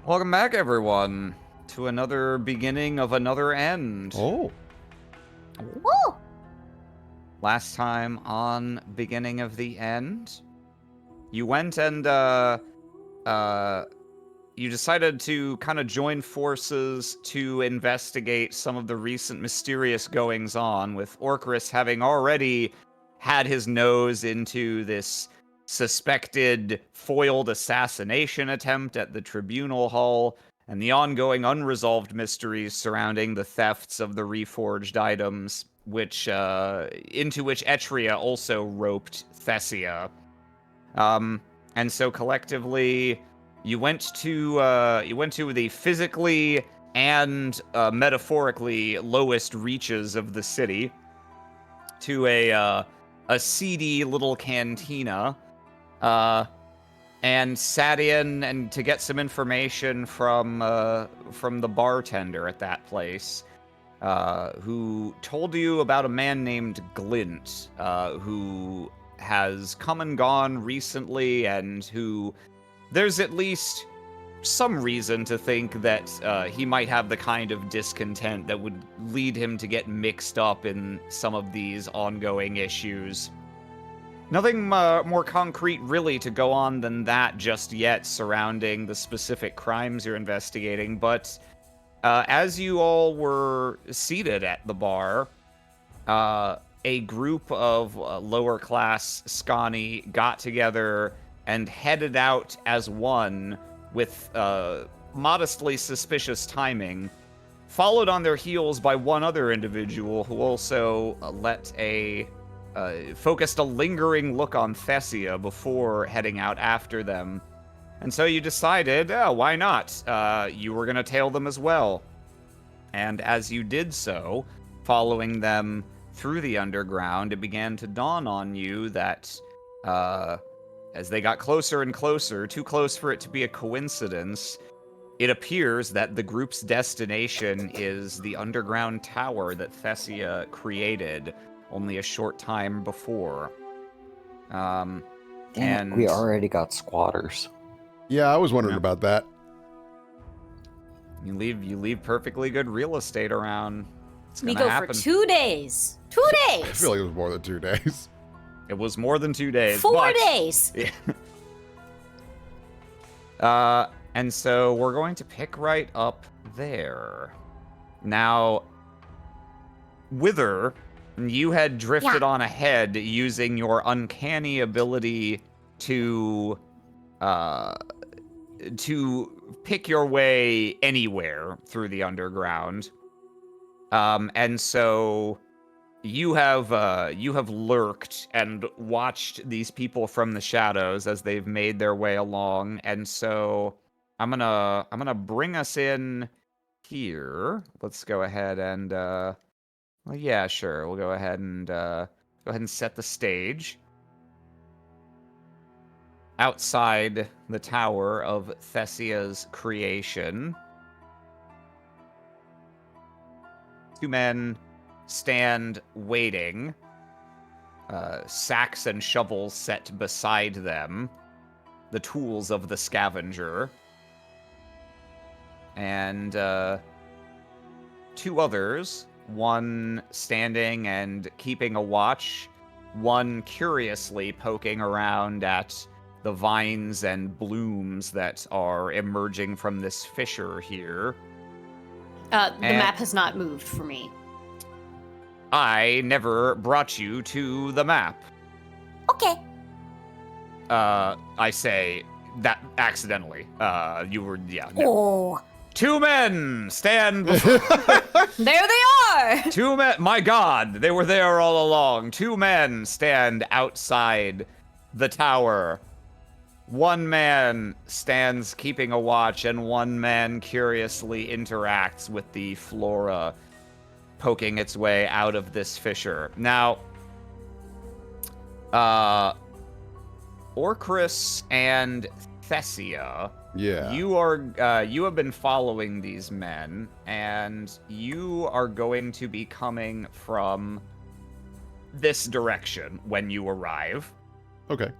Welcome back, everyone, to another beginning of another end. Oh. Woo! Last time on Beginning of the End, you went and, you decided to kind of join forces to investigate some of the recent mysterious goings-on, with Orcris having already had his nose into this suspected foiled assassination attempt at the Tribunal Hall, and the ongoing unresolved mysteries surrounding the thefts of the reforged items, which into which Etria also roped Thessia. And so collectively, you went to the physically and metaphorically lowest reaches of the city, to a seedy little cantina, and sat in and to get some information from the bartender at that place, who told you about a man named Glint, who has come and gone recently, and who there's at least some reason to think that he might have the kind of discontent that would lead him to get mixed up in some of these ongoing issues. Nothing more concrete really to go on than that just yet surrounding the specific crimes you're investigating, but as you all were seated at the bar, a group of lower-class Scani got together and headed out as one with modestly suspicious timing, followed on their heels by one other individual who also focused a lingering look on Thessia before heading out after them. And so you decided, why not? You were going to tail them as well. And as you did so, following them through the underground, it began to dawn on you that as they got closer and closer, too close for it to be a coincidence, it appears that the group's destination is the underground tower that Thessia created only a short time before. And we already got squatters. Yeah, I was wondering about that. You leave perfectly good real estate around. It's We gonna go happen. for 2 days. 2 I days. feel like it was more than 2 days. It was more than 2 days. 4 but- days. Yeah. And so we're going to pick right up there. Now, Wither, you had drifted on ahead using your uncanny ability to pick your way anywhere through the underground. And so you have lurked and watched these people from the shadows as they've made their way along, and so I'm gonna bring us in here. Let's go ahead and well, yeah, sure. We'll go ahead and set the stage outside the tower of Thessia's creation. 2 men stand waiting, sacks and shovels set beside them, the tools of the scavenger, and 2 others, one standing and keeping a watch, one curiously poking around at the vines and blooms that are emerging from this fissure here. The map has not moved for me. I never brought you to the map. Okay. I say that accidentally. You were, yeah. No. Oh. 2 men stand before... There they are! 2 men... My God, they were there all along. 2 men stand outside the tower. 1 man stands keeping a watch, and 1 man curiously interacts with the flora poking its way out of this fissure. Now, Orcris and Thessia, Yeah. you have been following these men, and you are going to be coming from this direction when you arrive. Okay.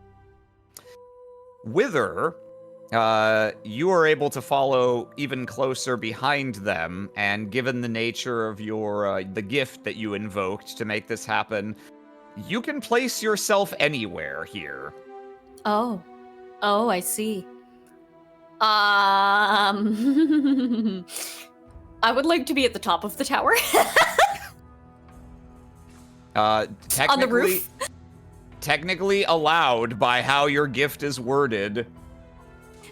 Wither, You are able to follow even closer behind them, and given the nature of your the gift that you invoked to make this happen, you can place yourself anywhere here. Oh. Oh, I see. I would like to be at the top of the tower. Technically, On the roof? technically allowed by how your gift is worded.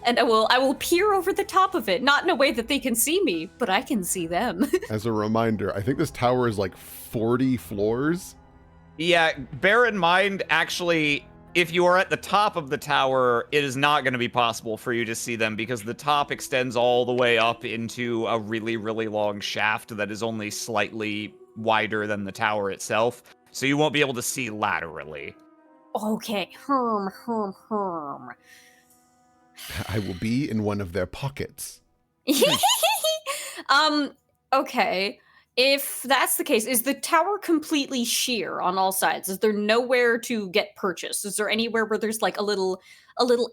And I will peer over the top of it, not in a way that they can see me, but I can see them. As a reminder, I think this tower is like 40 floors. Yeah, bear in mind, actually, if you are at the top of the tower, it is not going to be possible for you to see them because the top extends all the way up into a really, really long shaft that is only slightly wider than the tower itself. So you won't be able to see laterally. Okay. I will be in one of their pockets. Okay. If that's the case, is the tower completely sheer on all sides? Is there nowhere to get purchased? Is there anywhere where there's like a little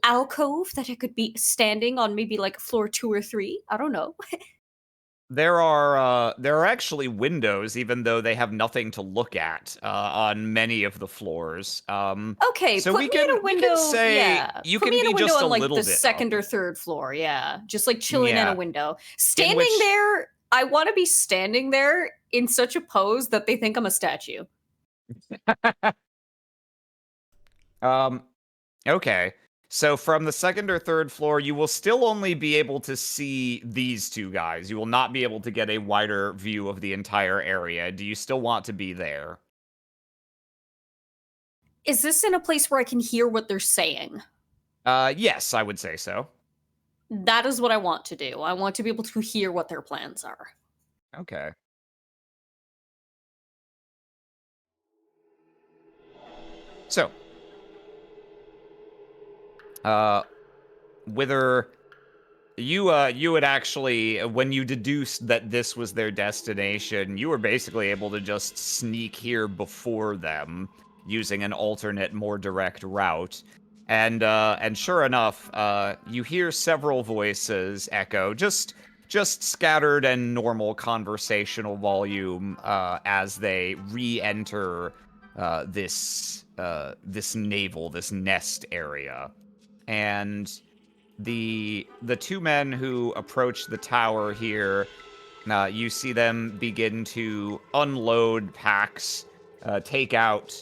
alcove that I could be standing on, maybe like floor 2 or 3? I don't know. There are actually windows, even though they have nothing to look at on many of the floors. Okay, So put me in a window. we can say Yeah, you put can me in be a window just a on like little the bit second up. or third floor. Yeah, just like chilling in Yeah. a window, standing which- there. I want to be standing there in such a pose that they think I'm a statue. Okay. So from the second or third floor, you will still only be able to see these two guys. You will not be able to get a wider view of the entire area. Do you still want to be there? Is this in a place where I can hear what they're saying? Yes, I would say so. That is what I want to do. I want to be able to hear what their plans are. Okay. So, Wither, you had actually, when you deduced that this was their destination, you were basically able to just sneak here before them using an alternate, more direct route. And sure enough, you hear several voices echo, just scattered and normal conversational volume as they re-enter this navel, this nest area, and the two men who approach the tower here, you see them begin to unload packs, take out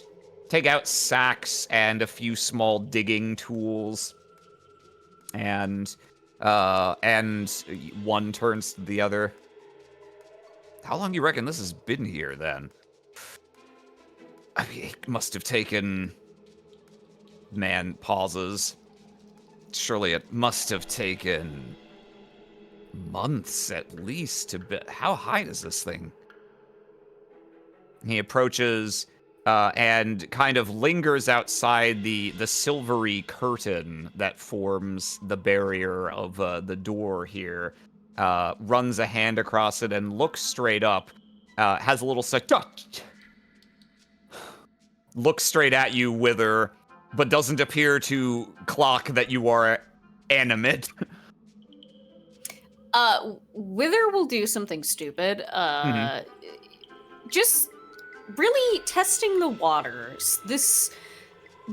sacks and a few small digging tools, and one turns to the other. How long do you reckon this has been here then? I mean, it must have taken. Man pauses. Surely it must have taken months at least to build. How high is this thing? He approaches and kind of lingers outside the silvery curtain that forms the barrier of the door here. Runs a hand across it and looks straight up. Has a little looks straight at you, Wither, but doesn't appear to clock that you are animate. Wither will do something stupid. Just really testing the waters. This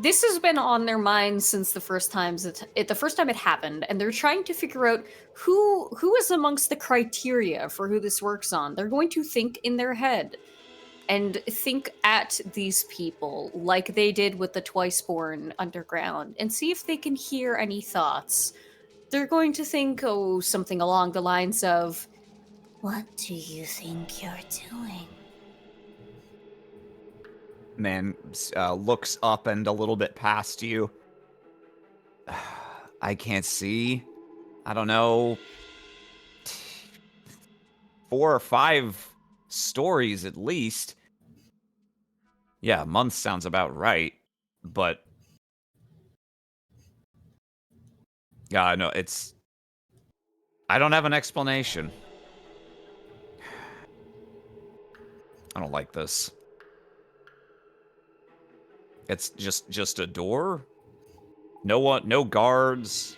has been on their minds since the first time it happened, and they're trying to figure out who is amongst the criteria for who this works on. They're going to think in their head and think at these people like they did with the Twiceborn underground and see if they can hear any thoughts. They're going to think, something along the lines of, "What do you think you're doing?" Man looks up and a little bit past you. I can't see. I don't know. 4 or 5 stories at least. Yeah, month sounds about right. But yeah, no, it's. I don't have an explanation. I don't like this. It's just a door. No one, no guards.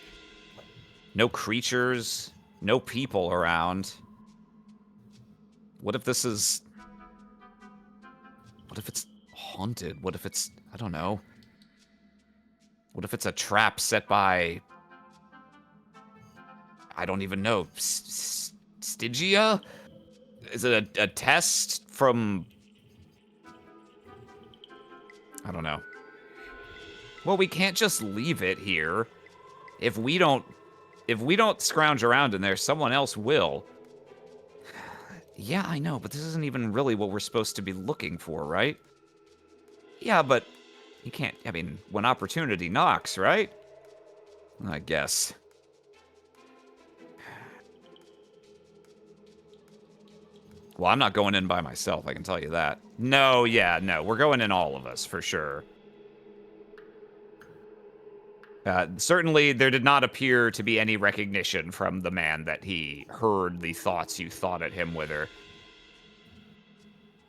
No creatures, no people around. What if this is... What if it's haunted? What if it's... I don't know. What if it's a trap set by... I don't even know. Stygia? Is it a test from... I don't know. Well, we can't just leave it here. If we don't scrounge around in there, someone else will. Yeah, I know, but this isn't even really what we're supposed to be looking for, right? Yeah, but you can't, I mean, when opportunity knocks, right? I guess. Well, I'm not going in by myself, I can tell you that. No, yeah, no, we're going in all of us, for sure. Certainly, there did not appear to be any recognition from the man that he heard the thoughts you thought at him with her.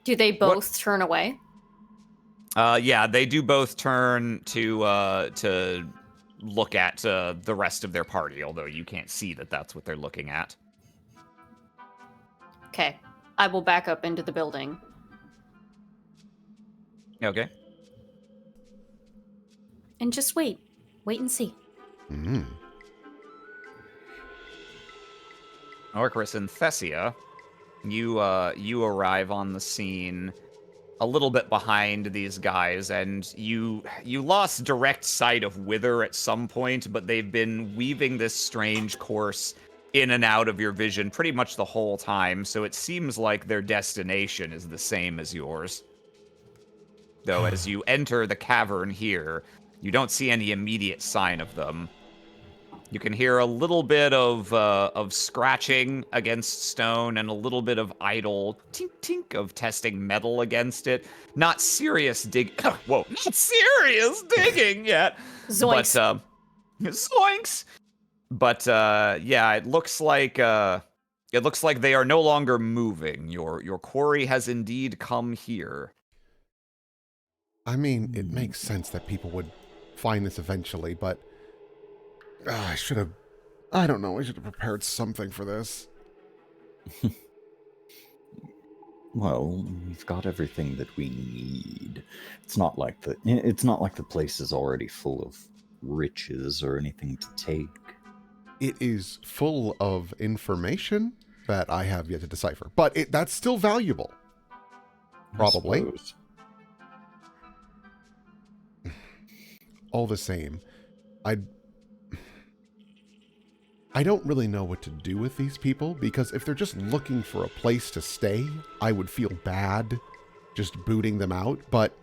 Do they both turn away? Yeah, they do both turn to look at the rest of their party, although you can't see that that's what they're looking at. Okay. I will back up into the building. Okay. And just wait. Wait and see. Mm-hmm. Orcris and Thessia, you arrive on the scene a little bit behind these guys, and you lost direct sight of Wither at some point, but they've been weaving this strange course in and out of your vision pretty much the whole time, so it seems like their destination is the same as yours. Though as you enter the cavern here, you don't see any immediate sign of them. You can hear a little bit of scratching against stone and a little bit of idle tink-tink of testing metal against it. Not serious whoa, not serious digging yet. Zoinks. But, zoinks! But, yeah, it looks like they are no longer moving. Your quarry has indeed come here. I mean, it makes sense that people would find this eventually, but I should have prepared something for this. Well, we've got everything that we need. It's not like the place is already full of riches or anything to take. It is full of information that I have yet to decipher, but that's still valuable. Probably. All the same, I don't really know what to do with these people, because if they're just looking for a place to stay, I would feel bad just booting them out, but...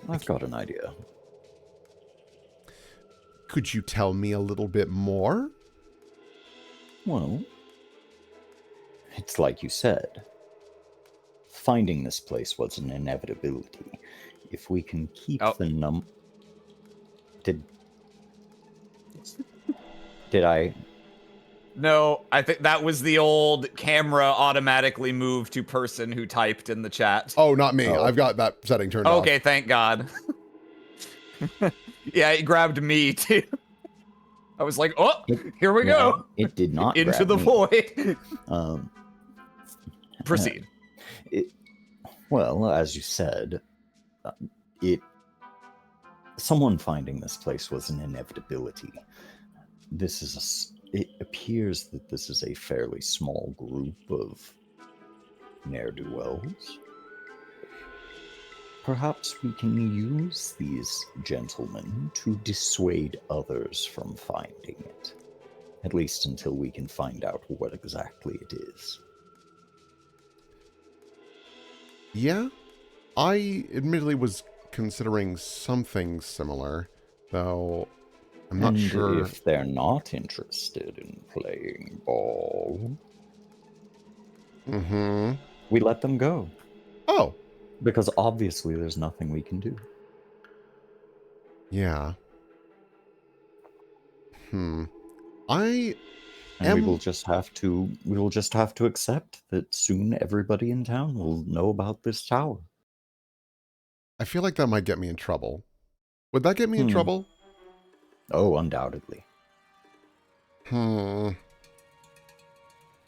I've got an idea. Could you tell me a little bit more? Well, it's like you said. Finding this place was an inevitability. If we can keep the Did I? No, I think that was the old camera automatically moved to person who typed in the chat. Oh, not me. Oh. I've got that setting turned off. Okay, thank God. Yeah, it grabbed me too. I was like, oh, here we go. It did not into the void. Proceed. Well, as you said, someone finding this place was an inevitability. It appears that this is a fairly small group of ne'er-do-wells. Perhaps we can use these gentlemen to dissuade others from finding it. At least until we can find out what exactly it is. Yeah, I admittedly was considering something similar, though I'm not sure. If they're not interested in playing ball, we let them go. Oh. Because obviously there's nothing we can do. Yeah. We will just have to accept that soon everybody in town will know about this tower. I feel like that might get me in trouble. Would that get me in trouble? Oh, undoubtedly. Hmm.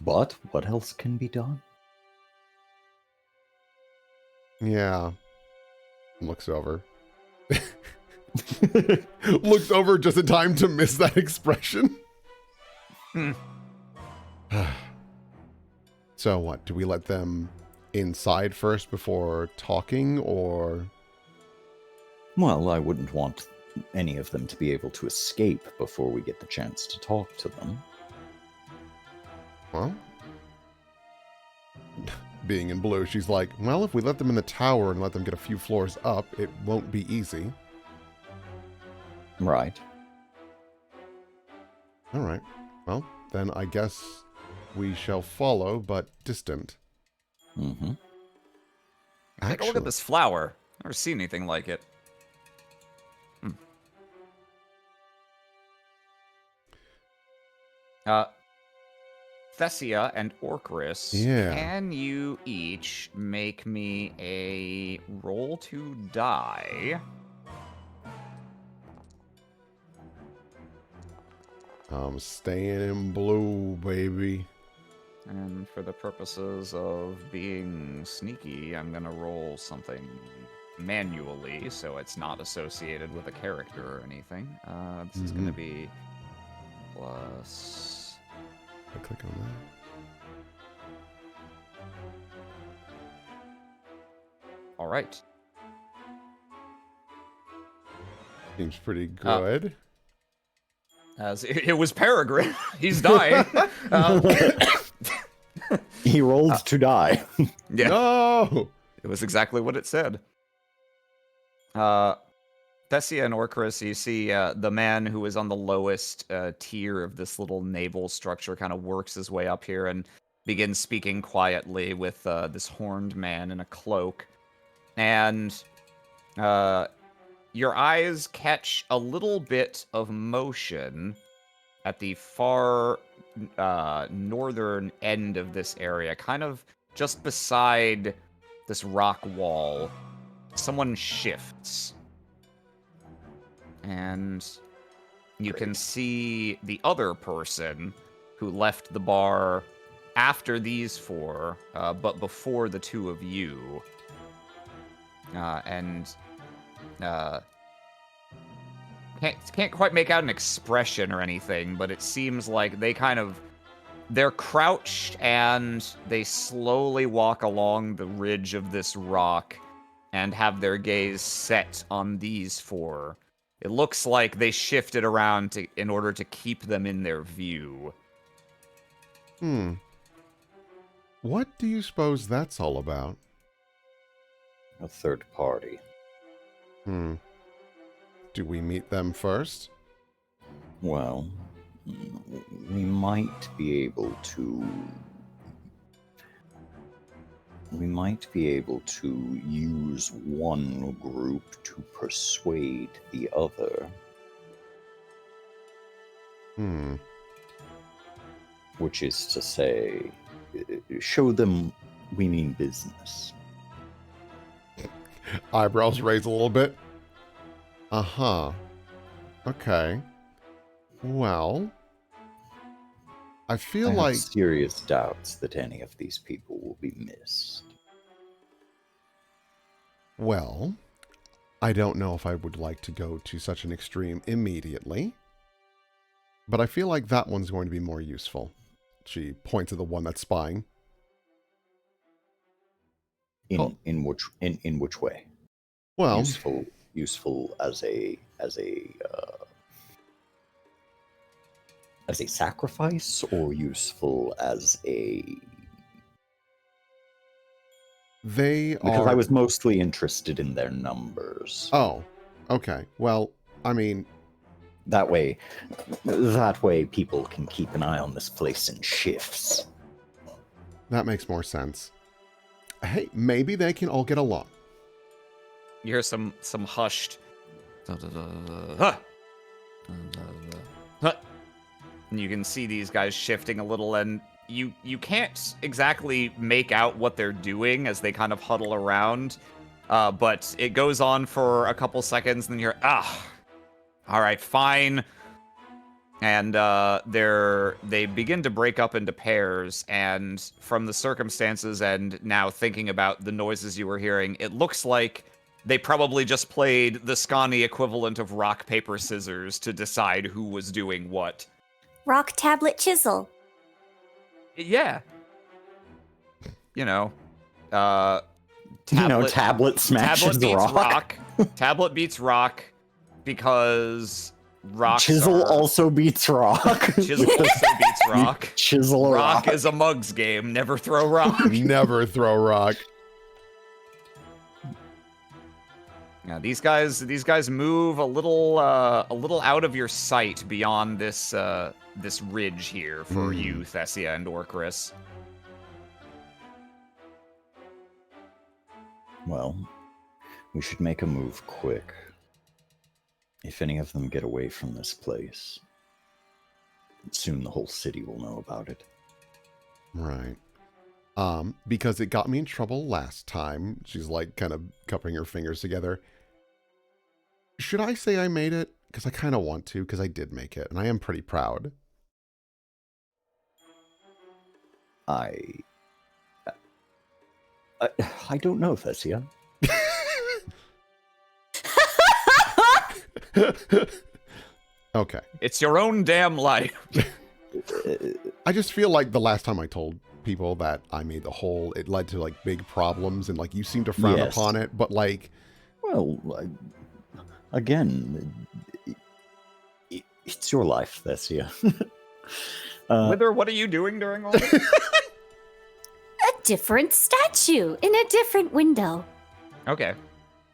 But what else can be done? Yeah. Looks over. Looks over just in time to miss that expression. Hmm. So what? Do we let them inside first before talking, or... Well, I wouldn't want any of them to be able to escape before we get the chance to talk to them. Well, being in blue, she's like, well, if we let them in the tower and let them get a few floors up, it won't be easy. Right. All right. Well, then I guess we shall follow, but distant. Mm-hmm. Take a look at this flower. Never seen anything like it. Thessia and Orcris, Yeah. can you each make me a roll to die? I'm staying in blue, baby. And for the purposes of being sneaky, I'm gonna roll something manually, so it's not associated with a character or anything. This is gonna be plus... I click on that. All right. Seems pretty good. As it was Peregrine. He's dying. He rolled to die. Yeah. No! It was exactly what it said. Thessia and Orcris, you see the man who is on the lowest tier of this little naval structure kind of works his way up here and begins speaking quietly with this horned man in a cloak. And your eyes catch a little bit of motion at the far northern end of this area, kind of just beside this rock wall. Someone shifts. And you can see the other person who left the bar after these four, but before the two of you. Can't quite make out an expression or anything, but it seems like they're crouched and they slowly walk along the ridge of this rock and have their gaze set on these four. It looks like they shifted around in order to keep them in their view. What do you suppose that's all about? A third party. Do we meet them first? Well, we might be able to... We might be able to use one group to persuade the other. Which is to say, show them we mean business. Eyebrows raise a little bit. Uh-huh. Okay. Well, I feel I like... have serious doubts that any of these people will be missed. Well, I don't know if I would like to go to such an extreme immediately, but I feel like that one's going to be more useful. She points at the one that's spying. In which way? Well, Useful as a sacrifice, or useful as a... Because I was mostly interested in their numbers. Oh, okay. Well, I mean... That way people can keep an eye on this place in shifts. That makes more sense. Hey, maybe they can all get along. You hear some hushed... And you can see these guys shifting a little, and you can't exactly make out what they're doing as they kind of huddle around. But it goes on for a couple seconds, and then you're, all right, fine. and they begin to break up into pairs. And from the circumstances, and now thinking about the noises you were hearing, it looks like they probably just played the Scani equivalent of rock paper scissors to decide who was doing what. Rock, tablet, chisel. Yeah. You know, tablet smashes tablet beats rock. Tablet beats rock because rocks Chisel are- also beats rock. Chisel also beats rock. Chisel a rock. Rock is a mugs game. Never throw rock. Never throw rock. Yeah, these guys move a little out of your sight beyond this this ridge here for you, Thessia and Orcris. Well, we should make a move quick. If any of them get away from this place, soon the whole city will know about it. Right. Because it got me in trouble last time. She's like kind of cupping her fingers together. Should I say I made it? Because I kind of want to, because I did make it, and I am pretty proud. I don't know, Thessia. Okay. It's your own damn life. I just feel like the last time I told people that I made the hole, it led to like big problems, and like you seem to frown Yes. upon it, but like... Well, again, it's your life, Thessia. Wither, what are you doing during all this? A different statue in a different window. Okay.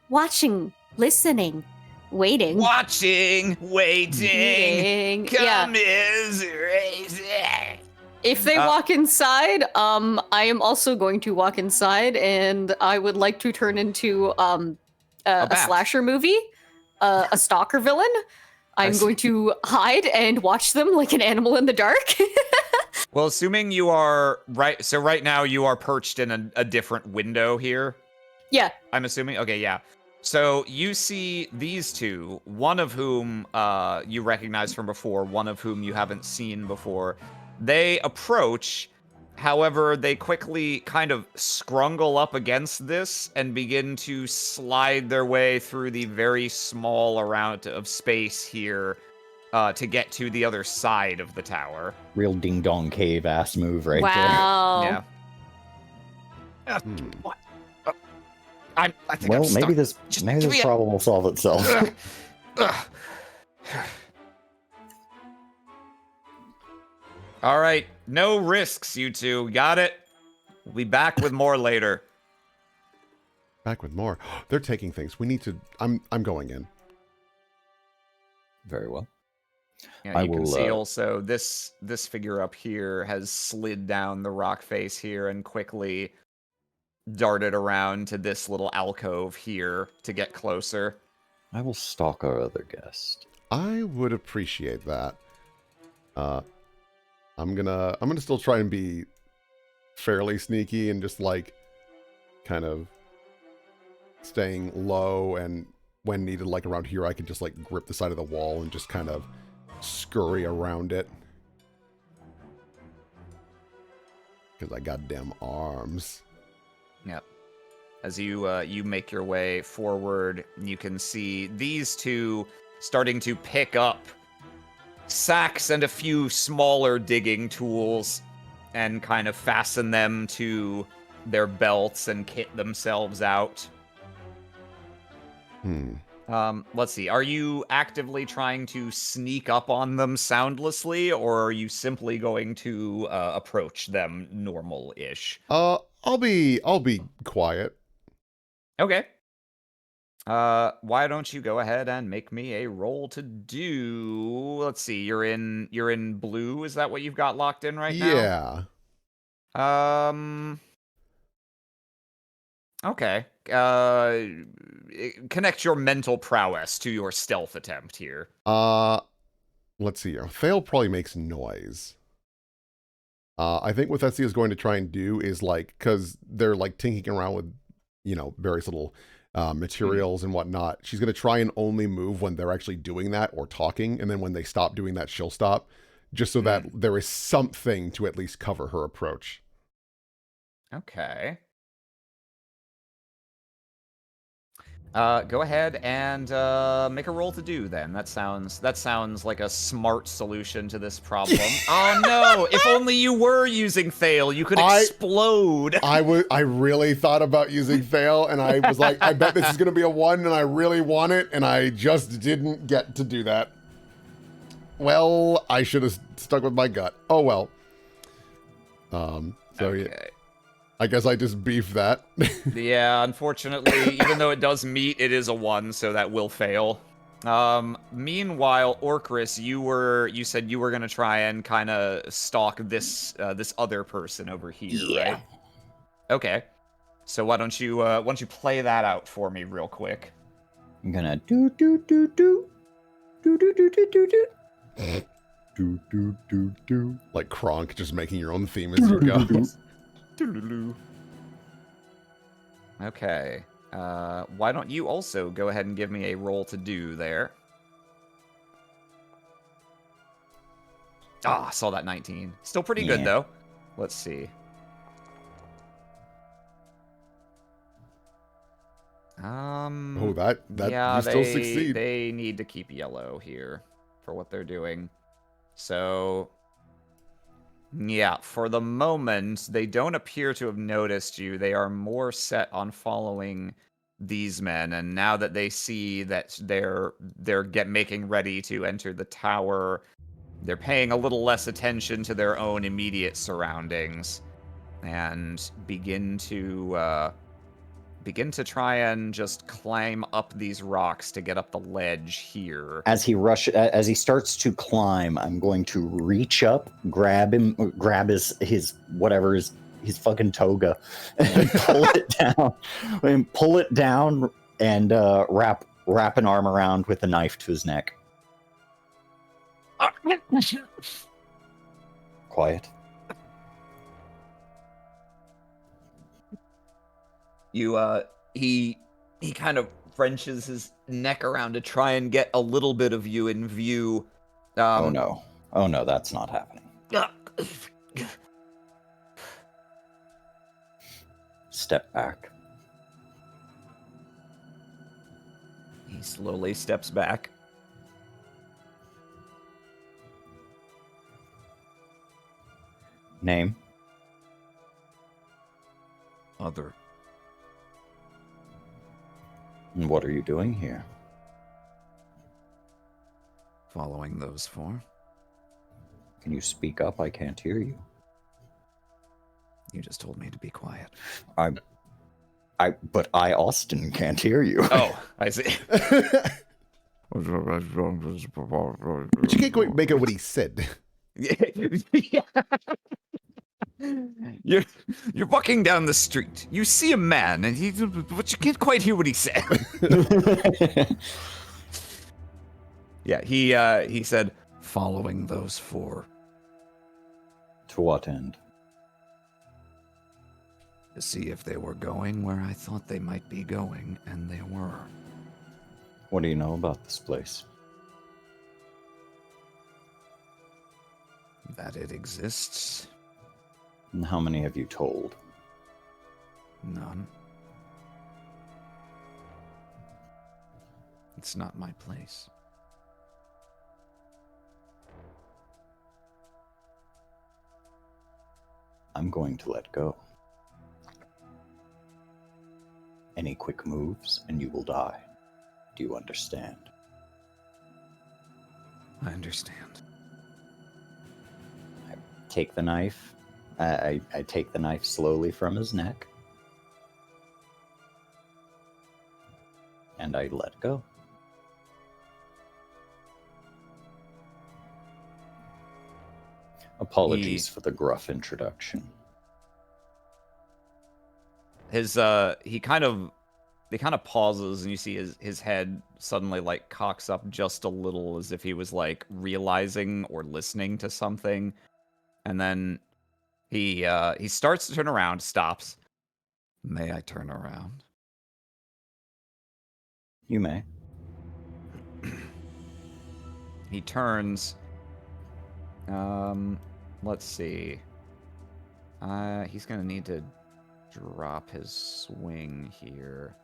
Watching, listening, waiting. Watching, waiting, Yeah. commiserating. If they walk inside, I am also going to walk inside, and I would like to turn into a bat. slasher movie, a stalker villain. I'm see. going to hide and watch them like an animal in the dark. Well, assuming you are right, so right now you are perched in a different window here. Yeah. I'm assuming. Okay, yeah. So you see these two, one of whom you recognize from before, one of whom you haven't seen before. They approach, however, they quickly kind of scrungle up against this and begin to slide their way through the very small amount of space here to get to the other side of the tower. Real ding dong cave ass move right there. Wow. Yeah. Hmm. What? I think Well, I'm stuck. maybe this Just give me a- problem will solve itself. Ugh. All right, no risks, you two. Got it? We'll be back with more later. Back with more. They're taking things. We need to... I'm going in. Very well. Yeah, I you can will, see also this figure up here has slid down the rock face here and quickly darted around to this little alcove here to get closer. I will stalk our other guest. I would appreciate that. I'm gonna still try and be fairly sneaky and just like kind of staying low, and when needed, like around here, I can just like grip the side of the wall and just kind of scurry around it. Because I got damn arms. Yep. As you make your way forward, you can see these two starting to pick up sacks and a few smaller digging tools and kind of fasten them to their belts and kit themselves out. Let's see. Are you actively trying to sneak up on them soundlessly, or are you simply going to approach them normal-ish? I'll be quiet. Okay. Why don't you go ahead and make me a roll to do? Let's see. You're in blue. Is that what you've got locked in right now? Yeah. Okay. Connect your mental prowess to your stealth attempt here. Let's see here. Fail probably makes noise. I think what Thessia is going to try and do is like, because they're like tinkering around with, various little materials and whatnot. She's going to try and only move when they're actually doing that or talking. And then when they stop doing that, she'll stop, just so that there is something to at least cover her approach. Okay. Go ahead and make a roll to do then. That sounds like a smart solution to this problem. Oh no! If only you were using fail, you could explode. I really thought about using fail, and I was like, I bet this is going to be a 1, and I really want it, and I just didn't get to do that. Well, I should have stuck with my gut. Oh well. Okay. Yeah. I guess I just beef that. Yeah, unfortunately, even though it does meet, it is a 1, so that will fail. Meanwhile, Orcris, you said you were gonna try and kind of stalk this other person over here, right? Okay. So why don't you play that out for me real quick? I'm gonna do do do do do do do do do do. Do do do do. Like Kronk, just making your own theme as you go. Okay. Why don't you also go ahead and give me a roll to do there? Ah, saw that 19. Still pretty good though. Let's see. Oh, that yeah, you still succeed. They need to keep yellow here for what they're doing. So yeah, for the moment, they don't appear to have noticed you. They are more set on following these men, and now that they see that they're making ready to enter the tower, they're paying a little less attention to their own immediate surroundings, and begin to try and just climb up these rocks to get up the ledge here. As he starts to climb, I'm going to reach up, grab his fucking toga, and pull it down, and wrap an arm around with a knife to his neck. Quiet. He kind of wrenches his neck around to try and get a little bit of you in view. Oh no, that's not happening. Step back. He slowly steps back. Name? Other. And what are you doing here? Following those 4. Can you speak up? I can't hear you. You just told me to be quiet. But I, Austin, can't hear you. Oh, I see. But you can't quite make out what he said. Yeah. You're walking down the street. You see a man, but you can't quite hear what he said. Yeah, he said, following those 4. To what end? To see if they were going where I thought they might be going, and they were. What do you know about this place? That it exists. And how many have you told? None. It's not my place. I'm going to let go. Any quick moves and you will die. Do you understand? I understand. I take the knife. I take the knife slowly from his neck. And I let go. Apologies for the gruff introduction. He kind of pauses, and you see his head suddenly like cocks up just a little, as if he was like realizing or listening to something, and then he starts to turn around, stops. May I turn around? You may. He turns. Let's see. He's gonna need to drop his swing here.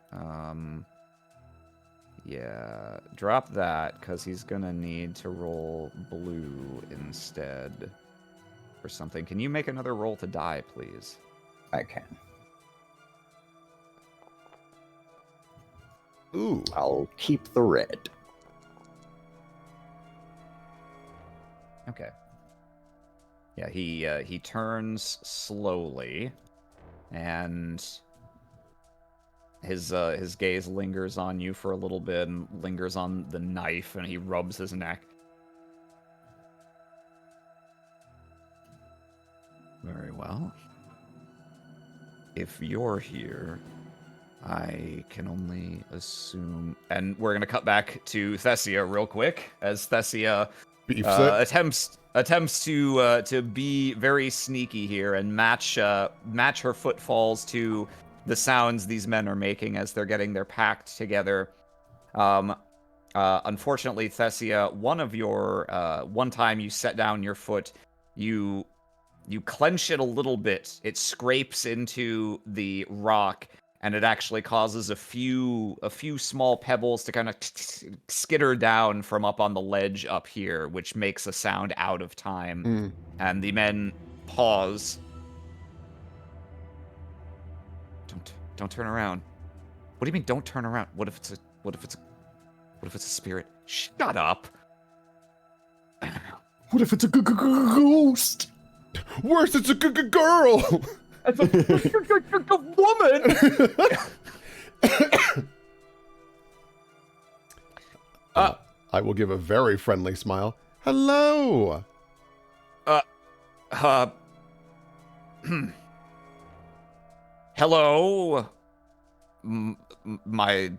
Yeah, drop that, because he's gonna need to roll blue instead. Or something. Can you make another roll to die, please? I can. Ooh. I'll keep the red. Okay. Yeah, he turns slowly, and his gaze lingers on you for a little bit, and lingers on the knife, and he rubs his neck. Very well. If you're here, I can only assume... And we're gonna cut back to Thessia real quick, as Thessia Beefs it. attempts to be very sneaky here and match her footfalls to the sounds these men are making as they're getting their pact together. Unfortunately, Thessia, one time you set down your foot, you clench it a little bit. It scrapes into the rock, and it actually causes a few small pebbles to kind of skitter down from up on the ledge up here, which makes a sound out of time. And the men pause. Don't turn around. What do you mean don't turn around? What if it's a spirit? Shut up. What if it's a ghost? Worse, it's a girl! It's a woman! I will give a very friendly smile. Hello! Hello? My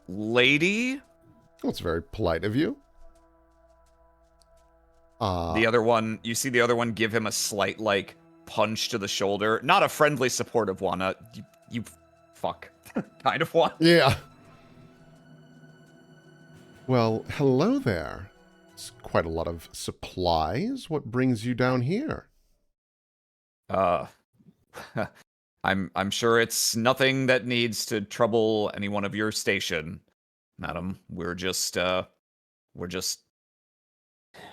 lady? Well, it's very polite of you. The other one, you see the other one give him a slight, like, punch to the shoulder. Not a friendly, supportive one. You fuck kind of one. Yeah. Well, hello there. It's quite a lot of supplies. What brings you down here? I'm sure it's nothing that needs to trouble anyone of your station, madam. We're just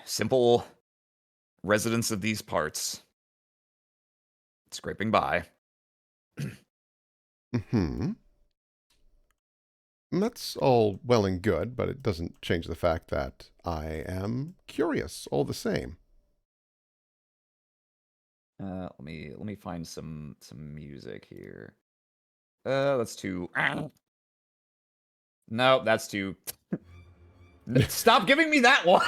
simple residents of these parts. Scraping by. Mm-hmm. That's all well and good, but it doesn't change the fact that I am curious all the same. Let me find some music here. That's too. No, that's too. Stop giving me that one.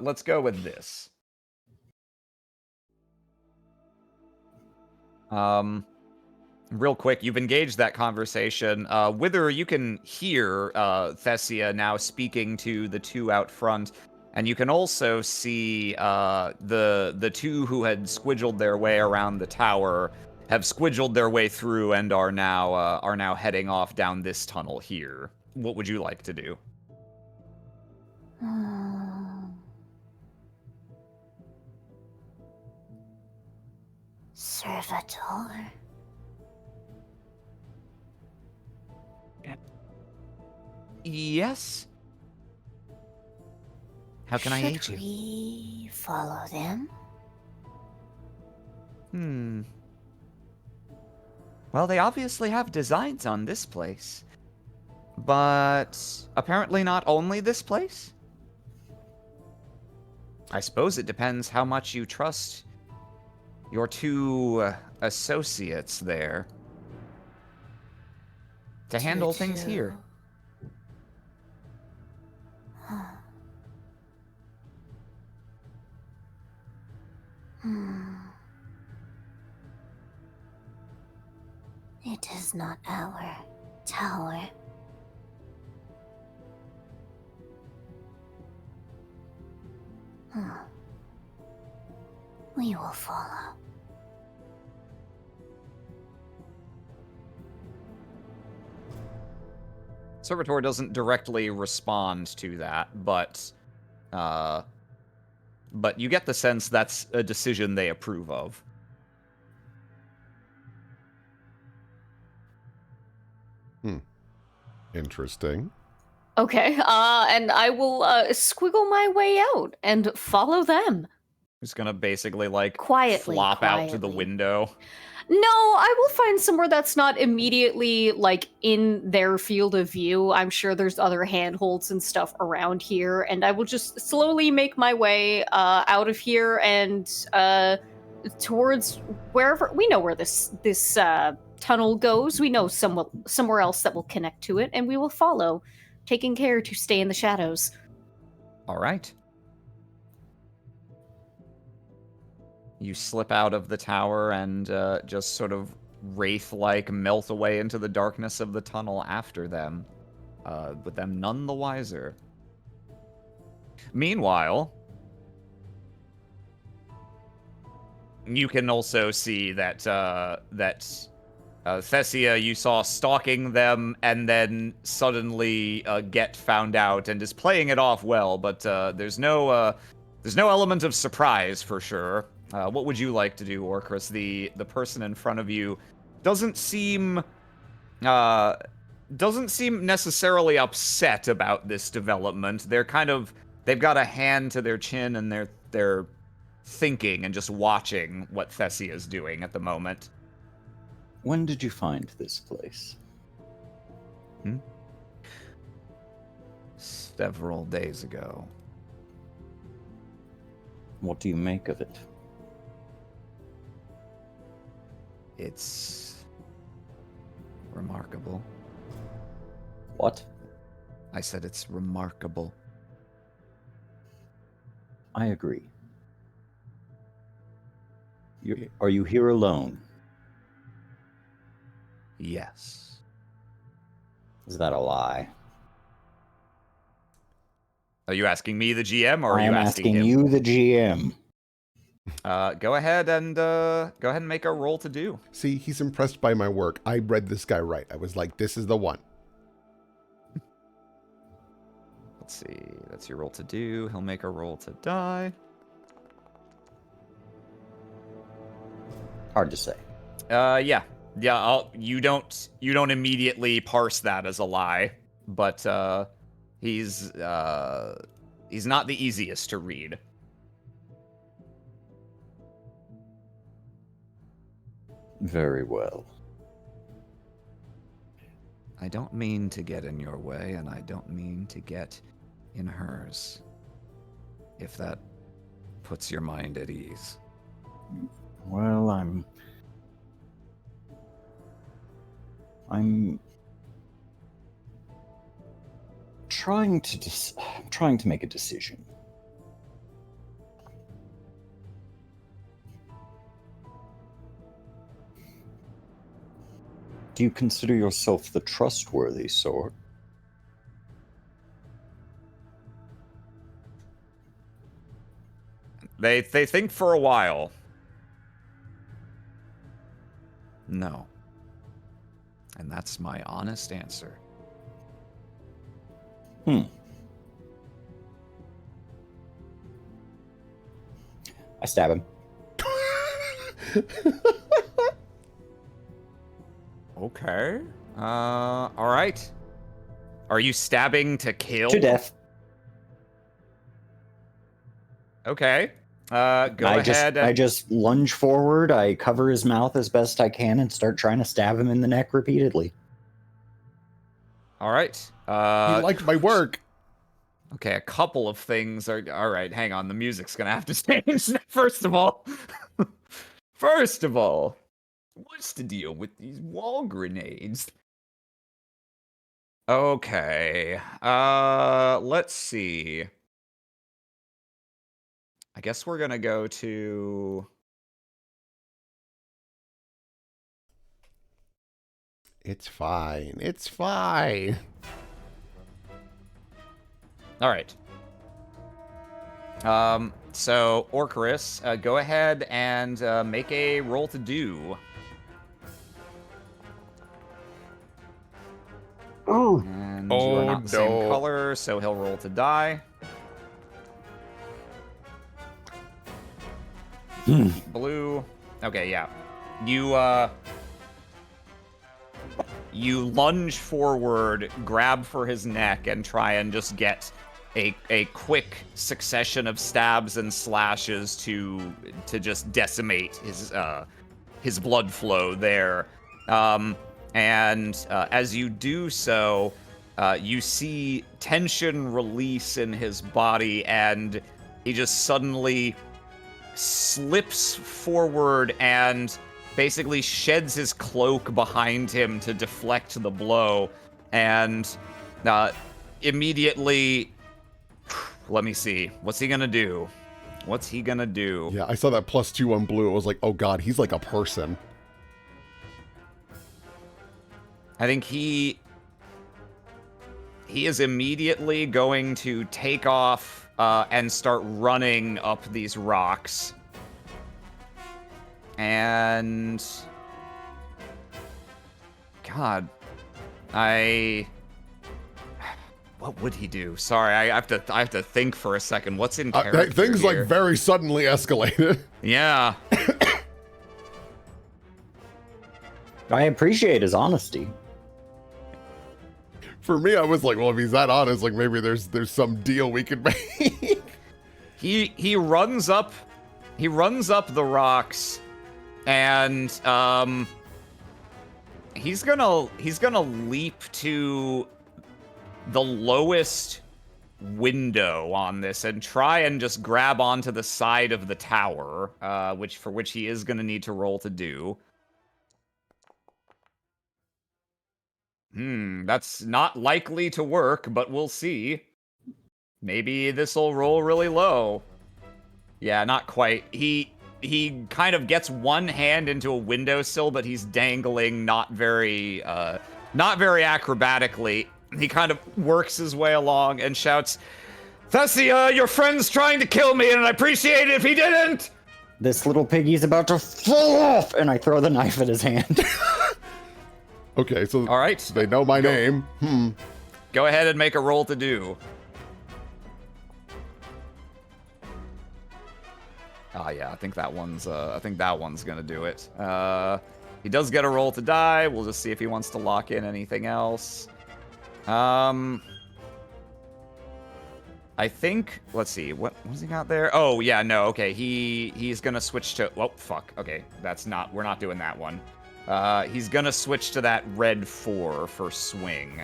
Let's go with this. Real quick, you've engaged that conversation. Wither, you can hear Thessia now speaking to the two out front, and you can also see the two who had squidged their way around the tower have squidged their way through and are now heading off down this tunnel here. What would you like to do? Servitor. Yes? How can I aid you? Should we follow them? Well, they obviously have designs on this place. But apparently not only this place? I suppose it depends how much you trust your two associates there to handle things here. It is not our tower. We will follow. Servitor doesn't directly respond to that, but you get the sense that's a decision they approve of. Interesting. Okay, and I will squiggle my way out and follow them. Who's gonna basically, like, Quietly, flop out to the quietly. window. No, I will find somewhere that's not immediately like in their field of view. I'm sure there's other handholds and stuff around here, and I will just slowly make my way out of here and towards wherever we know where this tunnel goes. We know somewhere else that will connect to it, and we will follow, taking care to stay in the shadows. All right. You slip out of the tower and just sort of wraith-like melt away into the darkness of the tunnel after them, with them none the wiser. Meanwhile, you can also see that Thessia you saw stalking them and then suddenly get found out and is playing it off well, but there's no element of surprise for sure. What would you like to do, Orcris? The person in front of you doesn't seem necessarily upset about this development. They've got a hand to their chin and they're thinking and just watching what Thessia is doing at the moment. When did you find this place? Several days ago. What do you make of it? It's remarkable. What? I said it's remarkable. I agree. Are you here alone? Yes. Is that a lie? Are you asking me, the GM, or are I you am asking asking him? you, the GM. Go ahead and make a roll to do. See, he's impressed by my work. I read this guy right. I was like, this is the one. Let's see. That's your roll to do. He'll make a roll to die. Hard to say. Yeah. You don't immediately parse that as a lie, but he's not the easiest to read. Very well. I don't mean to get in your way, and I don't mean to get in hers. If that puts your mind at ease. Well, I'm trying to make a decision. Do you consider yourself the trustworthy sort? They think for a while. No. And that's my honest answer. I stab him. Okay. All right. Are you stabbing to kill? To death. Okay. Go ahead. I just lunge forward, I cover his mouth as best I can, and start trying to stab him in the neck repeatedly. All right. He liked my work. Okay, a couple of things are... All right, hang on. The music's going to have to change. First of all, what's the deal with these wall grenades? Okay. Let's see. I guess we're going to go to... It's fine. It's fine. All right. So, Orcaris, go ahead and make a roll to do. Oh. And and you are not the same color, so he'll roll to die. Blue. Okay, yeah. You lunge forward, grab for his neck, and try and just get a quick succession of stabs and slashes to just decimate his blood flow there. And as you do so, you see tension release in his body, and he just suddenly slips forward and basically sheds his cloak behind him to deflect the blow, and immediately, let me see, what's he gonna do? What's he gonna do? Yeah, I saw that +2 on blue. It was like, oh god, he's like a person. I think he is immediately going to take off and start running up these rocks. And God, what would he do? Sorry, I have to think for a second. What's in character things here? like very suddenly escalated. Yeah. I appreciate his honesty. For me, I was like, well, if he's that honest, like maybe there's some deal we could make. He runs up the rocks, and he's gonna leap to the lowest window on this and try and just grab onto the side of the tower, which he is gonna need to roll to do. That's not likely to work, but we'll see. Maybe this'll roll really low. Yeah, not quite. He kind of gets one hand into a windowsill, but he's dangling not very acrobatically. He kind of works his way along and shouts, "Thessia, your friend's trying to kill me, and I'd appreciate it if he didn't!" This little piggy's about to fall off, and I throw the knife at his hand. Okay, so all right, they know my name. Go ahead and make a roll to do. Ah, yeah, I think that one's gonna do it. He does get a roll to die. We'll just see if he wants to lock in anything else. I think, let's see, what's he got there? Oh, yeah, no, okay, he's gonna switch to, oh, fuck, okay, we're not doing that one. He's gonna switch to that red 4 for swing.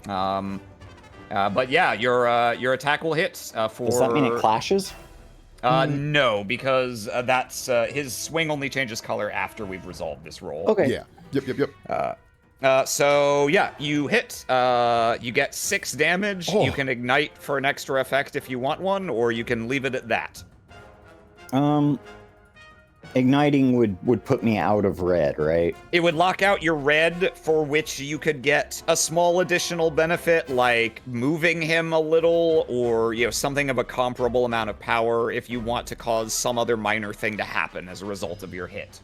But yeah, your attack will hit for... Does that mean it clashes? No, because that's his swing only changes color after we've resolved this roll. Okay. Yeah. Yep. So yeah, you hit. You get 6 damage. Oh. You can ignite for an extra effect if you want one, or you can leave it at that. Igniting would put me out of red, right? It would lock out your red, for which you could get a small additional benefit, like moving him a little, or something of a comparable amount of power if you want to cause some other minor thing to happen as a result of your hit.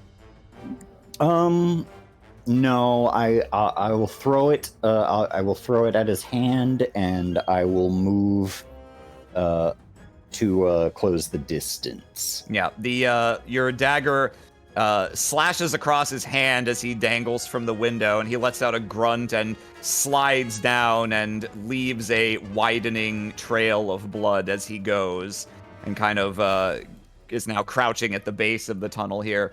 No, I will throw it. I will throw it at his hand, and I will move to close the distance. Yeah, your dagger slashes across his hand as he dangles from the window, and he lets out a grunt and slides down and leaves a widening trail of blood as he goes, and kind of is now crouching at the base of the tunnel here.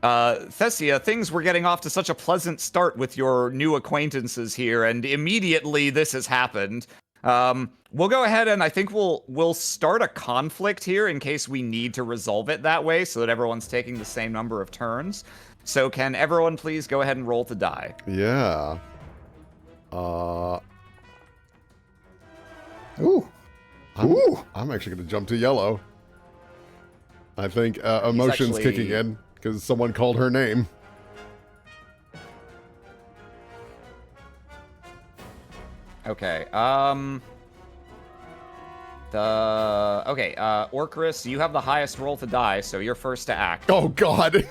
Thessia, things were getting off to such a pleasant start with your new acquaintances here, and immediately this has happened. We'll go ahead and I think we'll start a conflict here in case we need to resolve it that way, so that everyone's taking the same number of turns. So can everyone please go ahead and roll to die? Yeah. Ooh. I'm actually going to jump to yellow. I think emotion's kicking in because someone called her name. Okay, Orcris, you have the highest roll to die, so you're first to act. Oh, God.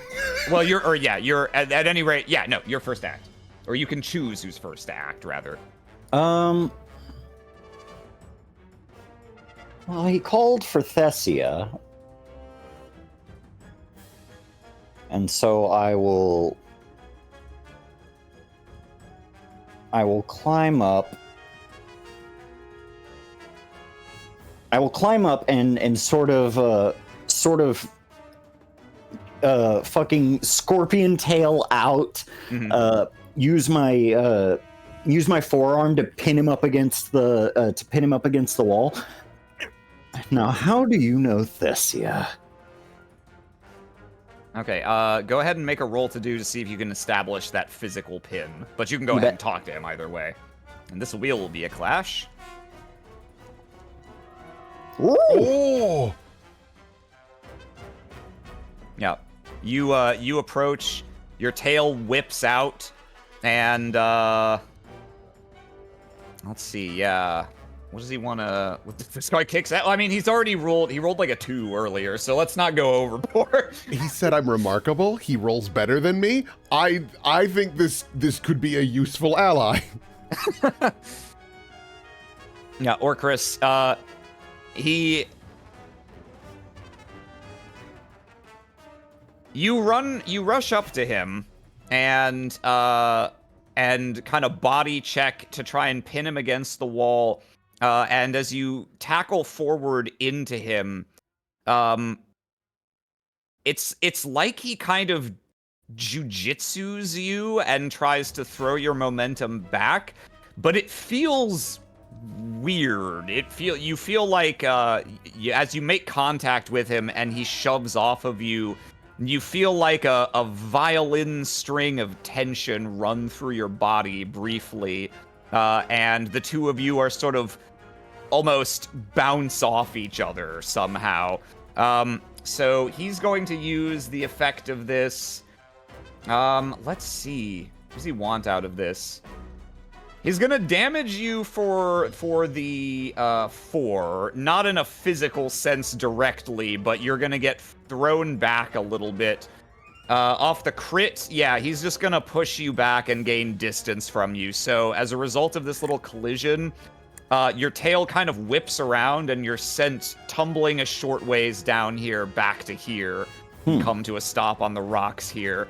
Well, you're at any rate, yeah, no, you're first to act. Or you can choose who's first to act, rather. Well, he called for Thessia. And so I will climb up. I will climb up and sort of fucking scorpion tail out. Mhm. Use my forearm to pin him up against the wall. Now, how do you know Thessia? Okay, go ahead and make a roll to see if you can establish that physical pin. But you can go You ahead bet. and talk to him either way. And this wheel will be a clash. Oh! Yeah. You approach, your tail whips out, and let's see, yeah. What does he want to... This guy kicks out? I mean, he's already rolled... He rolled like a 2 earlier, so let's not go overboard. He said I'm remarkable. He rolls better than me. I think this could be a useful ally. Yeah, Orcris, You rush up to him, and kind of body check to try and pin him against the wall. And as you tackle forward into him, it's like he kind of jujitsus you and tries to throw your momentum back, but it feels weird. You feel like as you make contact with him and he shoves off of you, you feel like a violin string of tension run through your body briefly, and the two of you are sort of almost bounce off each other somehow. So he's going to use the effect of this. Let's see. What does he want out of this? He's gonna damage you for the 4, not in a physical sense directly, but you're gonna get thrown back a little bit. Off the crit, yeah, he's just gonna push you back and gain distance from you. So as a result of this little collision, your tail kind of whips around and you're sent tumbling a short ways down here, back to here, come to a stop on the rocks here.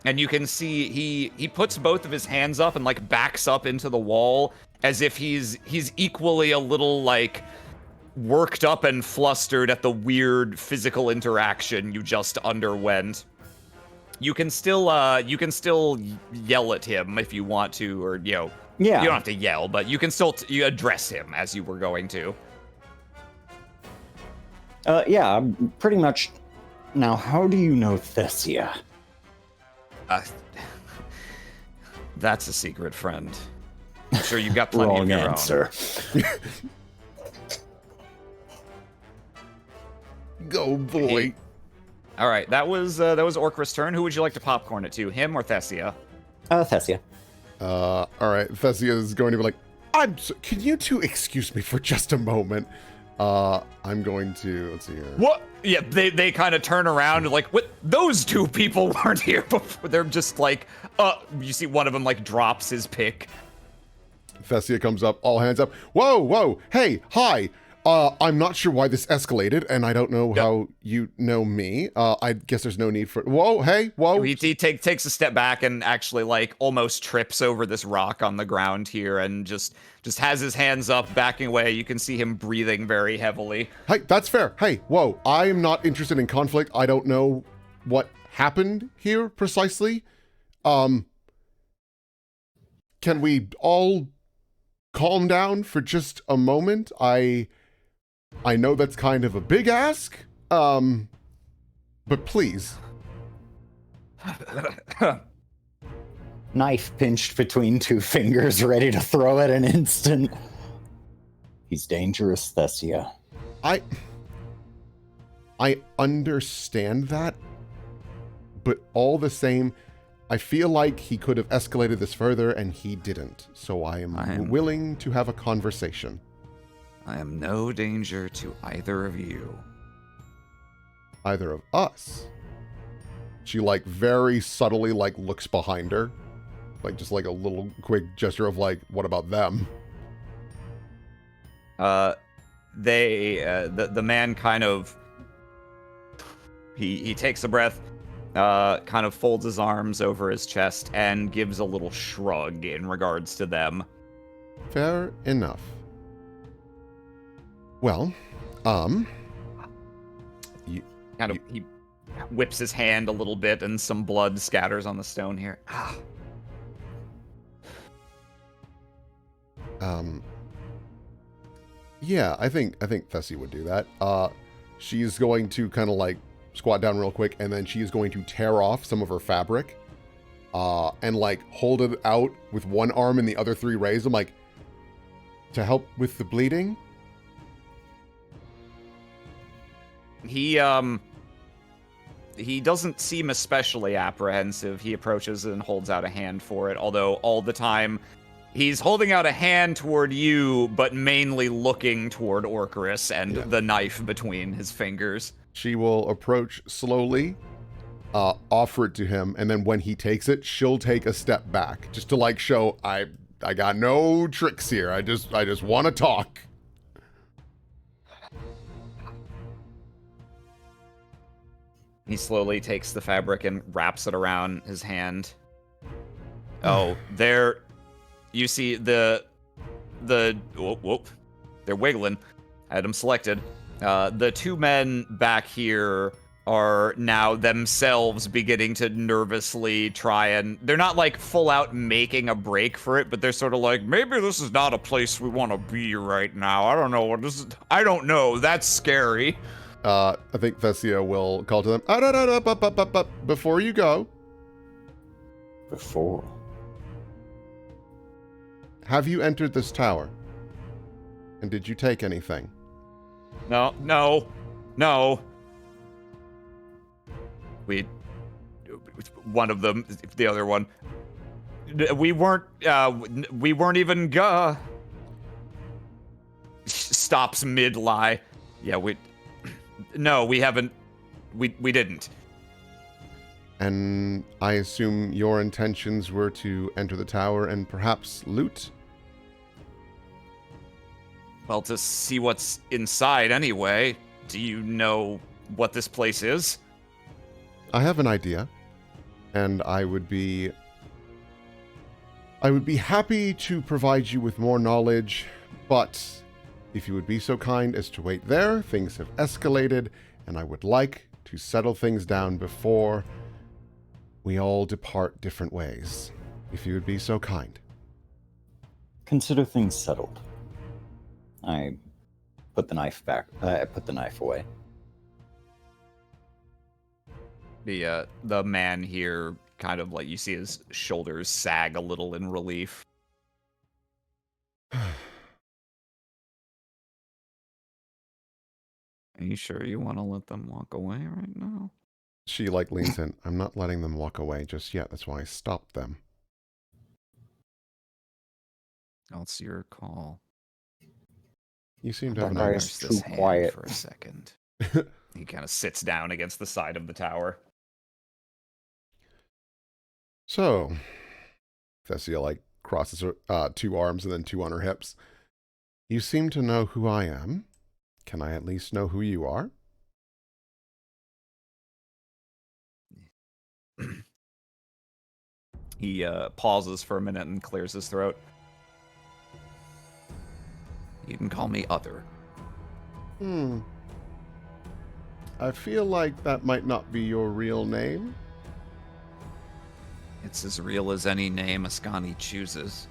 And you can see he puts both of his hands up and like backs up into the wall as if he's equally a little like worked up and flustered at the weird physical interaction you just underwent. You can still yell at him if you want to, or yeah. You don't have to yell, but you can still you address him as you were going to. Yeah, pretty much. Now, how do you know Thessia? That's a secret, friend. I'm sure you've got plenty Wrong of your answer. Go, boy. All right, that was Orcris' turn. Who would you like to popcorn it to, him or Thessia? Thessia. All right, Thessia is going to be like, can you two excuse me for just a moment? I'm going to, let's see here. What? Yeah, they kind of turn around and like, what? Those two people weren't here before. They're just like, you see one of them like drops his pick. Thessia comes up, all hands up. Whoa, hey, hi. I'm not sure why this escalated, and I don't know how you know me. I guess there's no need for... Whoa, hey, whoa. He takes a step back and actually, like, almost trips over this rock on the ground here and just has his hands up, backing away. You can see him breathing very heavily. Hey, that's fair. Hey, whoa. I am not interested in conflict. I don't know what happened here precisely. Can we all calm down for just a moment? I know that's kind of a big ask, but please. Knife pinched between two fingers, ready to throw at an instant. He's dangerous, Thessia. I understand that, but all the same, I feel like he could have escalated this further, and he didn't. So I am willing to have a conversation. I am no danger to either of you. Either of us? She, like, very subtly, like, looks behind her. Like, just like a little quick gesture of like, what about them? The man kind of, he takes a breath, kind of folds his arms over his chest and gives a little shrug in regards to them. Fair enough. Well, He whips his hand a little bit and some blood scatters on the stone here. Yeah, I think Thessia would do that. She's going to kind of like squat down real quick, and then she's going to tear off some of her fabric, and like hold it out with one arm and the other three raised. I'm like, to help with the bleeding. He doesn't seem especially apprehensive. He approaches and holds out a hand for it, although all the time he's holding out a hand toward you, but mainly looking toward Orcarus and the knife between his fingers. She will approach slowly, offer it to him, and then when he takes it, she'll take a step back just to like show I got no tricks here. I just want to talk. He slowly takes the fabric and wraps it around his hand. Oh, there. You see the whoop. They're wiggling. I had them selected. The two men back here are now themselves beginning to nervously try and... They're not, like, full out making a break for it, but they're sort of like, maybe this is not a place we want to be right now. I don't know what this is... I don't know. That's scary. I think Thessia will call to them. Before you go. Before? Have you entered this tower? And did you take anything? No. One of them, the other one. We weren't even stops mid-lie. Yeah, no, we haven't, we didn't. And I assume your intentions were to enter the tower and perhaps loot? Well, to see what's inside anyway. Do you know what this place is? I have an idea, and I would be happy to provide you with more knowledge, but if you would be so kind as to wait there, things have escalated, and I would like to settle things down before we all depart different ways. If you would be so kind. Consider things settled. I put the knife back. I put the knife away. The man here kind of like, you see his shoulders sag a little in relief. Are you sure you want to let them walk away right now? She like leans in. I'm not letting them walk away just yet. That's why I stopped them. It's your call. You seem to have an Sorry, idea. it's This too hand quiet. for a second. He kind of sits down against the side of the tower. So, Thessia like crosses her two arms and then two on her hips. You seem to know who I am. Can I at least know who you are? He pauses for a minute and clears his throat. You can call me Other. I feel like that might not be your real name. It's as real as any name Ascani chooses.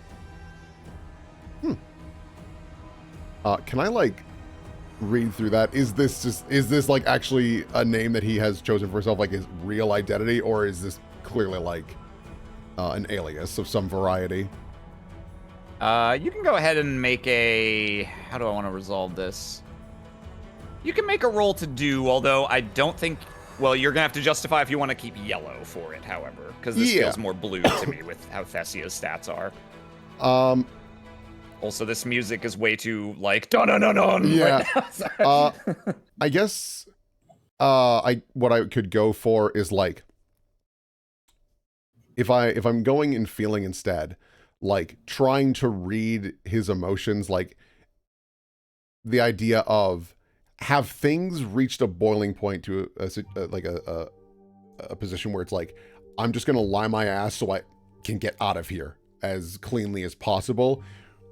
Can I like read through that? Is this like actually a name that he has chosen for himself, like his real identity, or is this clearly like an alias of some variety? You can go ahead and make a... How do I want to resolve this? You can make a roll to do, although I don't think... Well, you're going to have to justify if you want to keep yellow for it, however. Because this feels more blue to me with how Thessia's stats are. Also, this music is way too, like, dun-dun-dun-dun Yeah. right now. I guess what I could go for is like if I'm going and feeling instead, like trying to read his emotions, like the idea of have things reached a boiling point to a position where it's like, I'm just gonna lie my ass so I can get out of here as cleanly as possible?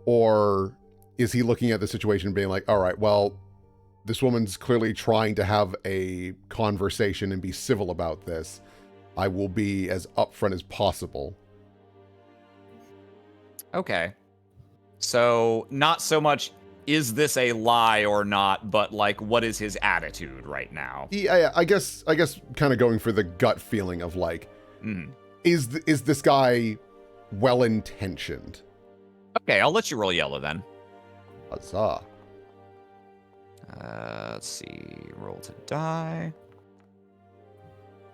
Or is he looking at the situation and being like, all right, well, this woman's clearly trying to have a conversation and be civil about this. I will be as upfront as possible. Okay. So, not so much is this a lie or not, but like, what is his attitude right now? Yeah, I guess kind of going for the gut feeling of like, is this guy well-intentioned? Okay, I'll let you roll yellow then. Huzzah. Let's see. Roll to die.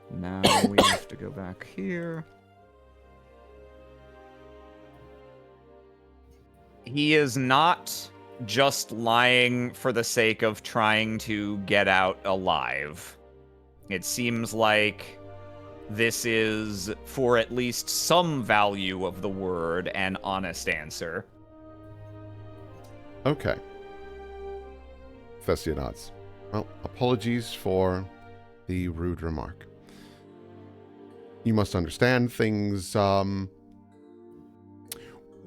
Now we have to go back here. He is not just lying for the sake of trying to get out alive. It seems like this is, for at least some value of the word, an honest answer. Okay. Thessia nods. Well, apologies for the rude remark. You must understand things,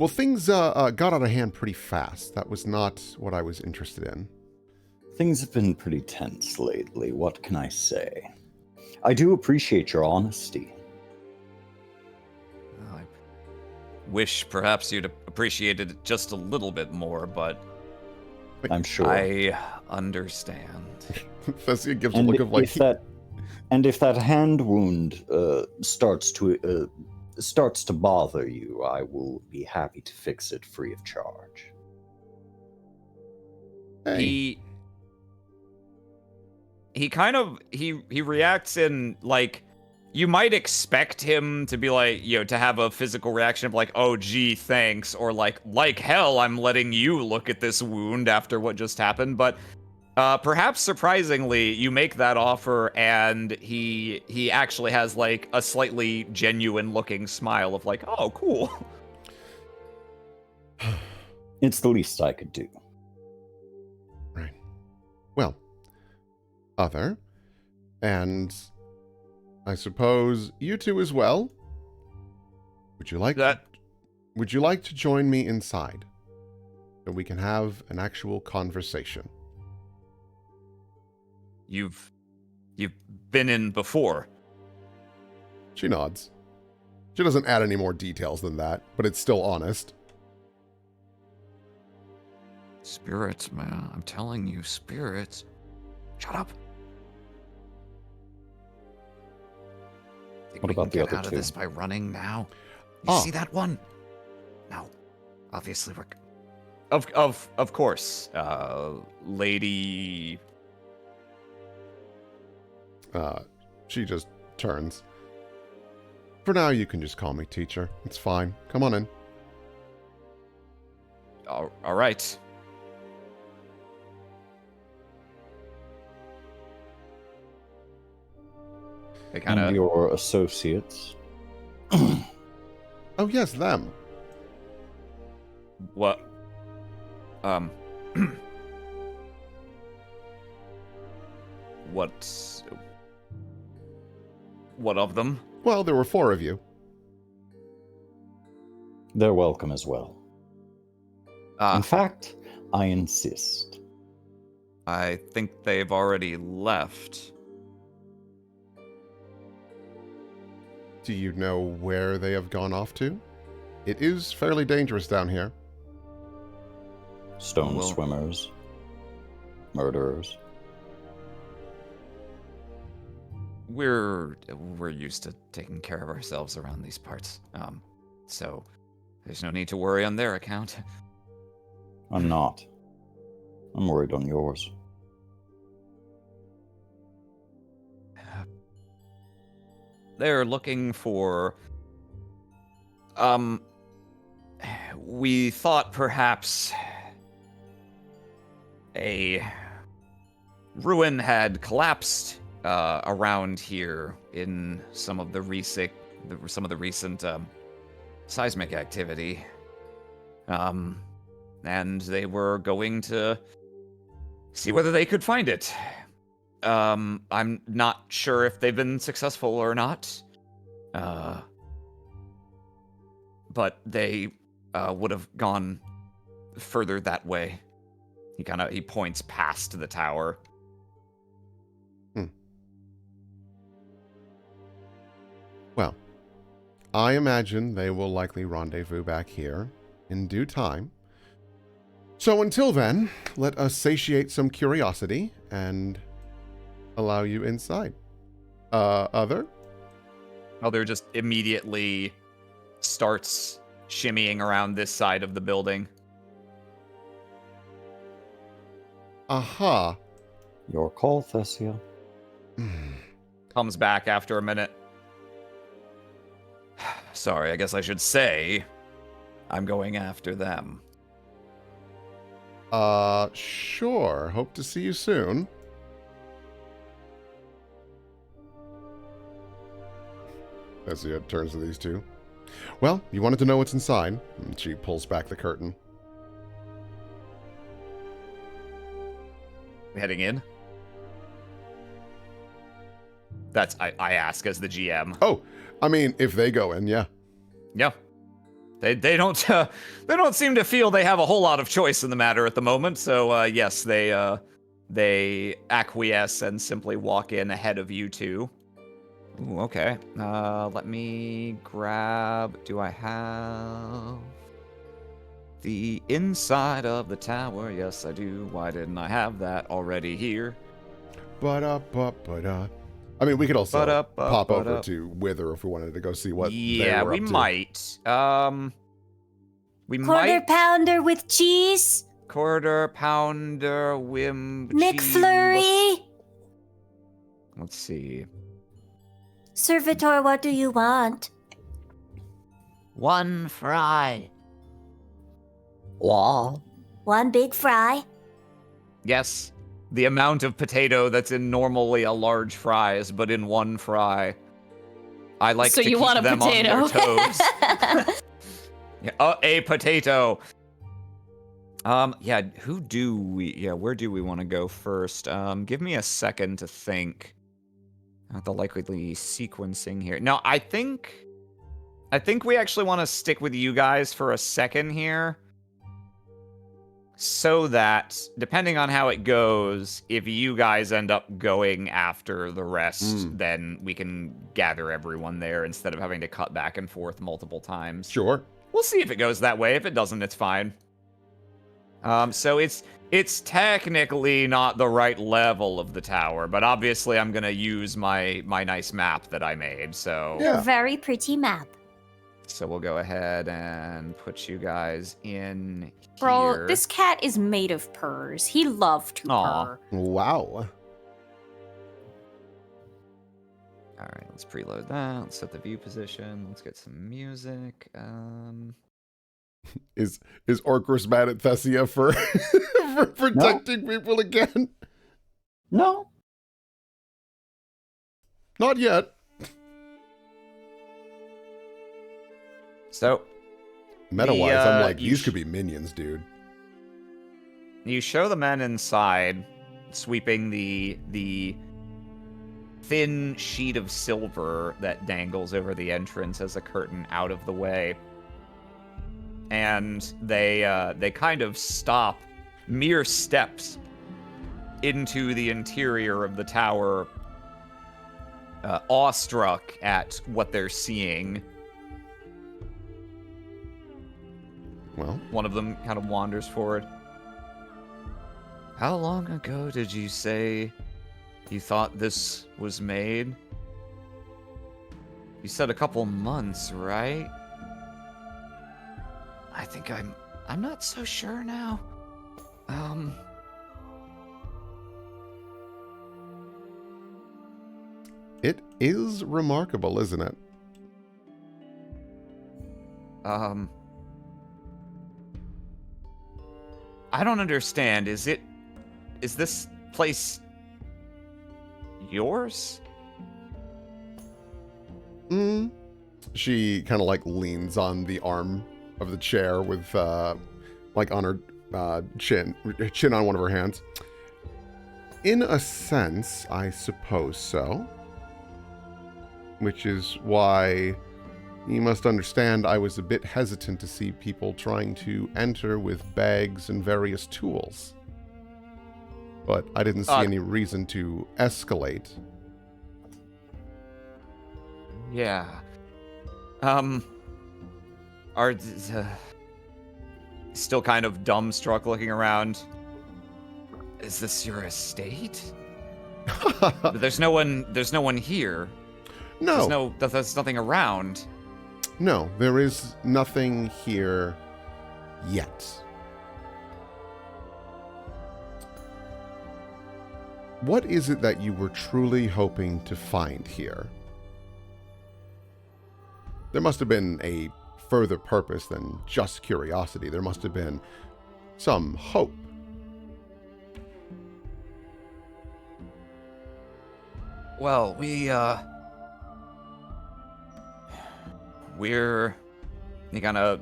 things got out of hand pretty fast. That was not what I was interested in. Things have been pretty tense lately, what can I say? I do appreciate your honesty. I wish perhaps you'd appreciated it just a little bit more, but I'm sure. I understand. Thessia gives a look of like... if that hand wound starts to bother you, I will be happy to fix it free of charge. Hey. He kind of he reacts in like, you might expect him to be like, to have a physical reaction of like, oh gee, thanks, or like hell, I'm letting you look at this wound after what just happened. But perhaps surprisingly, you make that offer and he actually has like a slightly genuine looking smile of like, oh cool. It's the least I could do. Right. Well, other, and I suppose you two as well. Would you like to join me inside so we can have an actual conversation? You've been in before. She nods. She doesn't add any more details than that, but it's still honest. Spirits, man. I'm telling you, spirits. Shut up. Think What we about can the get other out of two? this by running now? You see that one? No. Obviously we're... Of course. Lady... She just turns. For now, you can just call me teacher. It's fine. Come on in. All right. They kind And of... your associates. Oh, yes, them. What? What of them? Well, there were 4 of you. They're welcome as well. Ah, In fact, I insist. I think they've already left. Do you know where they have gone off to? It is fairly dangerous down here. Stone Well- swimmers. Murderers. We're used to taking care of ourselves around these parts. So there's no need to worry on their account. I'm not. I'm worried on yours. They're looking for... We thought perhaps a ruin had collapsed around here in some of the some of the recent seismic activity. And they were going to see whether they could find it. I'm not sure if they've been successful or not. But they would have gone further that way. He points past the tower. Well, I imagine they will likely rendezvous back here in due time. So until then, let us satiate some curiosity and allow you inside. Other? Other just immediately starts shimmying around this side of the building. Aha. Your call, Thessia. Comes back after a minute. Sorry, I guess I should say I'm going after them. Sure. Hope to see you soon. Thessia turns to these two. Well, you wanted to know what's inside. And she pulls back the curtain. Heading in? I ask as the GM. Oh, I mean, if they go in, yeah. Yeah. They don't seem to feel they have a whole lot of choice in the matter at the moment. So yes, they acquiesce and simply walk in ahead of you two. Ooh, okay. Let me grab. Do I have the inside of the tower? Yes, I do. Why didn't I have that already here? I mean, we could also pop over Ba-da-ba-ba-da. to Wither if we wanted to go see what Yeah, they were we up to. might. We Quarter might. pounder with cheese. Quarter pounder, McFlurry. Let's see. Servitor, what do you want? One fry. Wah. One big fry. Yes, the amount of potato that's in normally a large fries, but in one fry. I like So to you keep want a them potato. on their toes. Yeah, a potato. Yeah, where do we want to go first? Give me a second to think. The likely sequencing here. No, I think we actually want to stick with you guys for a second here. So that, depending on how it goes, if you guys end up going after the rest, then we can gather everyone there instead of having to cut back and forth multiple times. Sure. We'll see if it goes that way. If it doesn't, it's fine. So it's technically not the right level of the tower, but obviously I'm gonna use my nice map that I made. So Yeah. A very pretty map. So we'll go ahead and put you guys in Bro, here. this cat is made of purrs. He loved to Aw. purr. Wow. All right, let's preload that. Let's set the view position. Let's get some music. Is Orcus mad at Thessia for for protecting people again? No. Not yet. So Meta-wise, I'm like, you these could be minions, dude. you show the men inside, sweeping the thin sheet of silver that dangles over the entrance as a curtain out of the way. And they kind of stop mere steps into the interior of the tower, awestruck at what they're seeing. Well, One of them kind of wanders forward. How long ago did you say you thought this was made? You said a couple months, right? I think I'm not so sure now. it is remarkable, isn't it? I don't understand. Is this place yours? She kind of like leans on the arm of the chair with like on her chin on one of her hands. In a sense, I suppose so. Which is why you must understand I was a bit hesitant to see people trying to enter with bags and various tools. But I didn't see any reason to escalate. Yeah. Are still kind of dumbstruck looking around. Is this your estate? There's no one here. No. There's nothing around. No, there is nothing here yet. What is it that you were truly hoping to find here? There must have been a further purpose than just curiosity. There must have been some hope. Well, he kind of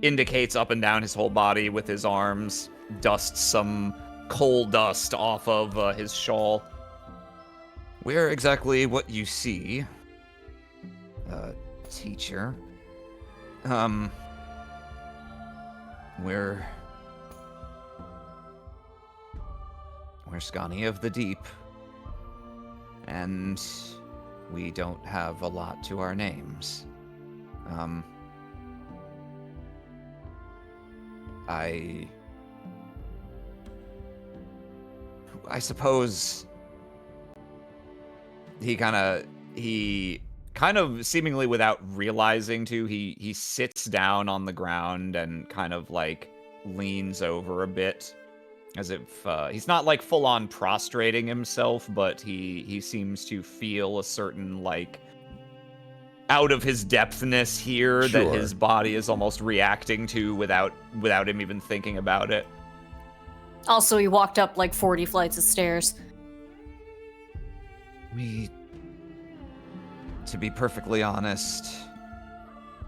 indicates up and down his whole body with his arms, dusts some coal dust off of his shawl. We're exactly what you see, teacher. We're Scani of the Deep, and we don't have a lot to our names. I suppose he kind of seemingly without realizing to, he sits down on the ground and kind of like leans over a bit, as if he's not like full on prostrating himself, but he seems to feel a certain like out of his depthness here that his body is almost reacting to without him even thinking about it. Also, he walked up like 40 flights of stairs. To be perfectly honest,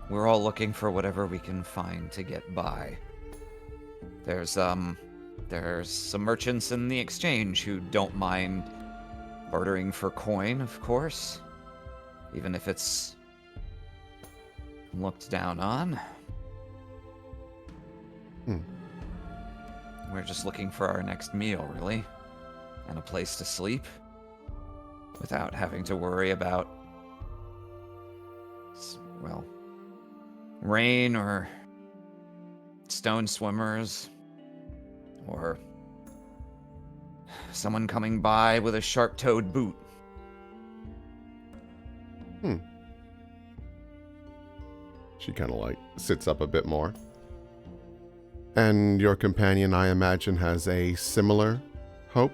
we're all looking for whatever we can find to get by. There's some merchants in the exchange who don't mind bartering for coin, of course, even if it's looked down on. We're just looking for our next meal, really, and a place to sleep without having to worry about, well, rain or stone swimmers or someone coming by with a sharp-toed boot. She kind of like sits up a bit more. And your companion, I imagine, has a similar hope?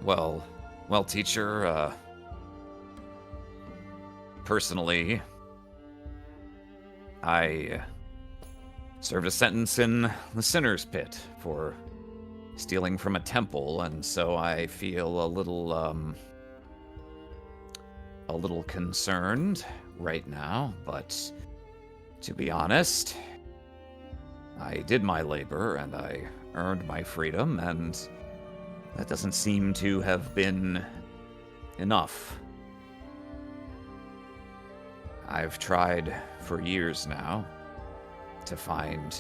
Well, teacher, personally, I served a sentence in the sinner's pit for stealing from a temple, and so I feel a little concerned right now, but to be honest, I did my labor and I earned my freedom, and that doesn't seem to have been enough. I've tried for years now to find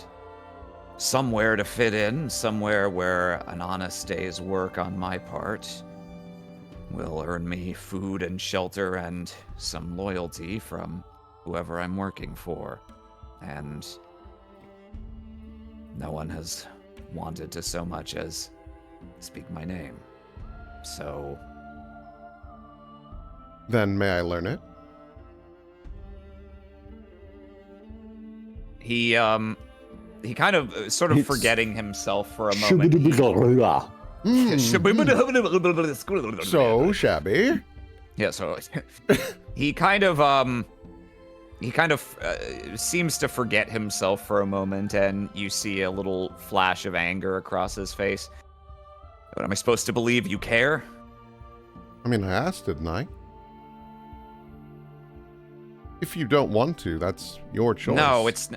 somewhere to fit in, somewhere where an honest day's work on my part will earn me food and shelter and some loyalty from whoever I'm working for. And no one has wanted to so much as speak my name. So... Then may I learn it? He kind of sort of forgetting himself for a moment. So shabby. Yeah, so he kind of seems to forget himself for a moment, and you see a little flash of anger across his face. What, am I supposed to believe you care? I mean, I asked, didn't I? If you don't want to, that's your choice. No, it's...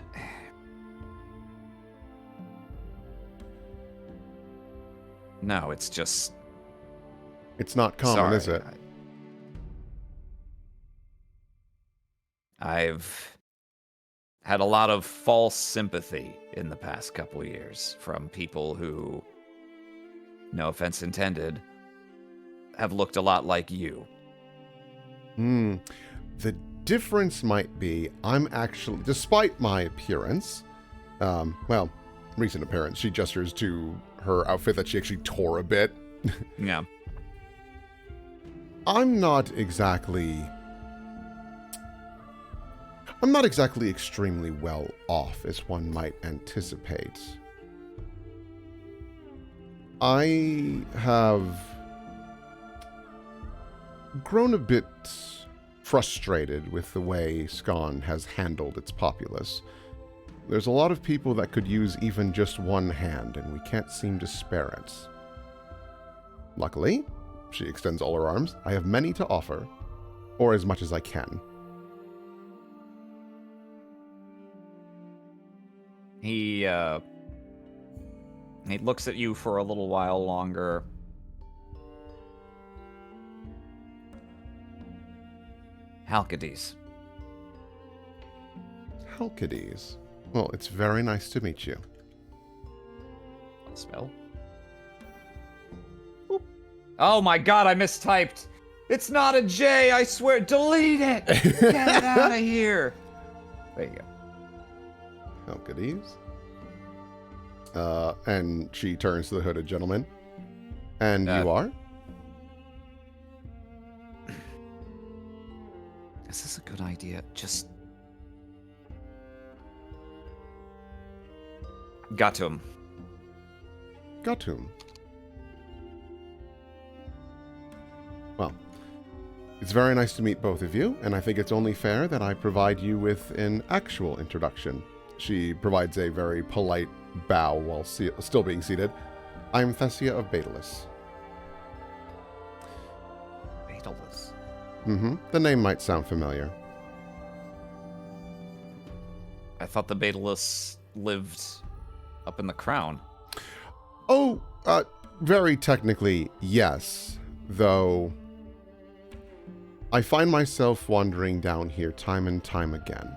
No, it's just... It's not common, Sorry, is it? I've had a lot of false sympathy in the past couple of years from people who, no offense intended, have looked a lot like you. The difference might be I'm actually, despite my appearance, well, recent appearance, she gestures to her outfit that she actually tore a bit. Yeah. I'm not exactly extremely well off, as one might anticipate. I have grown a bit frustrated with the way Scon has handled its populace. There's a lot of people that could use even just one hand, and we can't seem to spare it. Luckily, she extends all her arms, I have many to offer, or as much as I can. He looks at you for a little while longer. Halkides. Halkides. Well, it's very nice to meet you. Spell. Oop. Oh my god, I mistyped. It's not a J, I swear. Delete it. Get it out of here. There you go. Halkides. And she turns to the hooded gentleman. And you are? Is this a good idea? Just... Got to him. Gatum. Well, it's very nice to meet both of you, and I think it's only fair that I provide you with an actual introduction. She provides a very polite bow while still being seated. I'm Thessia of Betalis. Betalis. The name might sound familiar. I thought the Betalis lived up in the crown. Oh, very technically, yes. Though, I find myself wandering down here time and time again.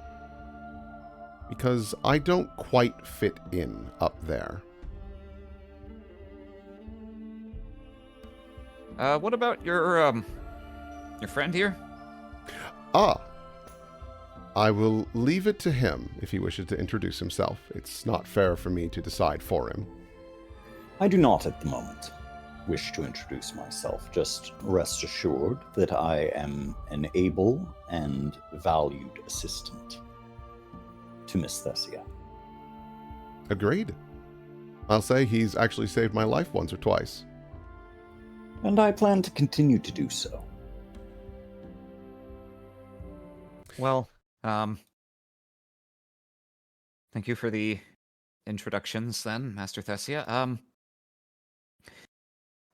Because I don't quite fit in up there. What about your friend here? I will leave it to him if he wishes to introduce himself. It's not fair for me to decide for him. I do not at the moment wish to introduce myself. Just rest assured that I am an able and valued assistant to Miss Thessia. Agreed. I'll say he's actually saved my life once or twice. And I plan to continue to do so. Well, thank you for the introductions then, Master Thessia.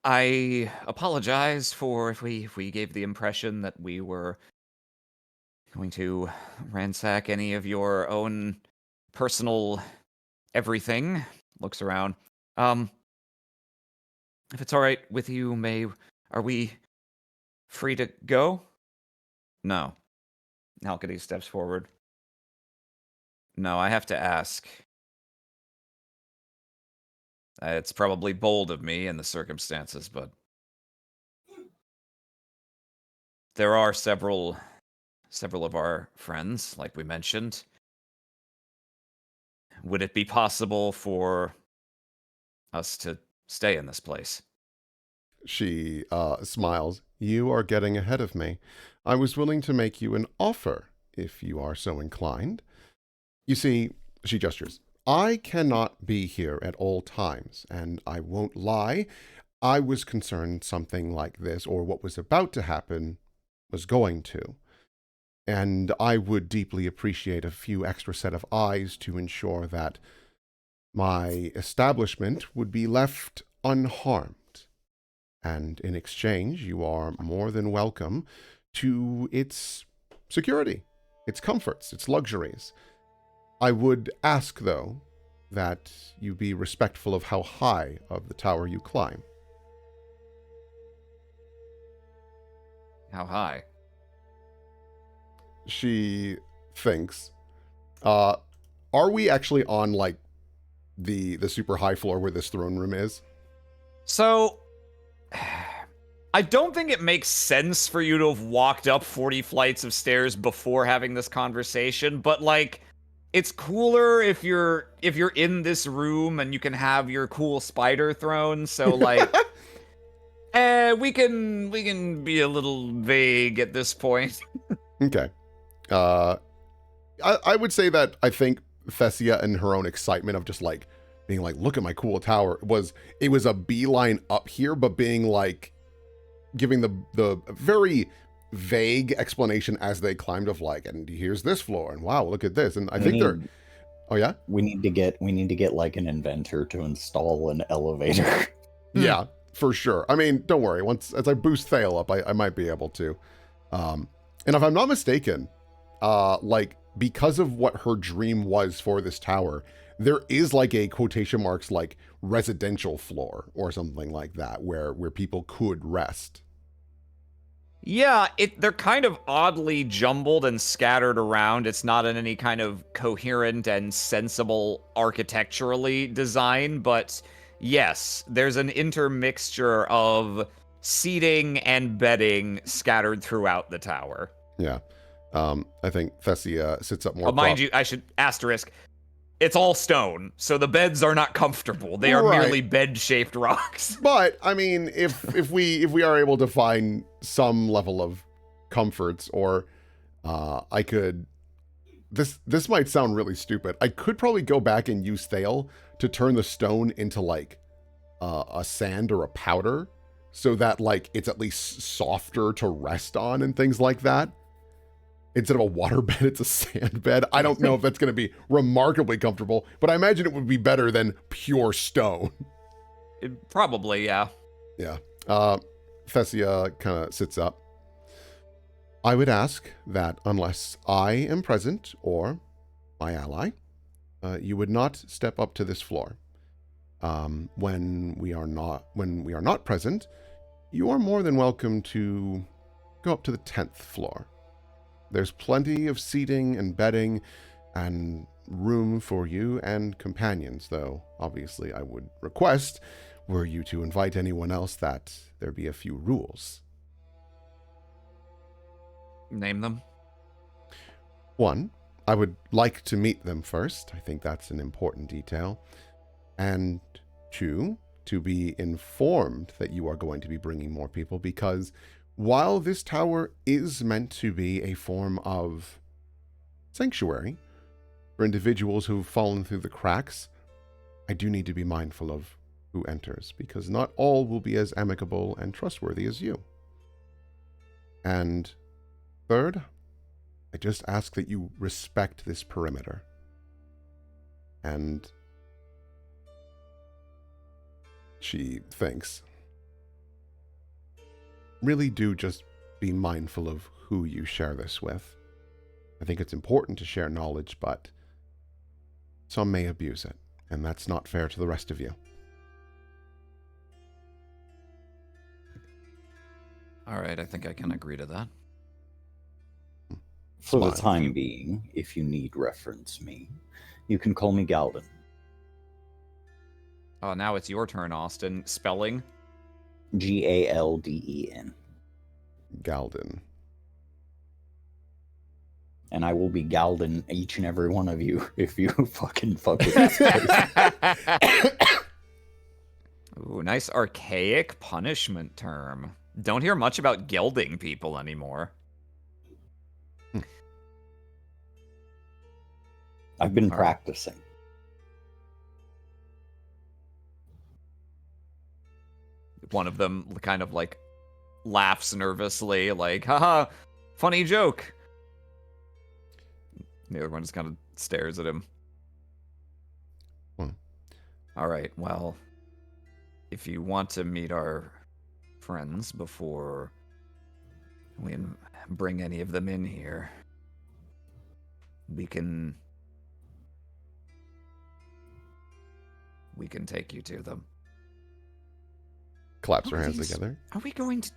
I apologize for if we gave the impression that we were going to ransack any of your own personal everything. Looks around. If it's all right with you, are we free to go? No. Halkides steps forward. No, I have to ask. It's probably bold of me in the circumstances, but there are several of our friends, like we mentioned. Would it be possible for us to stay in this place? She smiles. You are getting ahead of me. I was willing to make you an offer, if you are so inclined. You see, she gestures, I cannot be here at all times, and I won't lie. I was concerned something like this, or what was about to happen, was going to. And I would deeply appreciate a few extra set of eyes to ensure that my establishment would be left unharmed And in exchange, you are more than welcome to its security, its comforts, its luxuries. I would ask, though, that you be respectful of how high of the tower you climb. How high? She thinks, are we actually on, like, the super high floor where this throne room is? So, I don't think it makes sense for you to have walked up 40 flights of stairs before having this conversation, but like, it's cooler if you're in this room and you can have your cool spider throne. So like, we can be a little vague at this point. Okay. I would say that I think Thessia and her own excitement of just like being like, look at my cool tower, it was a beeline up here, but being like giving the very vague explanation as they climbed of like, and here's this floor, and wow, look at this. And I think they're oh yeah? We need to get like an inventor to install an elevator. Yeah, for sure. I mean, don't worry. As I boost Thale up, I might be able to. And if I'm not mistaken, like because of what her dream was for this tower, there is like a quotation marks like residential floor or something like that where people could rest. Yeah, they're kind of oddly jumbled and scattered around. It's not in any kind of coherent and sensible architecturally design, but yes, there's an intermixture of seating and bedding scattered throughout the tower. Yeah. I think Thessia sits up more. Mind you, I should asterisk, it's all stone, so the beds are not comfortable. They are merely bed-shaped rocks. But I mean, if we are able to find some level of comforts, or I could. This might sound really stupid. I could probably go back and use Thale to turn the stone into like a sand or a powder, so that like it's at least softer to rest on and things like that. Instead of a water bed, it's a sand bed. I don't know if that's going to be remarkably comfortable, but I imagine it would be better than pure stone. Probably, yeah. Yeah. Thessia kind of sits up. I would ask that unless I am present, or my ally, you would not step up to this floor. When we are not present, you are more than welcome to go up to the 10th floor. There's plenty of seating and bedding and room for you and companions, though obviously I would request, were you to invite anyone else, that there be a few rules. Name them. 1, I would like to meet them first. I think that's an important detail. And 2, to be informed that you are going to be bringing more people, because while this tower is meant to be a form of sanctuary for individuals who've fallen through the cracks, I do need to be mindful of who enters, because not all will be as amicable and trustworthy as you. And 3rd, I just ask that you respect this perimeter. And she thinks, really do just be mindful of who you share this with. I think it's important to share knowledge, but some may abuse it, and that's not fair to the rest of you. All right, I think I can agree to that. For the Smile. time being, if you need reference me, you can call me Galden. Oh, now it's your turn, Austin. Spelling? Galden. Galden. And I will be Galden each and every one of you if you fucking fuck with this place. Ooh, nice archaic punishment term. Don't hear much about gelding people anymore. I've been All right. practicing. One of them kind of like laughs nervously, like, haha, funny joke. The other one just kind of stares at him. Hmm. All right, well, if you want to meet our friends before we bring any of them in here. We can take you to them. Claps her hands together. Are we going to...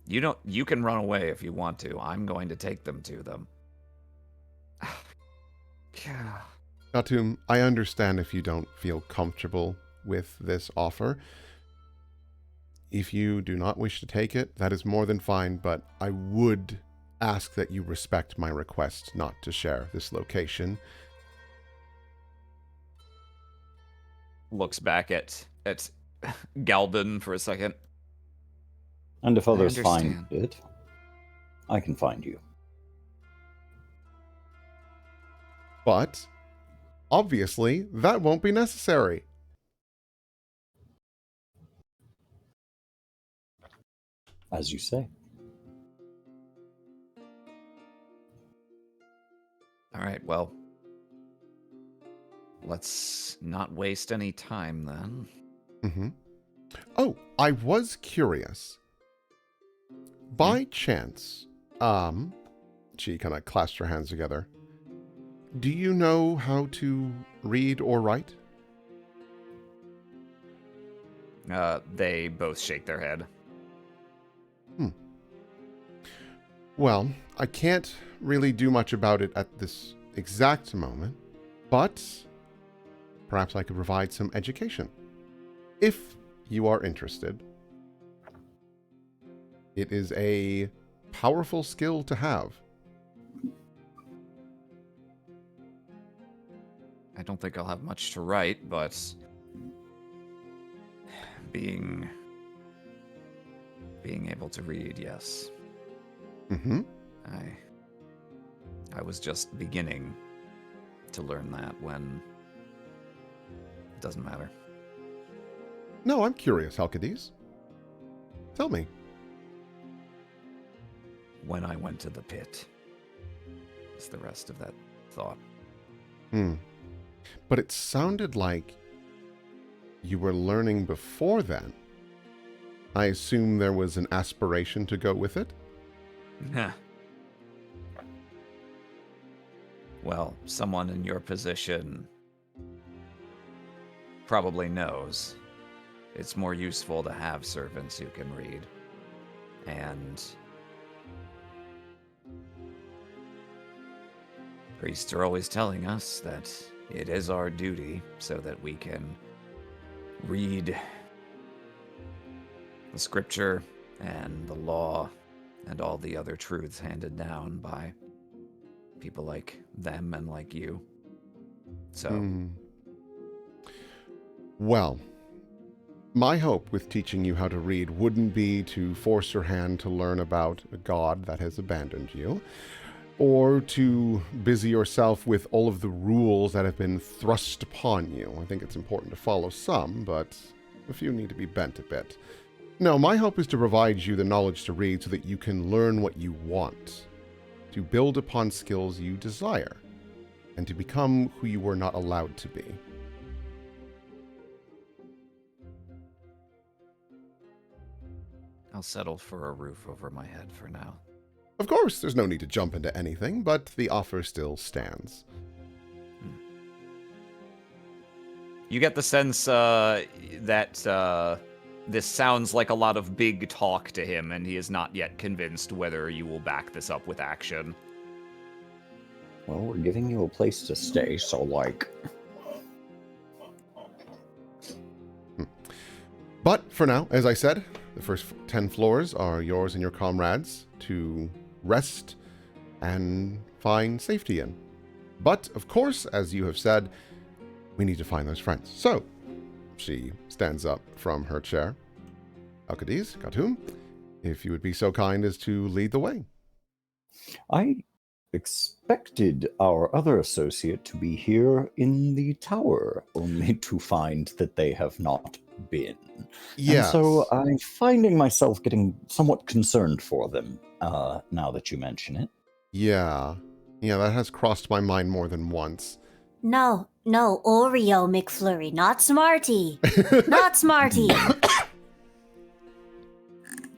You can run away if you want to. I'm going to take them to them. Khatum, I understand if you don't feel comfortable with this offer. If you do not wish to take it, that is more than fine, but I would ask that you respect my request not to share this location. Looks back at Galvin for a second. And if others find understand. it, I can find you. But, obviously, that won't be necessary. As you say. All right, well, let's not waste any time then. Mm-hmm. Oh, I was curious. By chance, she kind of clasped her hands together. Do you know how to read or write? They both shake their head. Well, I can't really do much about it at this exact moment, but perhaps I could provide some education. If you are interested. It is a powerful skill to have. I don't think I'll have much to write, but being able to read, yes. Mm-hmm. I was just beginning to learn that when it doesn't matter. No, I'm curious, Halkides. Tell me. When I went to the pit, is the rest of that thought. But it sounded like you were learning before then. I assume there was an aspiration to go with it? Well, someone in your position probably knows it's more useful to have servants who can read. And priests are always telling us that it is our duty so that we can read the scripture and the law and all the other truths handed down by people like them and like you. So, Well, my hope with teaching you how to read wouldn't be to force your hand to learn about a god that has abandoned you, or to busy yourself with all of the rules that have been thrust upon you. I think it's important to follow some, but a few need to be bent a bit. No, my hope is to provide you the knowledge to read so that you can learn what you want, to build upon skills you desire, and to become who you were not allowed to be. I'll settle for a roof over my head for now. Of course, there's no need to jump into anything, but the offer still stands. You get the sense that this sounds like a lot of big talk to him, and he is not yet convinced whether you will back this up with action. Well, we're giving you a place to stay, so like... But for now, as I said, the first 10 floors are yours and your comrades to rest and find safety in. But, of course, as you have said, we need to find those friends. So, she stands up from her chair. Halkides, Khatum, if you would be so kind as to lead the way. I expected our other associate to be here in the tower, only to find that they have not been. Yes. And so I'm finding myself getting somewhat concerned for them, now that you mention it. Yeah, that has crossed my mind more than once. No, Oreo McFlurry, not Smarty. Not Smarty.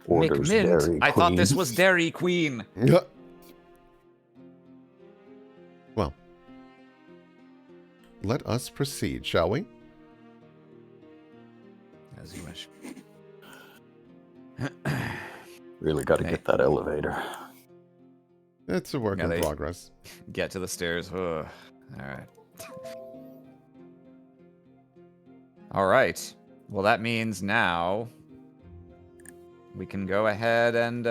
Orders McMint? Dairy I thought this Queen. was Dairy Queen. Well, let us proceed, shall we? As you wish. Really got to Okay. get that elevator. It's a work Yeah, in they- progress. Get to the stairs. Ugh. All right. All right. Well, that means now we can go ahead and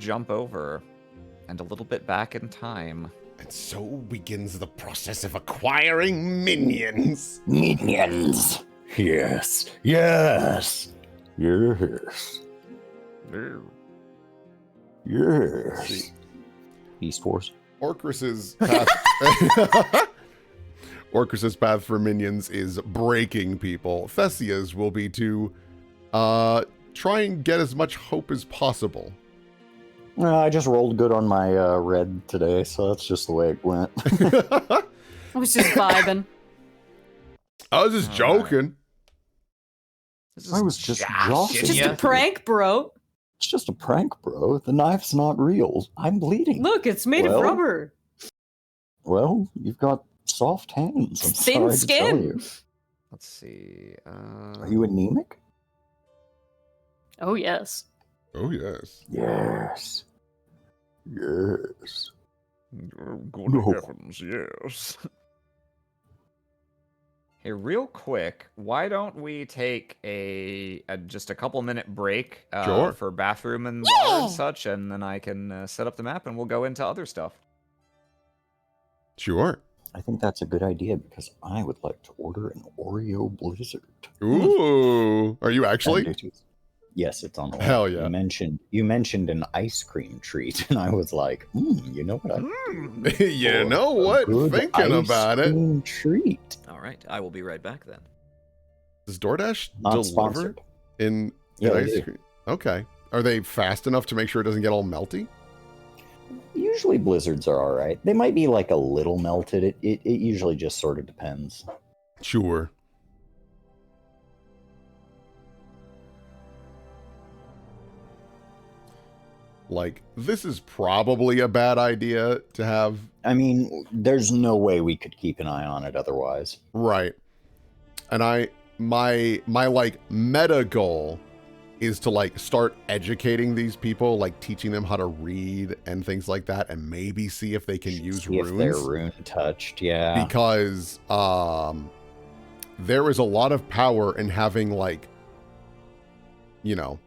jump over and a little bit back in time. And so begins the process of acquiring minions. Minions. Yes. Yes. Yes. Yes. Beast Wars. Orcris's path. Orcris's path for minions is breaking people. Thessia's will be to try and get as much hope as possible. I just rolled good on my red today, so that's just the way it went. I was just vibing. I was just All joking. This is I was just joshing joshing Just ya. a prank, bro. It's just a prank, bro. The knife's not real. I'm bleeding. Look, it's made of Well, rubber. Well, you've got soft hands. I'm Thin sorry to tell skin. you. Let's see. Are you anemic? Oh, yes. Oh, yes. Yes. Yes. Good No. heavens, yes. Hey, real quick, why don't we take a just a couple minute break Sure. for bathroom and water Yeah. and such, and then I can set up the map and we'll go into other stuff. Sure. I think that's a good idea because I would like to order an Oreo Blizzard. Ooh. Are you actually? Yes, it's on the Hell list. yeah. You mentioned an ice cream treat, and I was like, you know what? You know what? Thinking about it. Cream treat. All right, I will be right back then. Does DoorDash Not deliver sponsored. in Yeah, they ice do. cream? Okay. Are they fast enough to make sure it doesn't get all melty? Usually blizzards are all right. They might be like a little melted. It usually just sort of depends. Sure. Like, this is probably a bad idea to have. I mean, there's no way we could keep an eye on it otherwise. Right. And my like meta goal is to like start educating these people, like teaching them how to read and things like that, and maybe see if they can use See runes. if they're rune touched, yeah. Because there is a lot of power in having like, you know,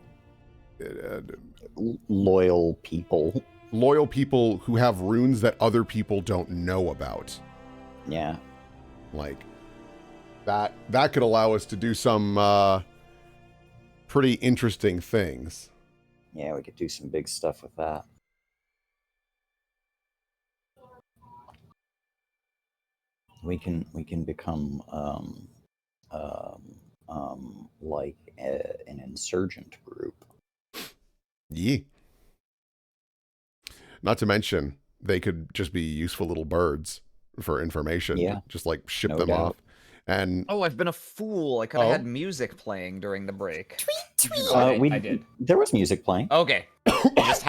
Loyal people. loyal people who have runes that other people don't know about. Yeah. Like that could allow us to do some pretty interesting things. Yeah, we could do some big stuff with that. We can become like an insurgent group. Yeah. Not to mention, they could just be useful little birds for information. Yeah. Just like ship No them doubt. off. And Oh, I've been a fool. I could have Oh. had music playing during the break. Tweet. I did. There was music playing. Okay. It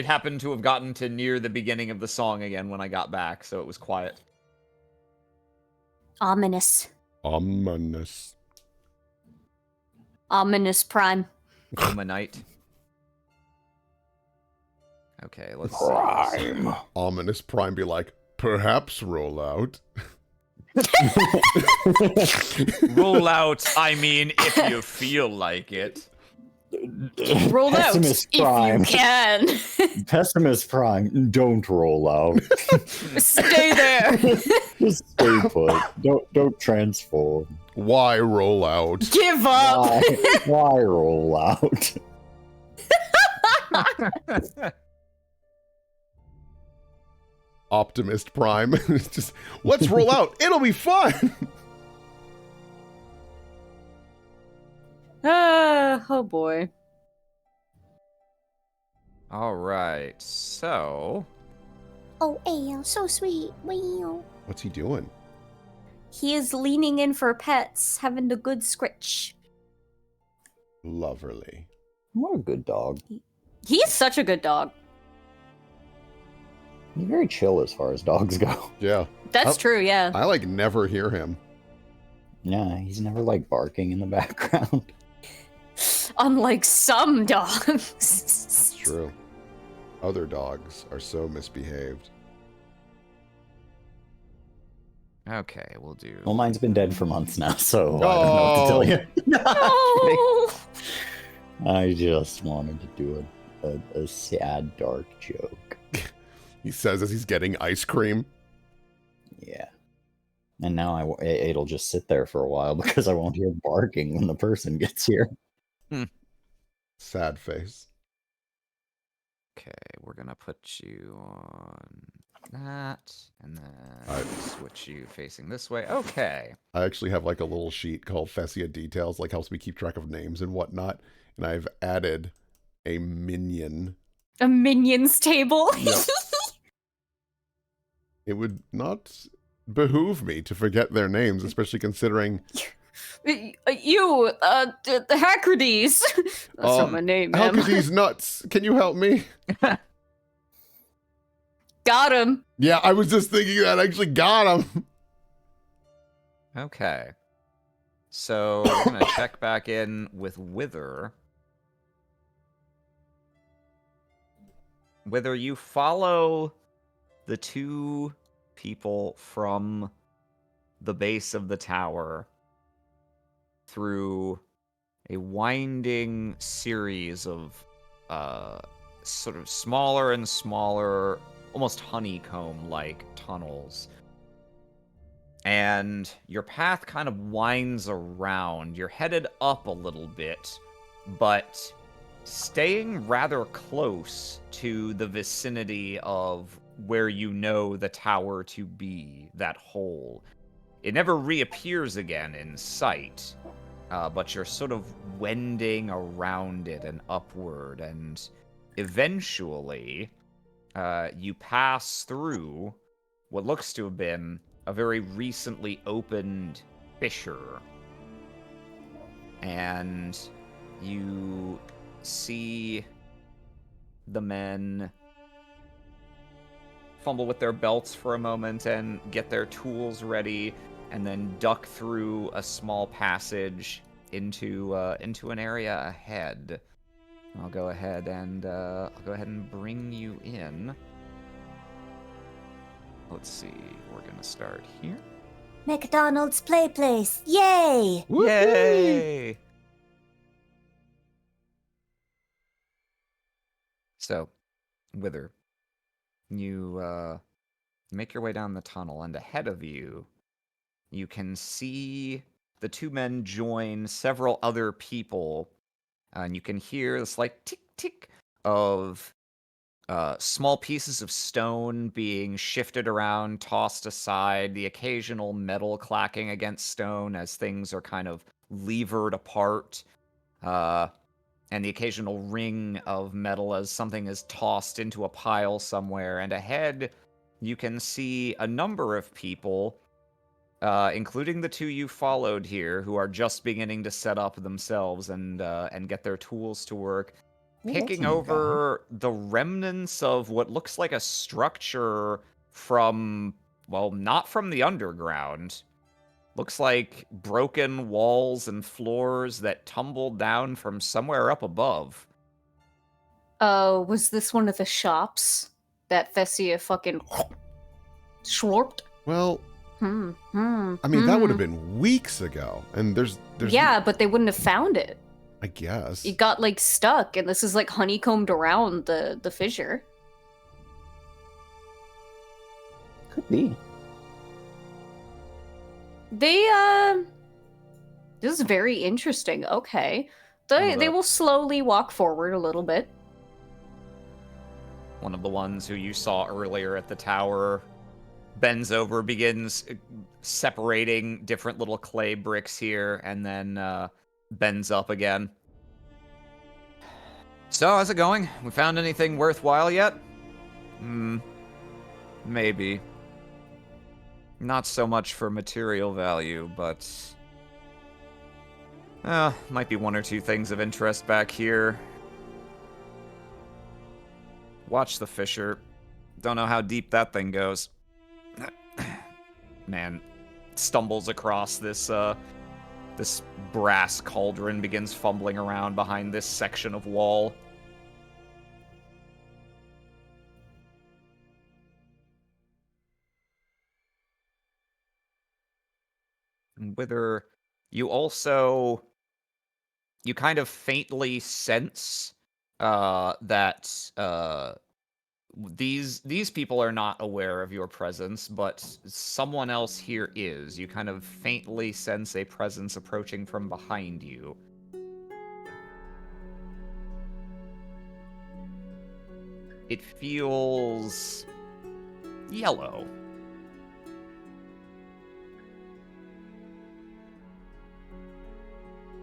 happened to have gotten to near the beginning of the song again when I got back, so it was quiet. Ominous. ominous. Ominous Prime. Omanite. Okay, let's see. Prime. Ominous Prime be like, perhaps roll out. Roll out, I mean, if you feel like it. Roll out Pessimist if Prime. you can. Pessimist Prime. Don't roll out. Stay there. Just stay put. Don't transform. Why roll out? Give up. Why roll out? Optimist Prime. It's just, let's roll out. It'll be fun. Oh boy. All right, so Oh, Ayo, so sweet. Wow. What's he doing? He is leaning in for pets, having the good scritch. Loverly. What a good dog. He's such a good dog. He's very chill as far as dogs go. Yeah. That's true, yeah. I like never hear him. Yeah, he's never like barking in the background. Unlike some dogs. It's true. Other dogs are so misbehaved. Okay, we'll do. Well, mine's been dead for months now, so I don't know what to tell you. No. I just wanted to do a sad, dark joke. He says as he's getting ice cream. Yeah. And now it'll just sit there for a while because I won't hear barking when the person gets here. Sad face. Okay, we're gonna put you on that, and then Alright. switch you facing this way. Okay. I actually have like a little sheet called Thessia Details, like helps me keep track of names and whatnot. And I've added a minion. A minions table. Yep. It would not behoove me to forget their names, especially considering You, the Hackerdys. That's not my name, how man. could these nuts? Can you help me? Got him. Yeah, I was just thinking that. I actually got him. Okay. So we're gonna check back in with Wither. Wither, you follow the two people from the base of the tower through a winding series of sort of smaller and smaller, almost honeycomb-like tunnels. And your path kind of winds around. You're headed up a little bit, but staying rather close to the vicinity of where you know the tower to be, that hole. It never reappears again in sight, but you're sort of wending around it and upward, and eventually you pass through what looks to have been a very recently opened fissure. And you see the men fumble with their belts for a moment and get their tools ready, and then duck through a small passage into an area ahead. I'll go ahead and bring you in. Let's see. We're gonna start here. McDonald's Play Place. Yay! Yay! So, Wither, you make your way down the tunnel, and ahead of you, you can see the two men join several other people, and you can hear the slight tick-tick of small pieces of stone being shifted around, tossed aside, the occasional metal clacking against stone as things are kind of levered apart, and the occasional ring of metal as something is tossed into a pile somewhere. And ahead, you can see a number of people, including the two you followed here, who are just beginning to set up themselves and get their tools to work. Picking over the remnants of what looks like a structure from, well, not from the underground. Looks like broken walls and floors that tumbled down from somewhere up above. Was this one of the shops that Thessia fucking slurped? Well, I mean, that would have been weeks ago. And there's Yeah, but they wouldn't have found it. I guess. It got, like, stuck, and this is, like, honeycombed around the fissure. Could be. This is very interesting. Okay. They will slowly walk forward a little bit. One of the ones who you saw earlier at the tower bends over, begins separating different little clay bricks here, and then bends up again. So, how's it going? We found anything worthwhile yet? Maybe. Not so much for material value, but might be one or two things of interest back here. Watch the fissure. Don't know how deep that thing goes. Man stumbles across this this brass cauldron, begins fumbling around behind this section of wall. And Wither, you kind of faintly sense that these people are not aware of your presence, but someone else here is. You kind of faintly sense a presence approaching from behind you. It feels yellow.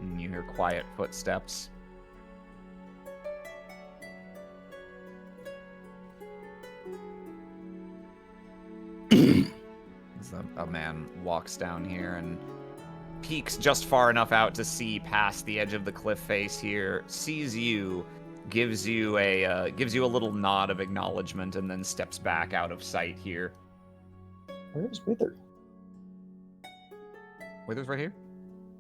And you hear quiet footsteps. As a man walks down here and peeks just far enough out to see past the edge of the cliff face here, sees you, gives you a little nod of acknowledgement, and then steps back out of sight here. Where's Wither? Wither's right here.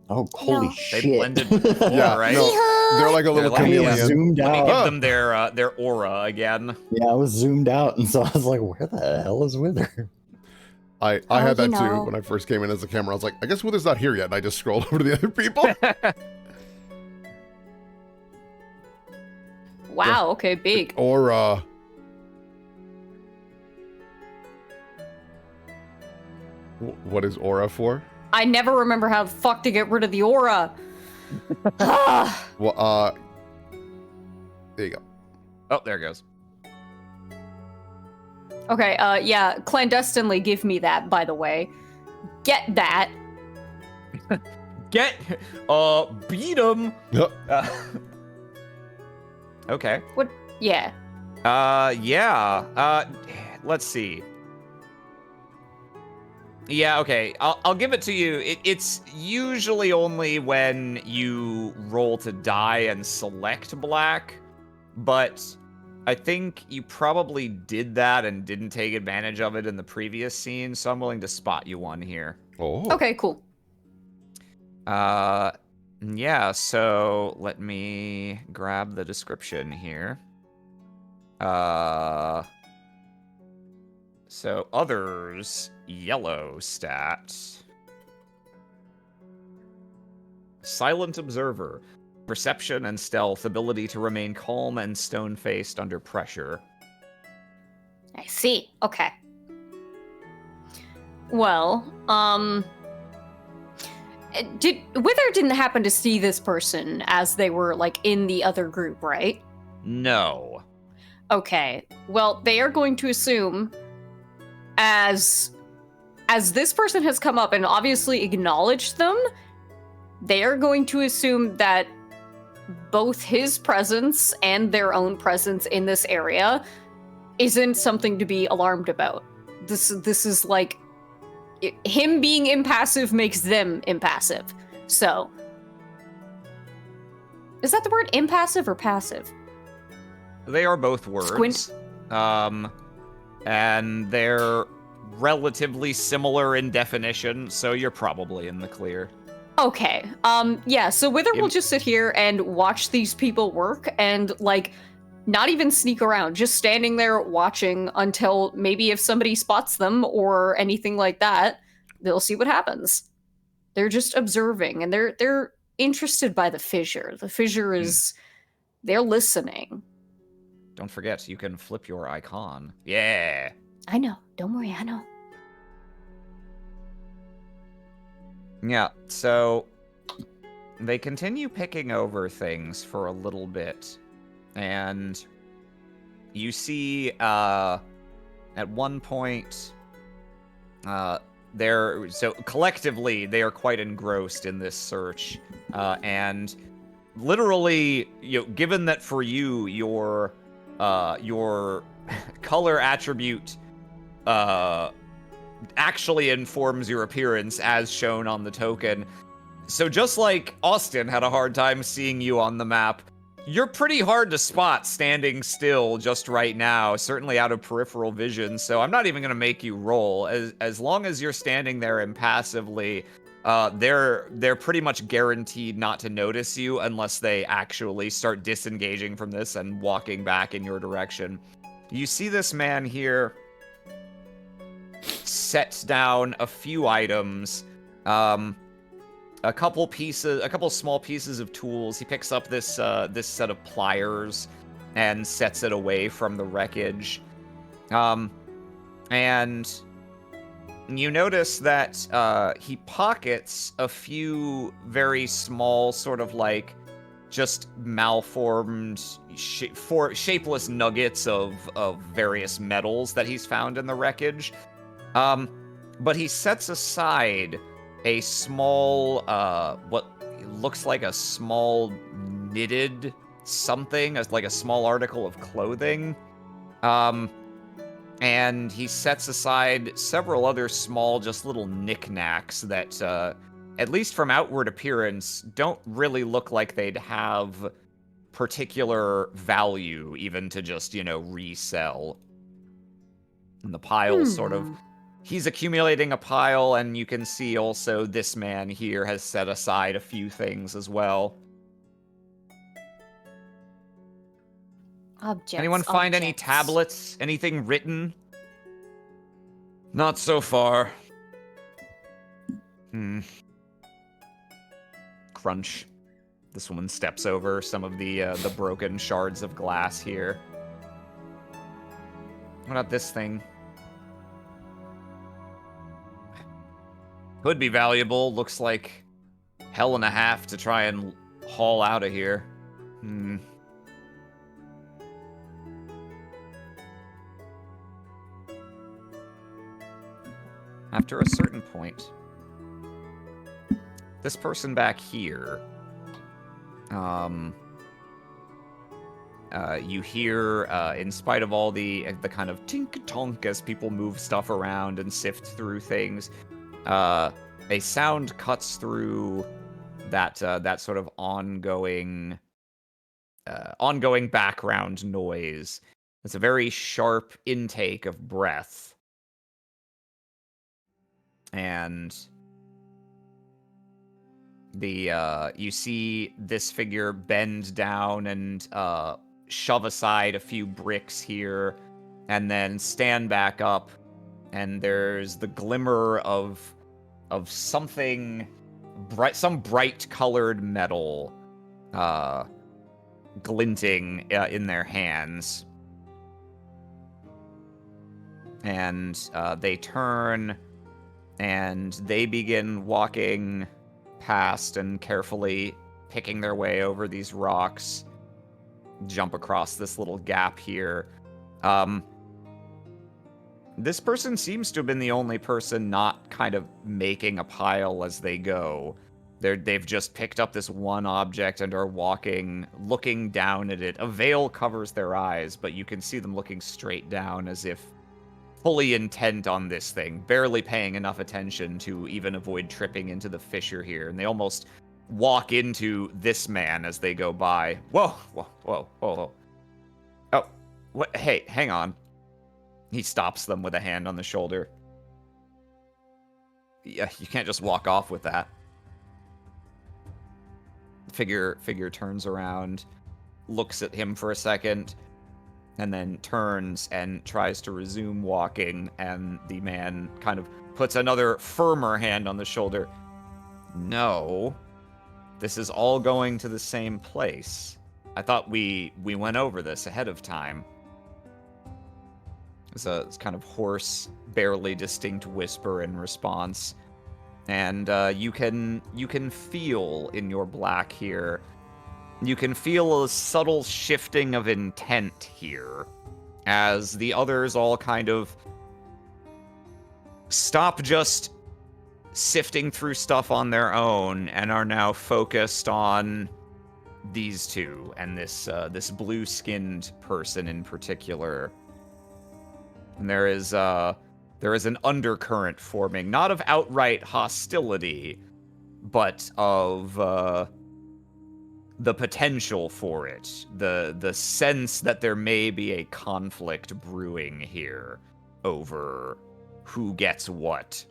Oh, holy No. shit! They blended before, Yeah, right? no, they're like a little They're like, chameleon. zoomed Let me out. give them their aura again. Yeah, I was zoomed out, and so I was like, "Where the hell is Wither?" I Oh, had that you too know. when I first came in as a camera. I was like, I guess Wither's not here yet. And I just scrolled over to the other people. Wow, okay, big. Or, what is aura for? I never remember how the fuck to get rid of the aura. Ah, Well, there you go. Oh, there it goes. okay, yeah, clandestinely give me that, by the way. Get that. Beat him. Yep. Okay. Yeah. Yeah. Let's see. Yeah, okay. I'll give it to you. It's usually only when you roll to die and select black, but I think you probably did that and didn't take advantage of it in the previous scene, so I'm willing to spot you one here. Oh. Okay, cool. Yeah, so let me grab the description here. So others, yellow stat. Silent observer. Perception and stealth, ability to remain calm and stone-faced under pressure. I see. Okay. Well, Wither didn't happen to see this person as they were, like, in the other group, right? No. Okay. Well, they are going to assume as this person has come up and obviously acknowledged them, they are going to assume that both his presence and their own presence in this area isn't something to be alarmed about. This is like him being impassive makes them impassive. So, is that the word impassive or passive? They are both words. Squint. And they're relatively similar in definition, so you're probably in the clear. Okay. Yeah, so Wither will just sit here and watch these people work and, like, not even sneak around, just standing there watching until maybe if somebody spots them or anything like that, they'll see what happens. They're just observing and they're interested by the fissure. The fissure is they're listening. Don't forget, you can flip your icon. Yeah. I know. Don't worry, I know. Yeah, so they continue picking over things for a little bit. And you see at one point so collectively they are quite engrossed in this search. And literally, given that for you your color attribute actually informs your appearance as shown on the token. So just like Austin had a hard time seeing you on the map, You're pretty hard to spot standing still just right now, certainly out of peripheral vision, so I'm not even going to make you roll. As long as you're standing there impassively, they're pretty much guaranteed not to notice you unless they actually start disengaging from this and walking back in your direction. You see this man here sets down a few items, a couple small pieces of tools. He picks up this set of pliers and sets it away from the wreckage. And you notice that he pockets a few very small, sort of like just malformed, shapeless nuggets of various metals that he's found in the wreckage. But he sets aside a small, what looks like a small knitted something, as like a small article of clothing. And he sets aside several other small, just little knickknacks that, at least from outward appearance, don't really look like they'd have particular value, even to just, resell. And the pile sort of... He's accumulating a pile, and you can see also this man here has set aside a few things as well. Objects. Anyone find any tablets? Anything written? Not so far. Crunch. This woman steps over some of the broken shards of glass here. What about this thing? Could be valuable. Looks like hell and a half to try and haul out of here. After a certain point, this person back here, you hear, in spite of all the kind of tink-tonk as people move stuff around and sift through things, a sound cuts through that sort of ongoing background noise. It's a very sharp intake of breath. And you see this figure bend down and shove aside a few bricks here, and then stand back up, and there's the glimmer of something bright, some bright colored metal glinting in their hands. And they turn and they begin walking past and carefully picking their way over these rocks, jump across this little gap here. This person seems to have been the only person not kind of making a pile as they go. They've just picked up this one object and are walking, looking down at it. A veil covers their eyes, but you can see them looking straight down as if fully intent on this thing, barely paying enough attention to even avoid tripping into the fissure here. And they almost walk into this man as they go by. Whoa, whoa, whoa, whoa. Oh, what? Hey, hang on. He stops them with a hand on the shoulder. Yeah, you can't just walk off with that. Figure turns around, looks at him for a second, and then turns and tries to resume walking, and the man kind of puts another firmer hand on the shoulder. No, this is all going to the same place. I thought we went over this ahead of time. It's a kind of hoarse, barely distinct whisper in response. And you can feel in your black here, you can feel a subtle shifting of intent here, as the others all kind of stop just sifting through stuff on their own and are now focused on these two and this blue-skinned person in particular. And there is an undercurrent forming, not of outright hostility, but of the potential for it, the sense that there may be a conflict brewing here over who gets what.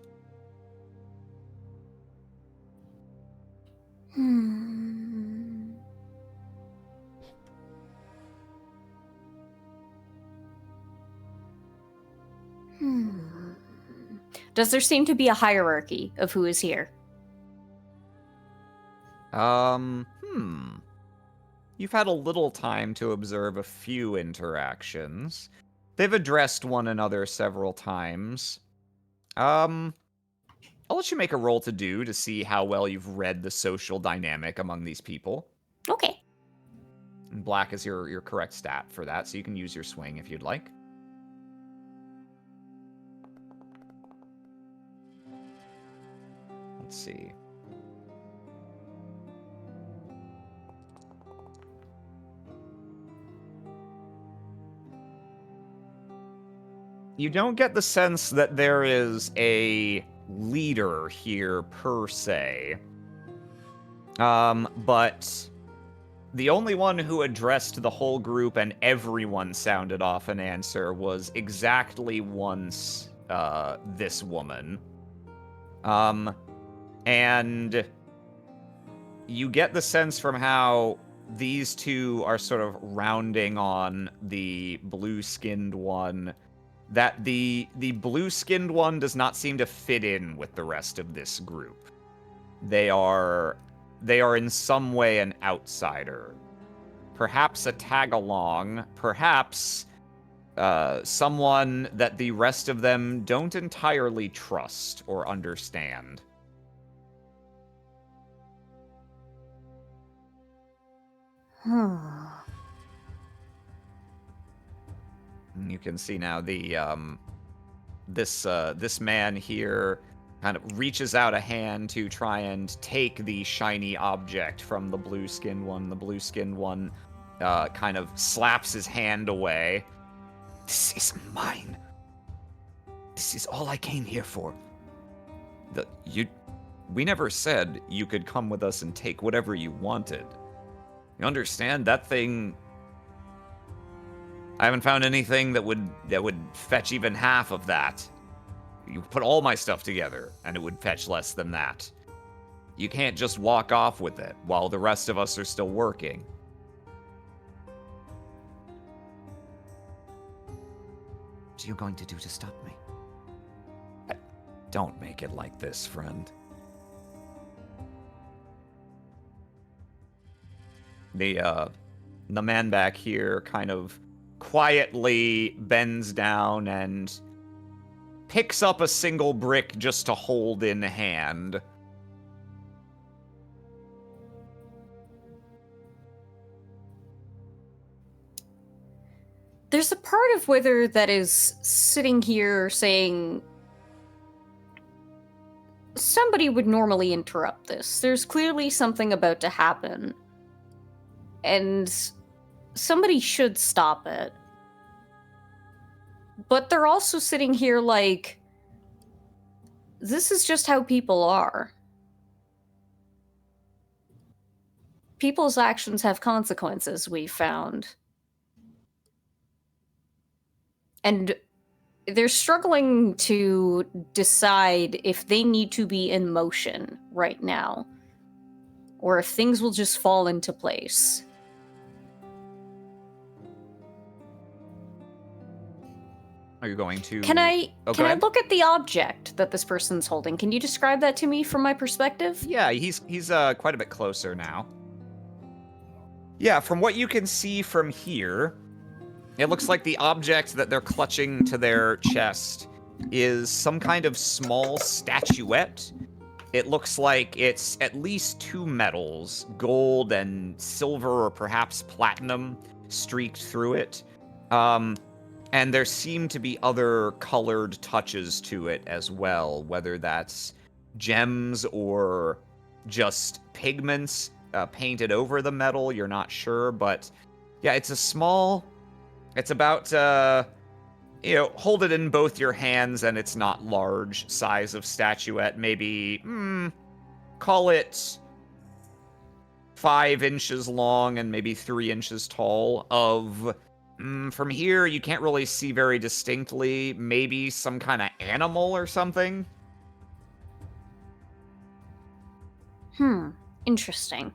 Does there seem to be a hierarchy of who is here? You've had a little time to observe a few interactions. They've addressed one another several times. I'll let you make a roll to see how well you've read the social dynamic among these people. Okay. And black is your correct stat for that, so you can use your swing if you'd like. Let's see. You don't get the sense that there is a leader here per se. But the only one who addressed the whole group and everyone sounded off an answer was exactly once this woman. And you get the sense from how these two are sort of rounding on the blue-skinned one that the blue-skinned one does not seem to fit in with the rest of this group. They are in some way an outsider. Perhaps a tag-along, perhaps someone that the rest of them don't entirely trust or understand. You can see now the this man here kind of reaches out a hand to try and take the shiny object from the blue-skinned one. The blue-skinned one kind of slaps his hand away. This is mine. This is all I came here for. We never said you could come with us and take whatever you wanted. You understand? That thing... I haven't found anything that would fetch even half of that. You put all my stuff together, and it would fetch less than that. You can't just walk off with it while the rest of us are still working. What are you going to do to stop me? Don't make it like this, friend. The man back here kind of quietly bends down and picks up a single brick just to hold in hand. There's a part of Wither that is sitting here saying, somebody would normally interrupt this. There's clearly something about to happen. And somebody should stop it. But they're also sitting here like, this is just how people are. People's actions have consequences, we've found. And they're struggling to decide if they need to be in motion right now, or if things will just fall into place. Are you going to... Can I go ahead. look at the object that this person's holding? Can you describe that to me from my perspective? Yeah, he's quite a bit closer now. Yeah, from what you can see from here, it looks like the object that they're clutching to their chest is some kind of small statuette. It looks like it's at least two metals, gold and silver or perhaps platinum, streaked through it. And there seem to be other colored touches to it as well, whether that's gems or just pigments painted over the metal, you're not sure, but yeah, it's a small... It's about, hold it in both your hands and it's not large size of statuette, maybe, call it 5 inches long and maybe 3 inches tall of... from here, you can't really see very distinctly. Maybe some kind of animal or something? Interesting.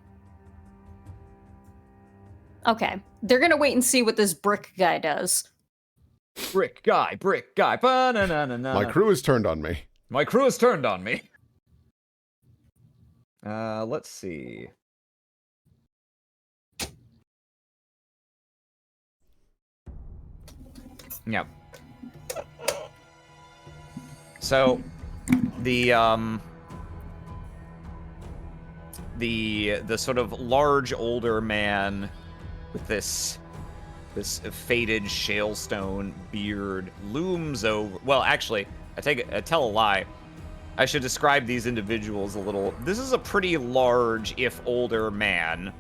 Okay. They're gonna wait and see what this brick guy does. Brick guy, brick guy. Ba-na-na-na-na. My crew has turned on me. My crew has turned on me. Let's see. Yep. So, the sort of large older man with this faded shalestone beard looms over. Well, actually, I tell a lie. I should describe these individuals a little. This is a pretty large, if older, man.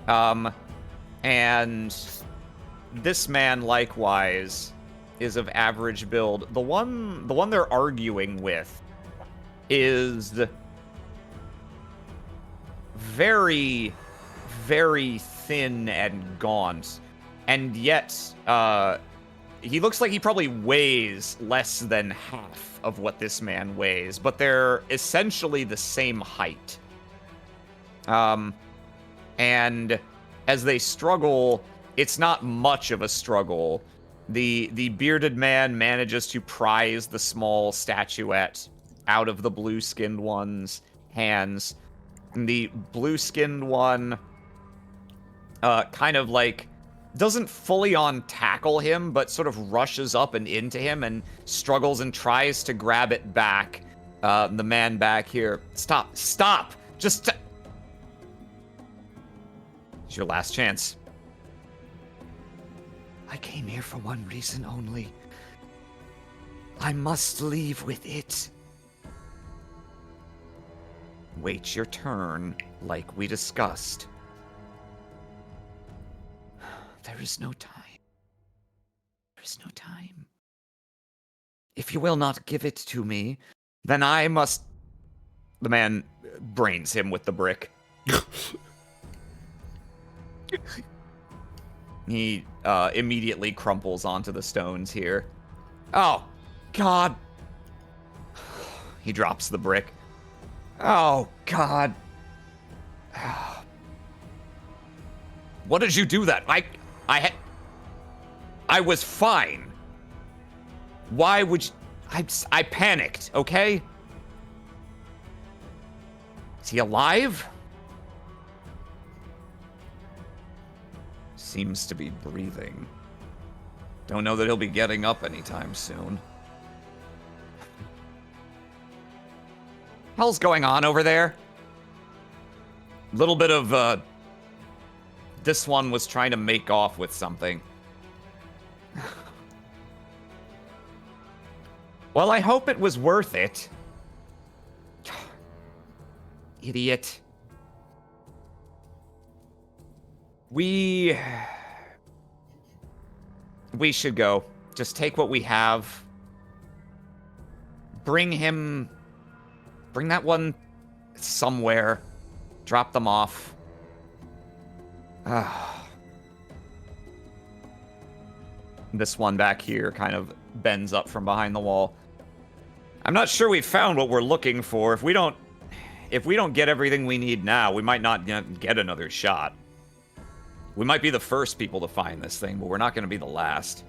And this man likewise is of average build. The one they're arguing with is very, very thin and gaunt, and yet he looks like he probably weighs less than half of what this man weighs, but they're essentially the same height. And as they struggle, it's not much of a struggle. The bearded man manages to prise the small statuette out of the blue-skinned one's hands. And the blue-skinned one kind of like doesn't fully on tackle him, but sort of rushes up and into him and struggles and tries to grab it back. The man back here, stop! Just it's your last chance. I came here for one reason only. I must leave with it. Wait your turn, like we discussed. There is no time. There is no time. If you will not give it to me, then I must... The man brains him with the brick. He immediately crumples onto the stones here. Oh, God. He drops the brick. Oh, God. What did you do that? I was fine. Why would you... I panicked, okay? Is he alive? Seems to be breathing. Don't know that he'll be getting up anytime soon. Hell's going on over there? Little bit of, this one was trying to make off with something. Well, I hope it was worth it. Idiot. We should go. Just take what we have. Bring that one somewhere. Drop them off. This one back here kind of bends up from behind the wall. I'm not sure we found what we're looking for. If we don't get everything we need now, we might not get another shot. We might be the first people to find this thing, but we're not going to be the last.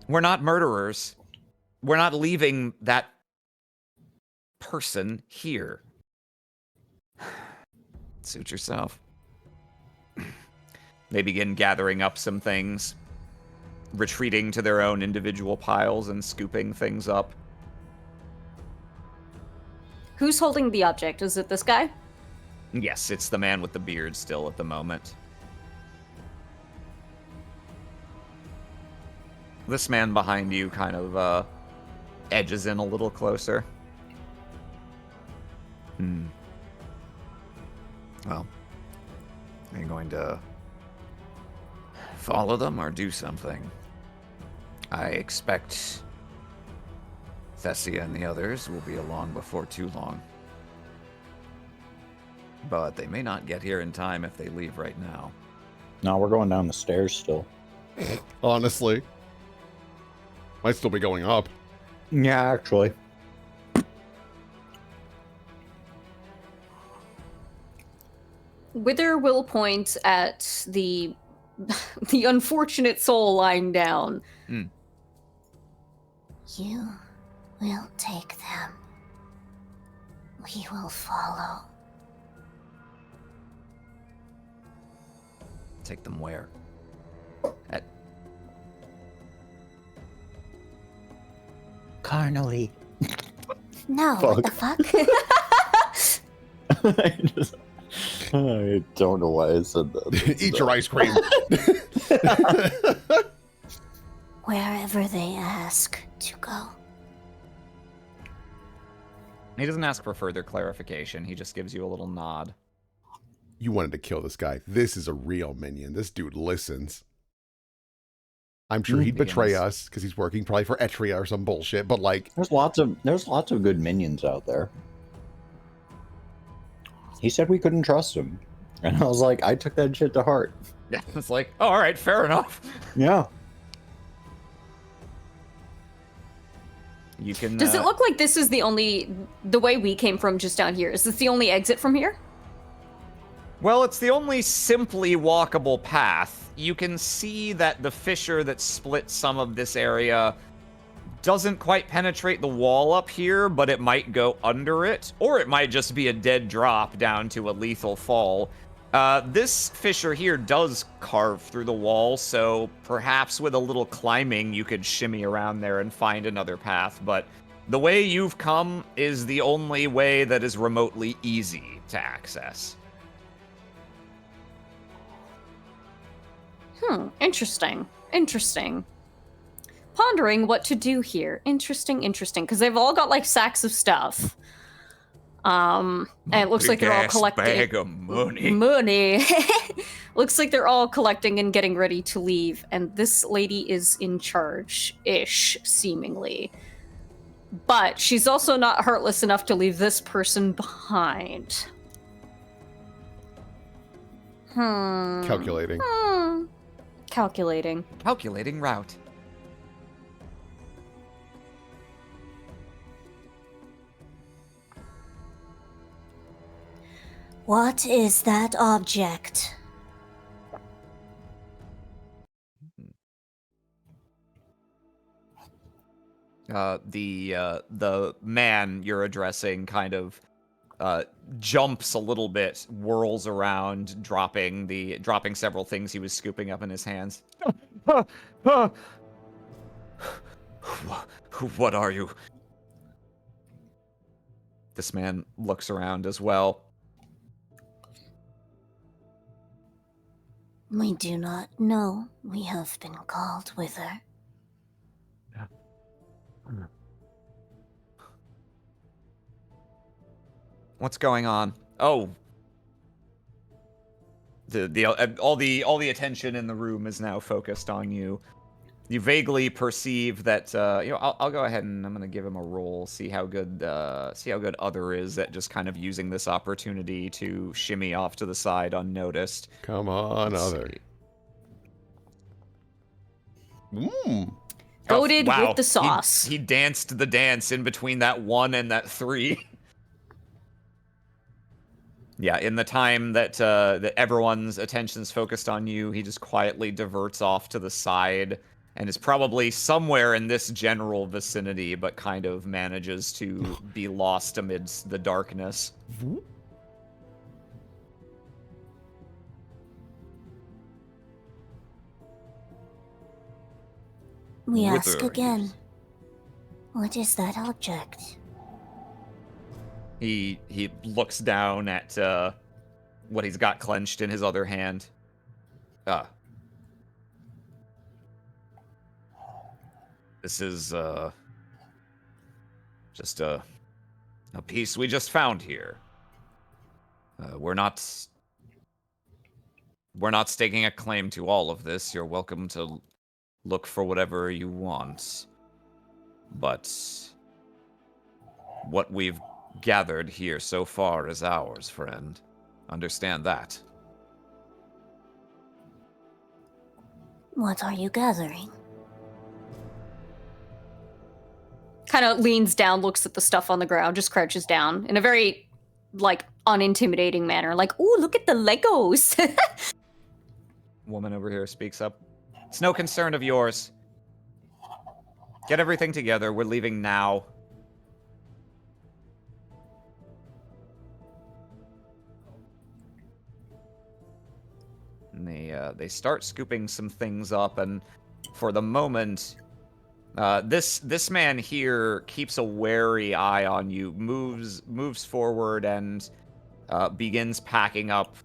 We're not murderers. We're not leaving that person here. Suit yourself. They begin gathering up some things, retreating to their own individual piles and scooping things up. Who's holding the object? Is it this guy? Yes, it's the man with the beard still at the moment. This man behind you kind of edges in a little closer. Well, are you going to follow them or do something? I expect Thessia and the others will be along before too long. But they may not get here in time if they leave right now. No, we're going down the stairs still. Honestly. Might still be going up. Yeah, actually. Wither will point at the the unfortunate soul lying down. You will take them. We will follow. Take them where? Carnally. No, what the fuck? I don't know why I said that. Eat your ice cream. Wherever they ask to go. He doesn't ask for further clarification. He just gives you a little nod. You wanted to kill this guy. This is a real minion. This dude listens. I'm sure he'd betray us because he's working probably for Etria or some bullshit, but like... There's lots of good minions out there. He said we couldn't trust him. And I was like, I took that shit to heart. Yeah, it's like, oh, all right, fair enough. Yeah. You can. Does it look like this is the way we came from just down here? Is this the only exit from here? Well, it's the only simply walkable path. You can see that the fissure that split some of this area doesn't quite penetrate the wall up here, but it might go under it, or it might just be a dead drop down to a lethal fall. This fissure here does carve through the wall, so perhaps with a little climbing you could shimmy around there and find another path, but the way you've come is the only way that is remotely easy to access. Interesting. Pondering what to do here. Interesting, because they've all got like sacks of stuff. And it looks like they're all collecting bag of money. Looks like they're all collecting and getting ready to leave, and this lady is in charge-ish, seemingly. But she's also not heartless enough to leave this person behind. Calculating. Calculating route. What is that object? The man you're addressing kind of jumps a little bit, whirls around, dropping several things he was scooping up in his hands. What are you? This man looks around as well. We do not know. We have been called Wither. What's going on? Oh, all the attention in the room is now focused on you. You vaguely perceive that I'll go ahead and I'm gonna give him a roll, see how good Other is at just kind of using this opportunity to shimmy off to the side unnoticed. Come on, Let's Other. Goated wow. with the sauce. He danced the dance in between that 1 and that 3. Yeah, in the time that everyone's attention's focused on you, he just quietly diverts off to the side and is probably somewhere in this general vicinity, but kind of manages to be lost amidst the darkness. We ask Wither. again. What is that object? He looks down at what he's got clenched in his other hand. This is just a piece we just found here. We're not staking a claim to all of this. You're welcome to look for whatever you want. But what we've gathered here so far is ours, friend. understand that. What are you gathering? Kind of leans down, looks at the stuff on the ground, just crouches down in a very, like, unintimidating manner. Like, ooh, look at the Legos. Woman over here speaks up. It's no concern of yours. Get everything together. We're leaving now. And they start scooping some things up, and for the moment, this man here keeps a wary eye on you, moves forward, and begins packing up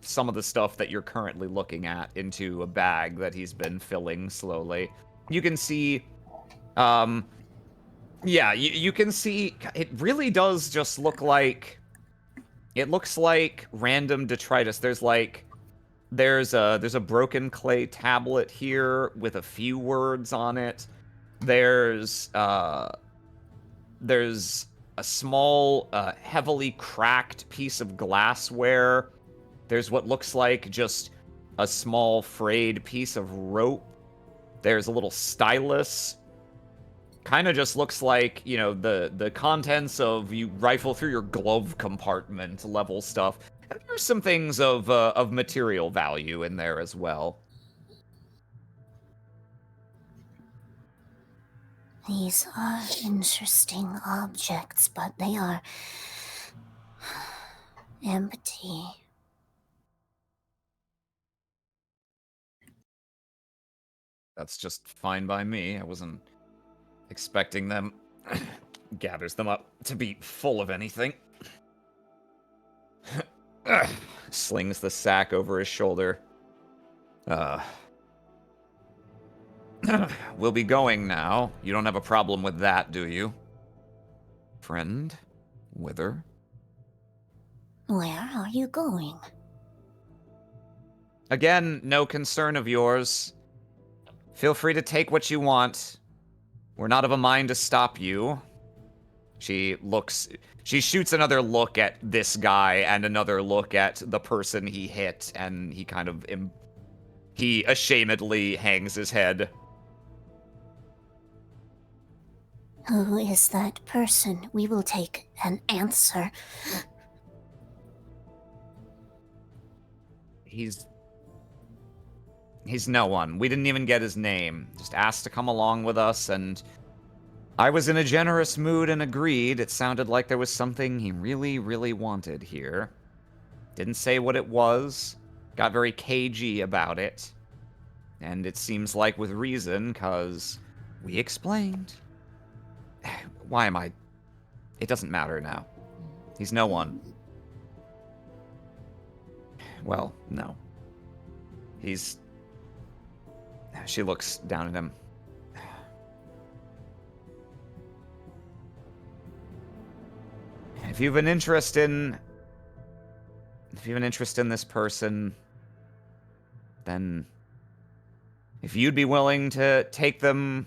some of the stuff that you're currently looking at into a bag that he's been filling slowly. You can see, yeah, you can see, it really does just look like, it looks like random detritus. There's a broken clay tablet here with a few words on it. There's a small, heavily cracked piece of glassware. There's what looks like just a small frayed piece of rope. There's a little stylus. Kind of just looks like, you know, the contents of, you rifle through your glove compartment level stuff. And there's some things of material value in there as well. These are interesting objects, but they are empty. That's just fine by me. I wasn't expecting them. Gathers them up to be full of anything. Slings the sack over his shoulder. We'll be going now. You don't have a problem with that, do you? Friend? Wither? Where are you going? Again, no concern of yours. Feel free to take what you want. We're not of a mind to stop you. She shoots another look at this guy and another look at the person he hit, and he kind of, he ashamedly hangs his head. Who is that person? We will take an answer. He's no one. We didn't even get his name. Just asked to come along with us, and I was in a generous mood and agreed. It sounded like there was something he really, really wanted here. Didn't say what it was. Got very cagey about it. And it seems like with reason, 'cause we explained. Why am I... It doesn't matter now. He's no one. Well, no. He's... She looks down at him. If you have an interest in this person, then if you'd be willing to take them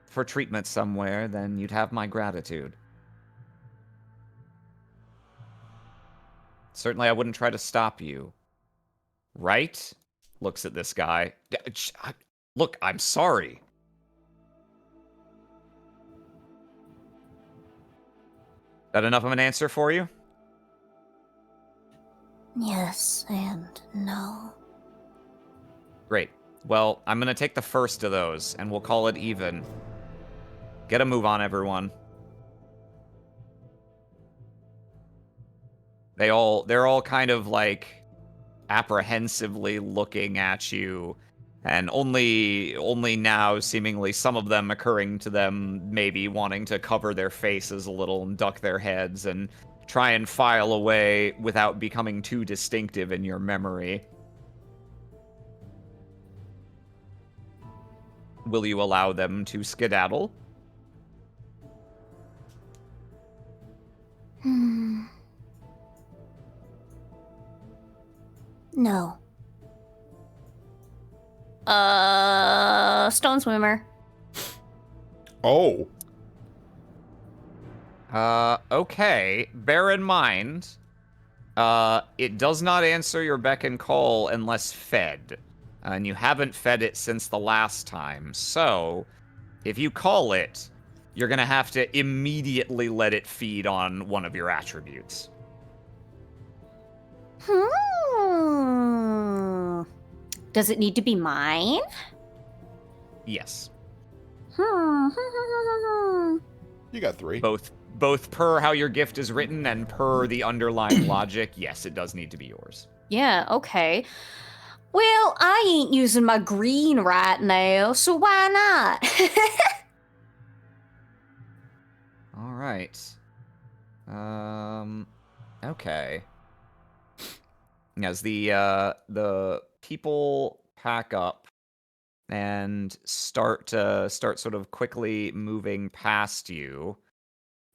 for treatment somewhere, then you'd have my gratitude. Certainly I wouldn't try to stop you. Right? Looks at this guy. Look, I'm sorry. That enough of an answer for you? Yes and no. Great. Well, I'm gonna take the first of those, and we'll call it even. Get a move on, everyone. They're all kind of like apprehensively looking at you, and only now seemingly some of them occurring to them maybe wanting to cover their faces a little and duck their heads and try and file away without becoming too distinctive in your memory. Will you allow them to skedaddle? No. Stone swimmer. Oh. Okay. Bear in mind, It does not answer your beck and call unless fed. And you haven't fed it since the last time. So, if you call it, you're going to have to immediately let it feed on one of your attributes. Does it need to be mine? Yes. You got 3. Both per how your gift is written and per the underlying logic, yes, it does need to be yours. Yeah, okay. Well, I ain't using my green right now, so why not? All right. Okay. As the people pack up and start sort of quickly moving past you.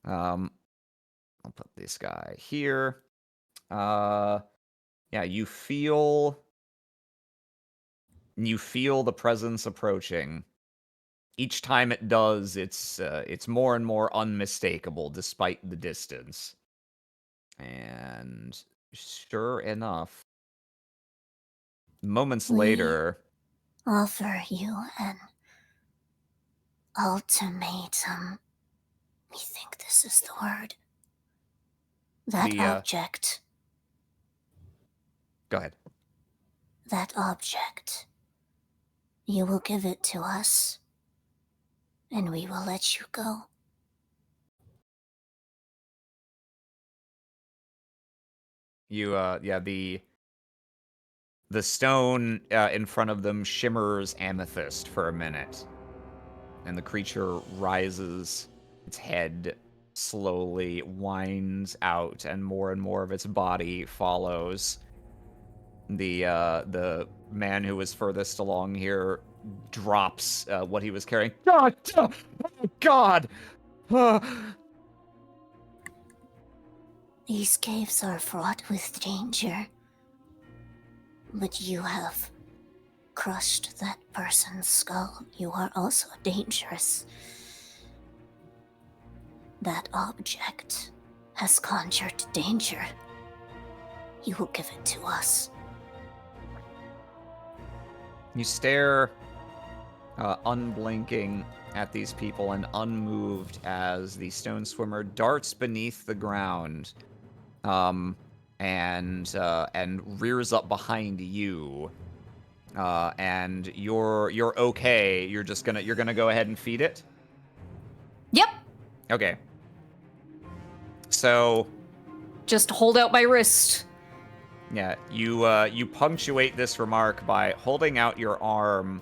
I'll put this guy here. Yeah, you feel the presence approaching. Each time it does, it's more and more unmistakable despite the distance. And sure enough, moments We later, offer you an ultimatum. We think this is the word. That The, object. go ahead. That object. You will give it to us, and we will let you go. Yeah, the stone in front of them shimmers amethyst for a minute, and the creature rises, its head slowly winds out, and more of its body follows. The man who was furthest along here drops what he was carrying. God! Oh, God! These caves are fraught with danger, but you have crushed that person's skull. You are also dangerous. That object has conjured danger. You will give it to us. You stare, unblinking, at these people and unmoved as the stone swimmer darts beneath the ground, and rears up behind you. And you're okay. You're gonna go ahead and feed it. Yep. Okay. So, Just hold out my wrist. yeah, you punctuate this remark by holding out your arm,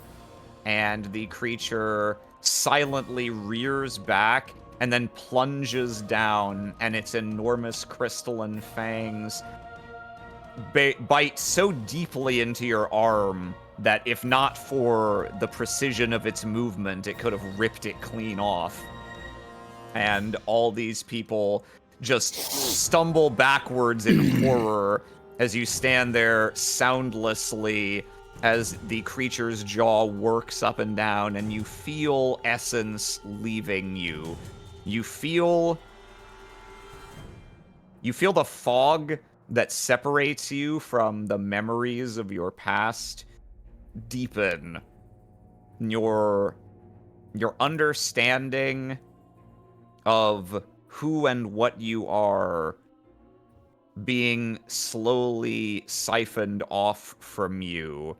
and the creature silently rears back and then plunges down, and its enormous crystalline fangs bite so deeply into your arm that if not for the precision of its movement, it could have ripped it clean off. And all these people just stumble backwards in horror as you stand there soundlessly as the creature's jaw works up and down, and you feel essence leaving you. You feel the fog that separates you from the memories of your past deepen. Your understanding of who and what you are being slowly siphoned off from you,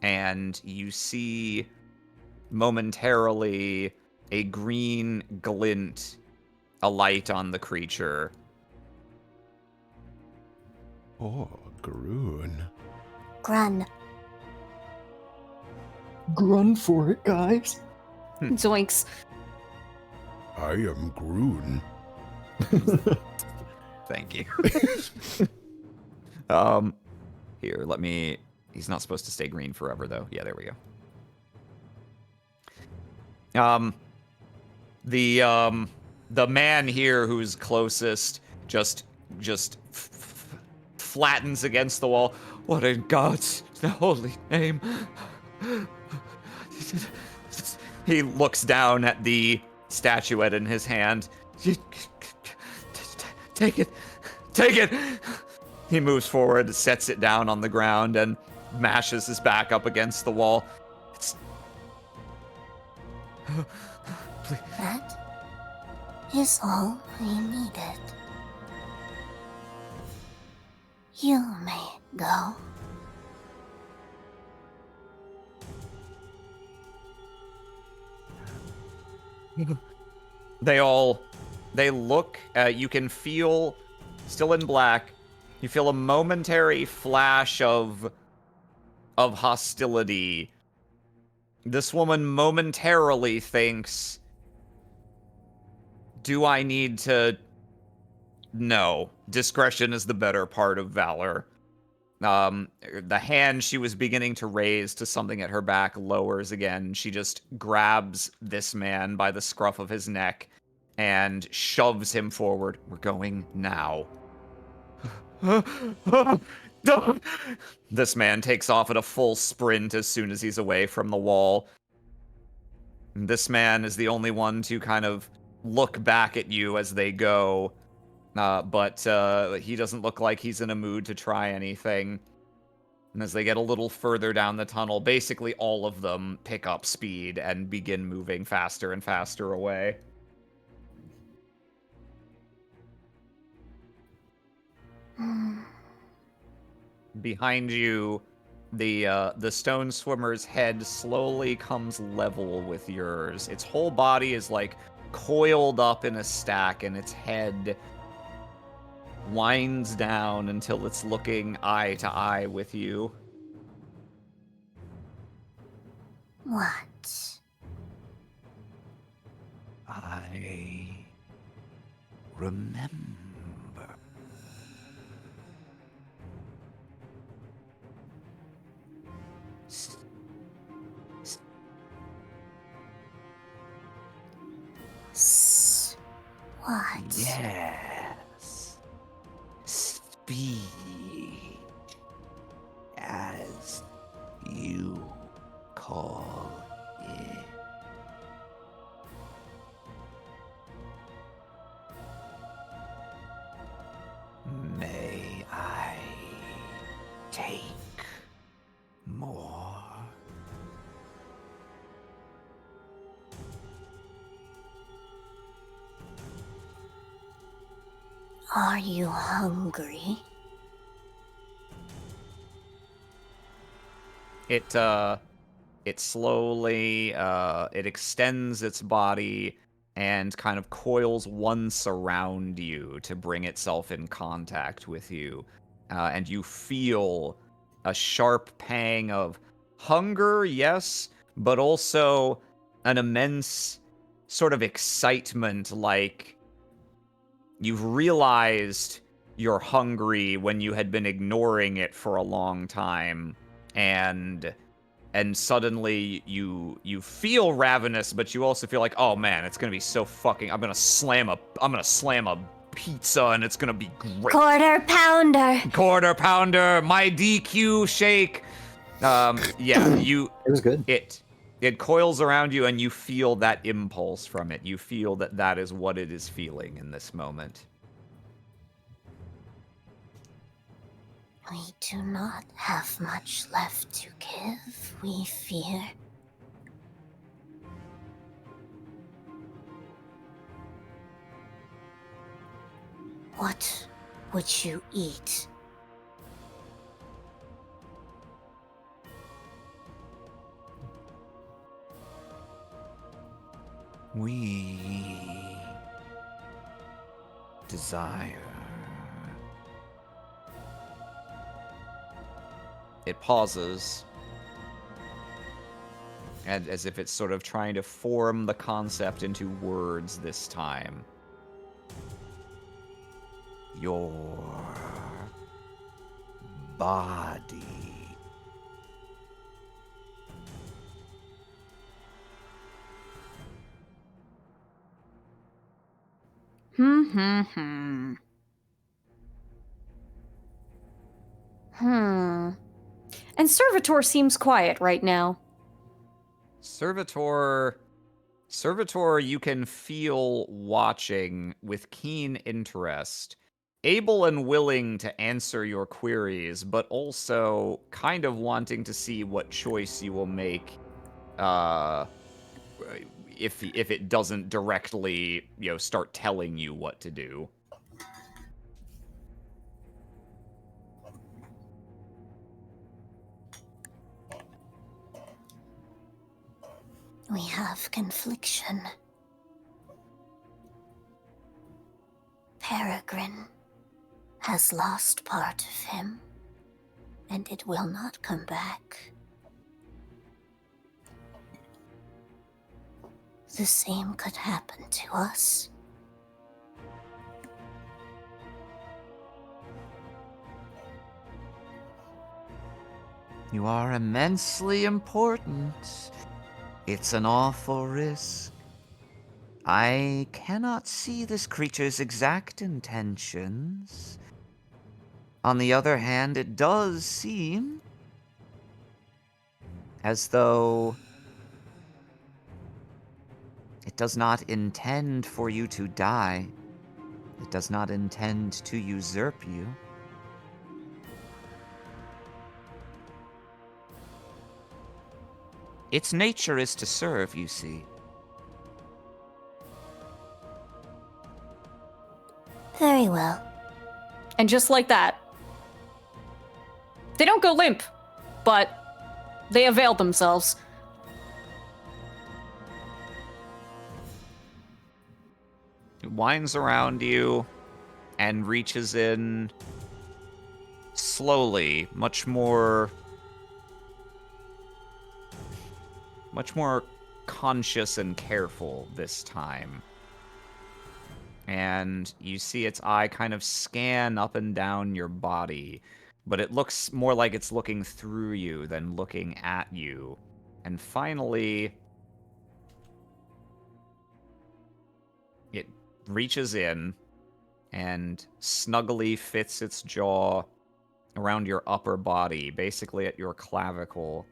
and you see momentarily a green glint alight on the creature. Oh, Groon. Grun. Run for it, guys. Zoinks. I am Groon. Thank you. Here, let me... He's not supposed to stay green forever, though. Yeah, there we go. The man here who's closest just flattens against the wall. What in God's holy name? He looks down at the statuette in his hand. Take it. He moves forward, sets it down on the ground, and mashes his back up against the wall. That is all we needed. You may go. They look, you can feel, still in black, you feel a momentary flash of hostility. This woman momentarily thinks, do I need to? No. Discretion is the better part of valor. The hand she was beginning to raise to something at her back lowers again. She just grabs this man by the scruff of his neck and shoves him forward. We're going now. This man takes off at a full sprint as soon as he's away from the wall. This man is the only one to kind of look back at you as they go. But he doesn't look like he's in a mood to try anything. And as they get a little further down the tunnel, basically all of them pick up speed and begin moving faster and faster away. Behind you, the stone swimmer's head slowly comes level with yours. Its whole body is like coiled up in a stack, and its head winds down until it's looking eye to eye with you. What? I remember. What? Yes. Speed. As you call it. May I take more? Are you hungry? It slowly, it extends its body and kind of coils once around you to bring itself in contact with you. And you feel a sharp pang of hunger, yes, but also an immense sort of excitement, like you've realized you're hungry when you had been ignoring it for a long time, and suddenly you feel ravenous, but you also feel like, oh man, it's gonna be so fucking. I'm gonna slam a pizza, and it's gonna be great. Quarter pounder. My DQ shake. Yeah, It was good. It coils around you, and you feel that impulse from it. You feel that is what it is feeling in this moment. We do not have much left to give, we fear. What would you eat? We desire. It pauses, and as if it's sort of trying to form the concept into words this time. Your body. And Servitor seems quiet right now. Servitor, you can feel watching with keen interest able and willing to answer your queries, but also kind of wanting to see what choice you will make uh, if it doesn't directly, start telling you what to do. We have confliction. Peregrine has lost part of him, and it will not come back. The same could happen to us. You are immensely important. It's an awful risk. I cannot see this creature's exact intentions. On the other hand, it does seem as though it does not intend for you to die. It does not intend to usurp you. Its nature is to serve, you see. Very well. And just like that, they don't go limp, but they avail themselves. It winds around you and reaches in slowly, much more conscious and careful this time. And you see its eye kind of scan up and down your body, but it looks more like it's looking through you than looking at you. And finally, it reaches in and snugly fits its jaw around your upper body, basically at your clavicle,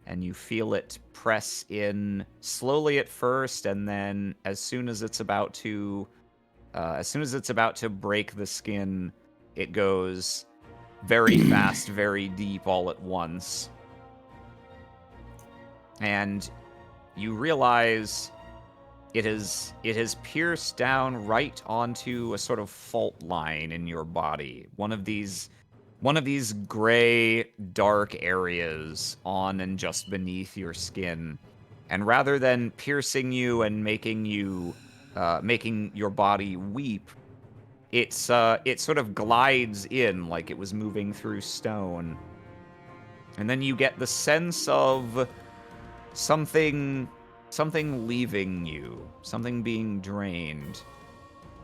and you feel it press in slowly at first, and then as soon as it's about to break the skin, it goes very fast, very deep all at once. And you realize it has pierced down right onto a sort of fault line in your body. One of these gray, dark areas on and just beneath your skin. And rather than piercing you and making your body weep, it sort of glides in like it was moving through stone. And then you get the sense of something leaving you, something being drained.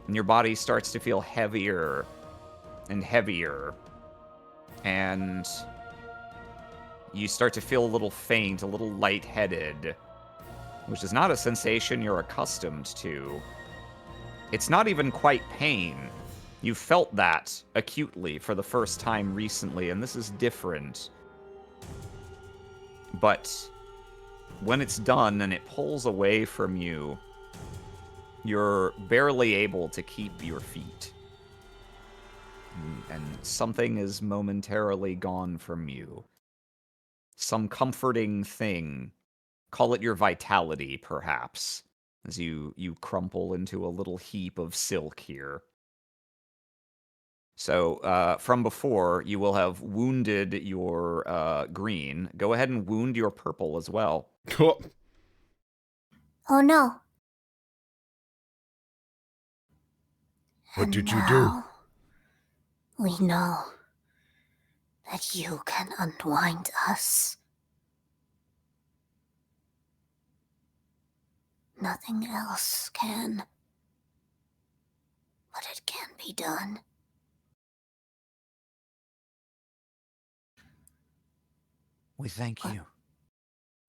And your body starts to feel heavier and heavier. And you start to feel a little faint, a little lightheaded, which is not a sensation you're accustomed to. It's not even quite pain. You felt that acutely for the first time recently, and this is different. But when it's done and it pulls away from you, you're barely able to keep your feet. And something is momentarily gone from you. Some comforting thing. Call it your vitality, perhaps, as you crumple into a little heap of silk here. So, from before, you will have wounded your green. Go ahead and wound your purple as well. Cool. Oh no. What And did you do? now we know that you can unwind us. Nothing else can. But it can be done. We thank you.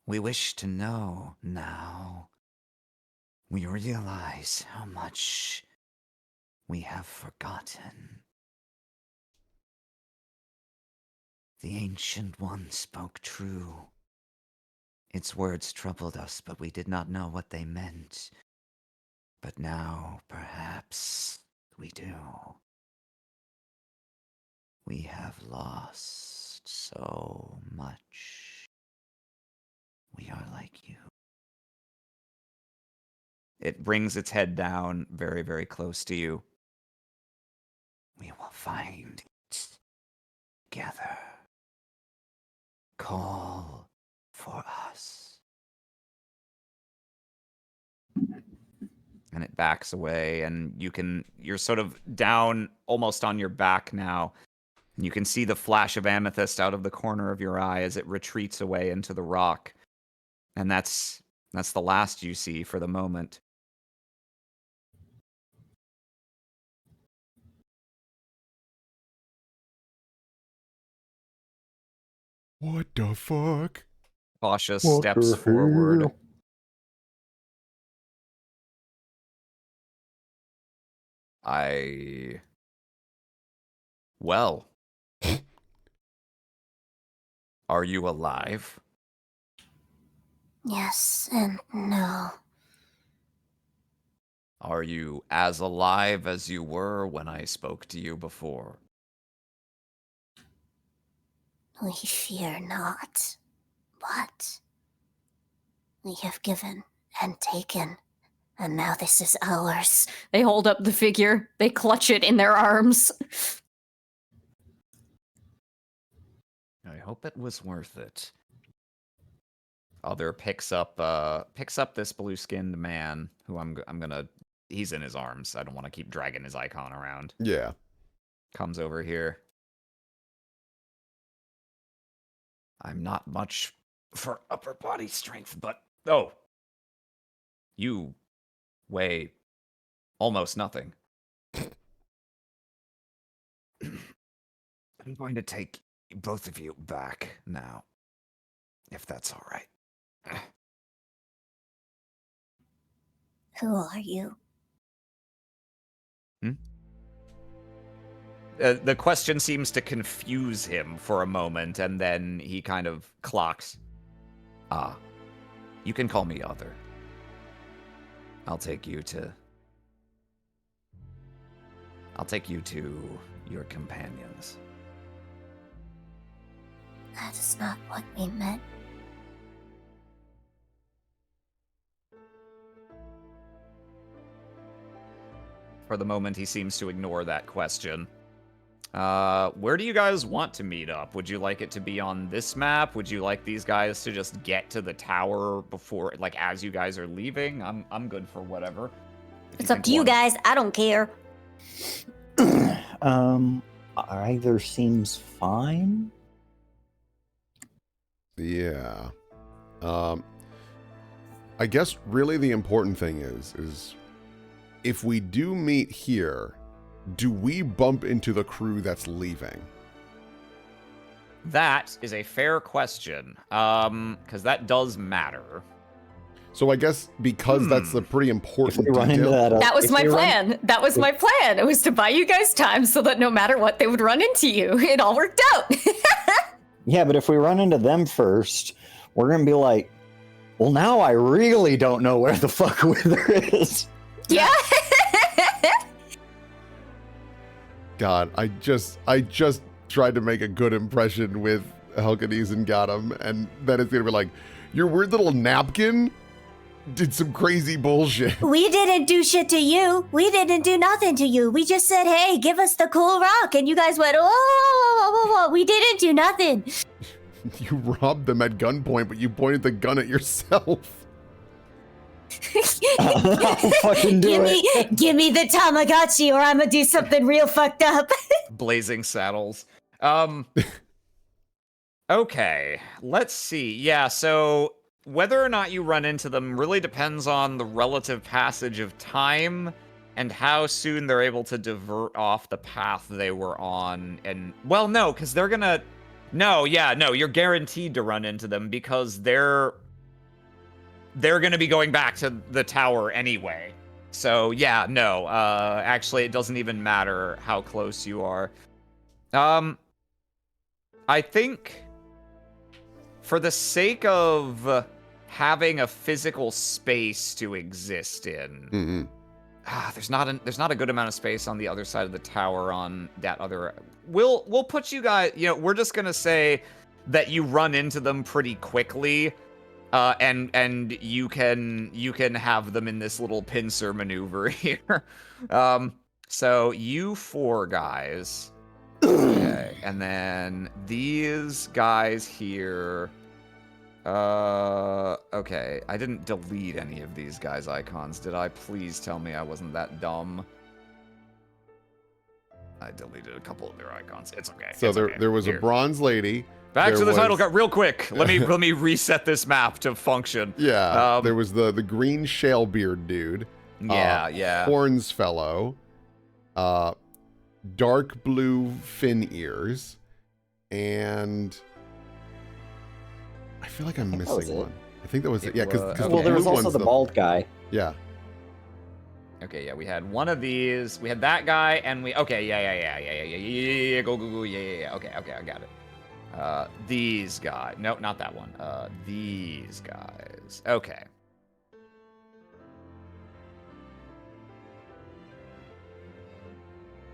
We wish to know now. We realize how much we have forgotten. The Ancient One spoke true. Its words troubled us, but we did not know what they meant. But now, perhaps, we do. We have lost so much. We are like you. It brings its head down very, very close to you. We will find it together. Call for us. And it backs away, and you're sort of down almost on your back now. You can see the flash of amethyst out of the corner of your eye as it retreats away into the rock. And that's the last you see for the moment. What the fuck? Basha What steps the forward. hell? Well. Are you alive? Yes and no. Are you as alive as you were when I spoke to you before? We fear not, but we have given and taken, and now this is ours. They hold up the figure. They clutch it in their arms. I hope it was worth it. Other picks up this blue-skinned man who I'm gonna. He's in his arms. I don't want to keep dragging his icon around. Yeah. Comes over here. I'm not much for upper body strength, but you weigh almost nothing. I'm going to take both of you back now, if that's all right. Who are you? The question seems to confuse him for a moment, and then he kind of clocks. Ah, you can call me Other. I'll take you to your companions. That is not what we meant. For the moment, he seems to ignore that question. Where do you guys want to meet up? Would you like it to be on this map? Would you like these guys to just get to the tower before, like, as you guys are leaving? I'm good for whatever. It's up to you guys. I don't care. Either seems fine. Yeah. I guess really the important thing is if we do meet here, do we bump into the crew that's leaving? That is a fair question, because that does matter. So I guess because that's a pretty important If we run into detail. That was if my we run- plan. That was my plan. It was to buy you guys time so that no matter what, they would run into you. It all worked out. Yeah, but if we run into them first, we're gonna be like, well, now I really don't know where the fuck Wither is. Yeah. God, I just tried to make a good impression with Helcades and got him, and then it's gonna be like, your weird little napkin did some crazy bullshit. We didn't do shit to you. We didn't do nothing to you. We just said, hey, give us the cool rock. And you guys went, oh, we didn't do nothing. You robbed them at gunpoint, but you pointed the gun at yourself. I'll fucking do it. Give me the Tamagotchi or I'm gonna do something real fucked up. Blazing saddles. Okay, let's see. Yeah, so whether or not you run into them really depends on the relative passage of time and how soon they're able to divert off the path they were on. And, well, no, because they're gonna... No, you're guaranteed to run into them because they're gonna be going back to the tower anyway. So, yeah, no, actually, it doesn't even matter how close you are. I think for the sake of having a physical space to exist in, there's not a good amount of space on the other side of the tower on that other. We'll put you guys. We're just gonna say that you run into them pretty quickly, and you can have them in this little pincer maneuver here. So you 4 guys. Okay, and then these guys here. Okay. I didn't delete any of these guys' icons, did I? Please tell me I wasn't that dumb. I deleted a couple of their icons. It's okay. So it's okay. there was Here. a bronze lady. Back there to the title was- card real quick. Let me reset this map to function. Yeah, there was the green shalebeard dude. Yeah. Horns fellow. Dark blue fin ears. And I feel like I'm that was missing it. one. I think that was it. Yeah, because was- the Well, there was blue also one's the bald guy. Yeah. Okay, yeah, we had one of these. We had that guy, and we. Okay, yeah. Go. Yeah. Okay, I got it. These guys. Nope, not that one. These guys. Okay.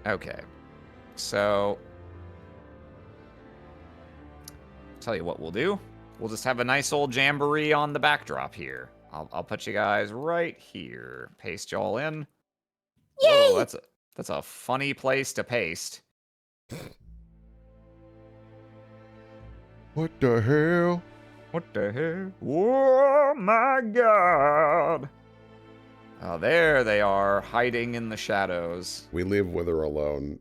Okay. So, tell you what we'll do. We'll just have a nice old jamboree on the backdrop here. I'll put you guys right here. Paste y'all in. Yay! Whoa, that's a funny place to paste. What the hell? What the hell? Oh my god! Oh, there they are, hiding in the shadows. We leave Wither alone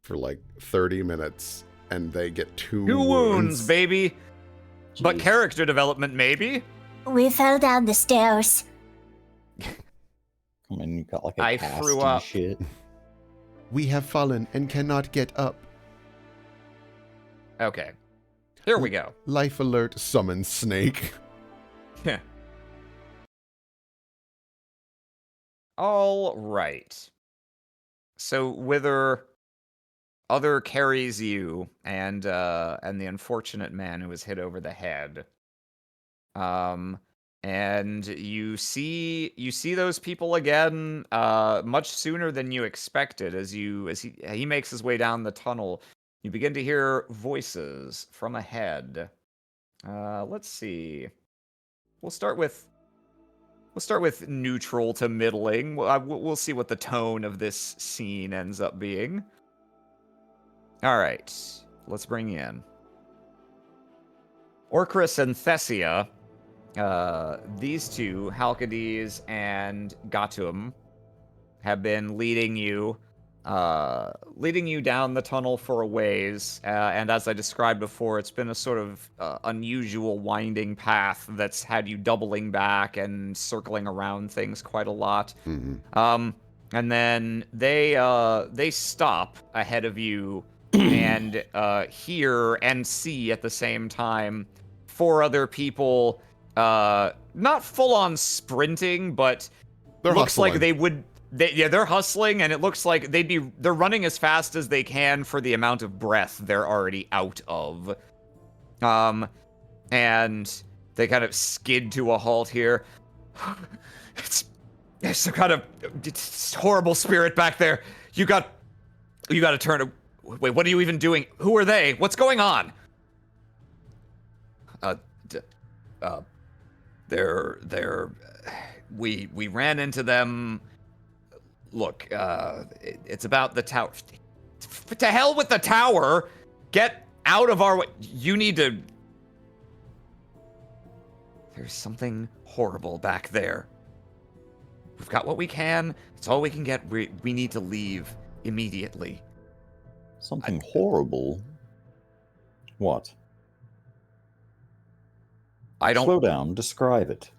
for like 30 minutes, and they get 2 2 wounds, baby. But Jeez. character development, maybe. We fell down the stairs. I mean, you got like a I cast threw and up. shit. We have fallen and cannot get up. Okay. Here we go. Life alert, summon snake. Yeah. All right. So Wither other carries you and the unfortunate man who was hit over the head. And you see those people again much sooner than you expected as he makes his way down the tunnel. You begin to hear voices from ahead. Let's see. We'll start with neutral to middling. We'll see what the tone of this scene ends up being. All right, let's bring in Orcris and Thessia. These two, Halkides and Gatum, have been leading you down the tunnel for a ways. And as I described before, it's been a sort of unusual winding path that's had you doubling back and circling around things quite a lot. Mm-hmm. And then they stop ahead of you and hear and see at the same time 4 other people, not full on sprinting, but They're looks hustling. like they would. They're hustling, and it looks like they're running as fast as they can for the amount of breath they're already out of. And they kind of skid to a halt here. There's some kind of horrible spirit back there. You got to turn. Wait, what are you even doing? Who are they? What's going on? We ran into them. Look, it's about the tower. To hell with the tower! Get out of our way. You need to. There's something horrible back there. We've got what we can. It's all we can get. We need to leave immediately. Something horrible. What? I don't. Slow down. Describe it.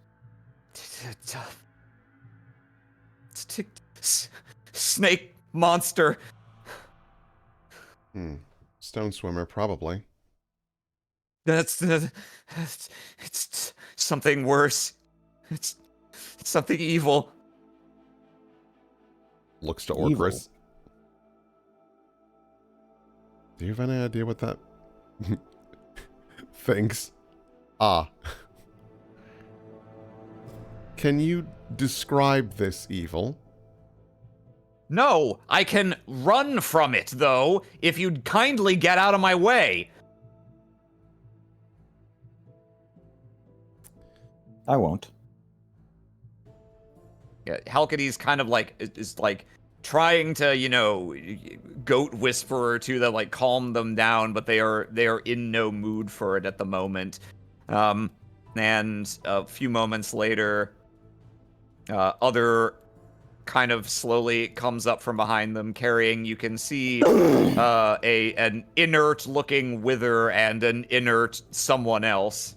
Snake monster. Stone swimmer, probably. It's something worse. It's something evil. Looks to Evil. Orcris. Do you have any idea what that thinks? Can you describe this evil? No, I can run from it, though, if you'd kindly get out of my way. I won't. Yeah, Halkidi's kind of like, is like trying to, goat whisperer to them, like calm them down, but they are in no mood for it at the moment. And a few moments later, other kind of slowly comes up from behind them, carrying, you can see an inert looking wither and an inert someone else.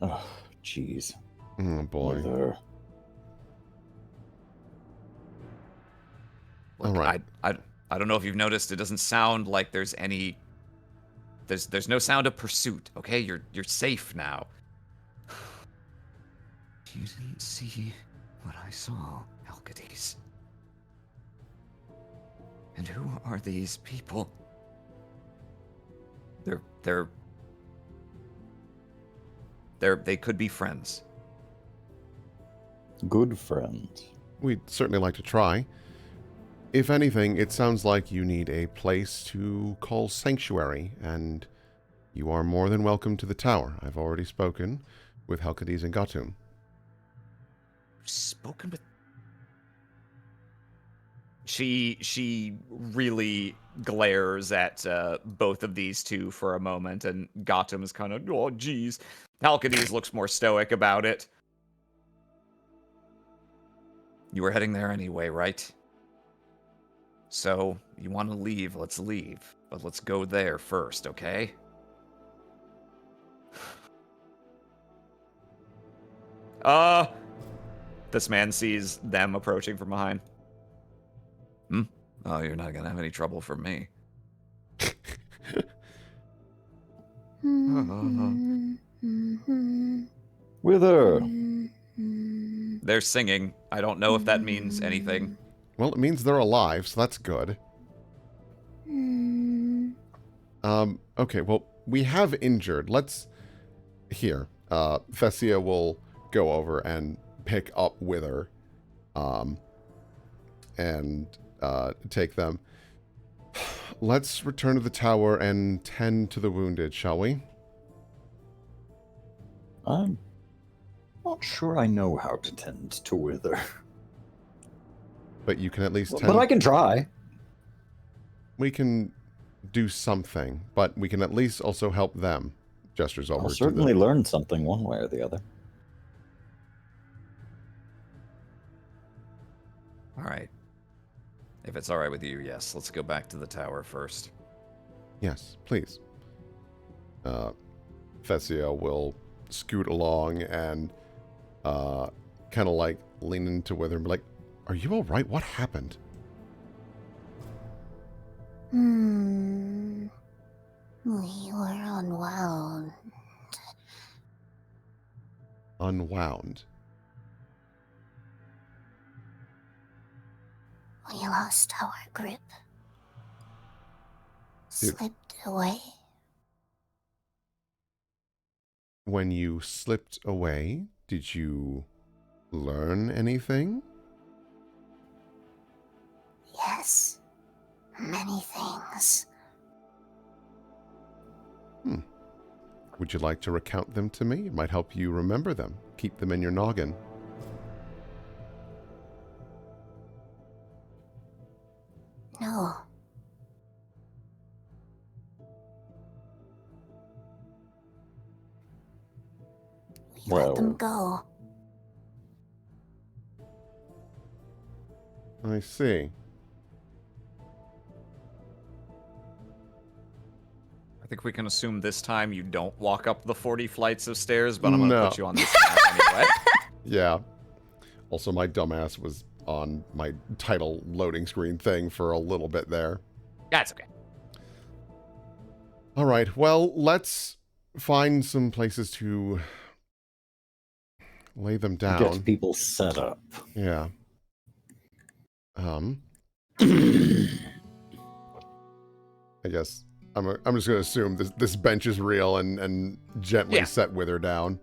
Oh, jeez. Oh, boy. Wither. Look, All right. I don't know if you've noticed, it doesn't sound like there's no sound of pursuit. Okay, you're safe now. You didn't see what I saw, Alcides. And who are these people? They could be friends. Good friend. We'd certainly like to try. If anything, it sounds like you need a place to call sanctuary, and you are more than welcome to the tower. I've already spoken with Halkides and Gatum. Spoken with. She really glares at both of these two for a moment, and Gatum's kind of, oh, geez. Halkides looks more stoic about it. You were heading there anyway, right? So, you want to leave, let's leave. But let's go there first, okay? This man sees them approaching from behind. Oh, you're not gonna have any trouble from me. Wither. They're singing. I don't know if that means anything. Well, it means they're alive, so that's good. Okay, well, we have injured. Here, Thessia will go over and pick up Wither, and take them. Let's return to the tower and tend to the wounded, shall we? I'm not sure I know how to tend to Wither. But you can at least tend... But I can try. We can do something, but we can at least also help them. Gestures over I'll to certainly the... learn something one way or the other. All right. If it's all right with you, yes. Let's go back to the tower first. Yes, please. Thessia will scoot along and kind of like lean into Wither and be like, are you all right? What happened? We were unwound. Unwound. We lost our grip. Dude. Slipped away. When you slipped away, did you learn anything? Yes. Many things. Would you like to recount them to me? It might help you remember them. Keep them in your noggin. No. We let them go. I see. I think we can assume this time you don't walk up the 40 flights of stairs, but I'm going to No. put you on this map anyway. Yeah. Also, my dumbass was on my title loading screen thing for a little bit there. That's okay. All right. Well, let's find some places to lay them down. Get people set up. Yeah. I guess I'm just gonna assume this bench is real and gently set Wither down.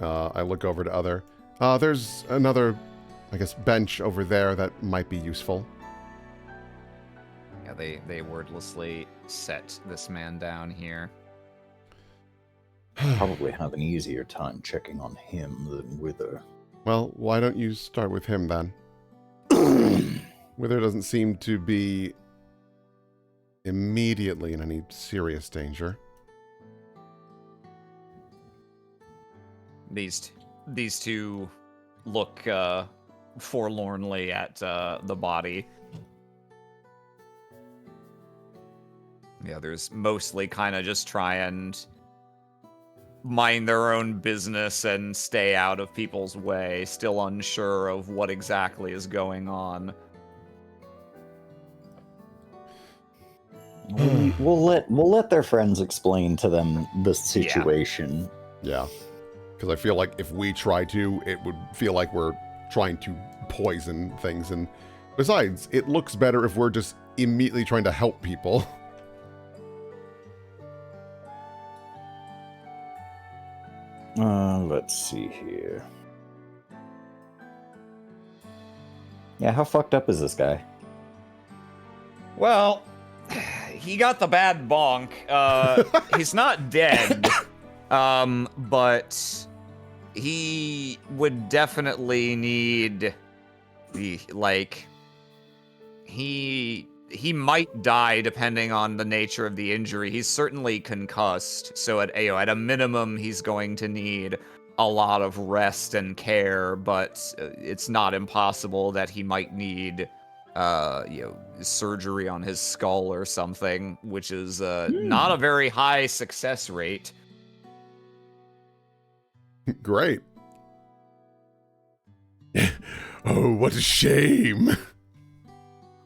I look over to other. There's another, I guess, bench over there that might be useful. they wordlessly set this man down here. Probably have an easier time checking on him than Wither. Well, why don't you start with him then? Wither doesn't seem to be immediately in any serious danger. These two look forlornly at the body. The others mostly kind of just try and mind their own business and stay out of people's way, still unsure of what exactly is going on. We'll let their friends explain to them the situation. Yeah. Because I feel like if we try to, it would feel like we're trying to poison things. And besides, it looks better if we're just immediately trying to help people. Let's see here. Yeah, how fucked up is this guy? Well, he got the bad bonk. He's not dead, but he would definitely need the he might die depending on the nature of the injury. He's certainly concussed, so at a minimum, he's going to need a lot of rest and care. But it's not impossible that he might need, surgery on his skull or something, which is not a very high success rate. Great. Oh, what a shame.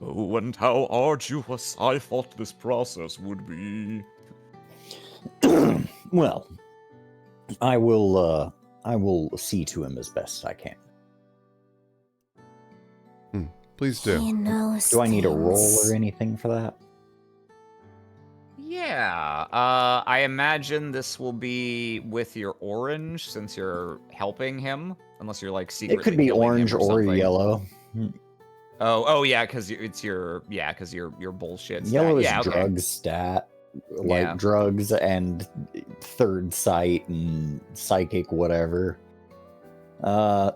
Oh, and how arduous I thought this process would be. Well, I will see to him as best I can. Please He do. knows Do I need a roll things. or anything for that? Yeah, I imagine this will be with your orange, since you're helping him, unless you're like secretly. It could be killing him orange or something. yellow. Oh, yeah, because it's your bullshit. Yellow stat. is Yeah, okay. drugs stat, like Yeah. drugs and third sight and psychic whatever. Yeah.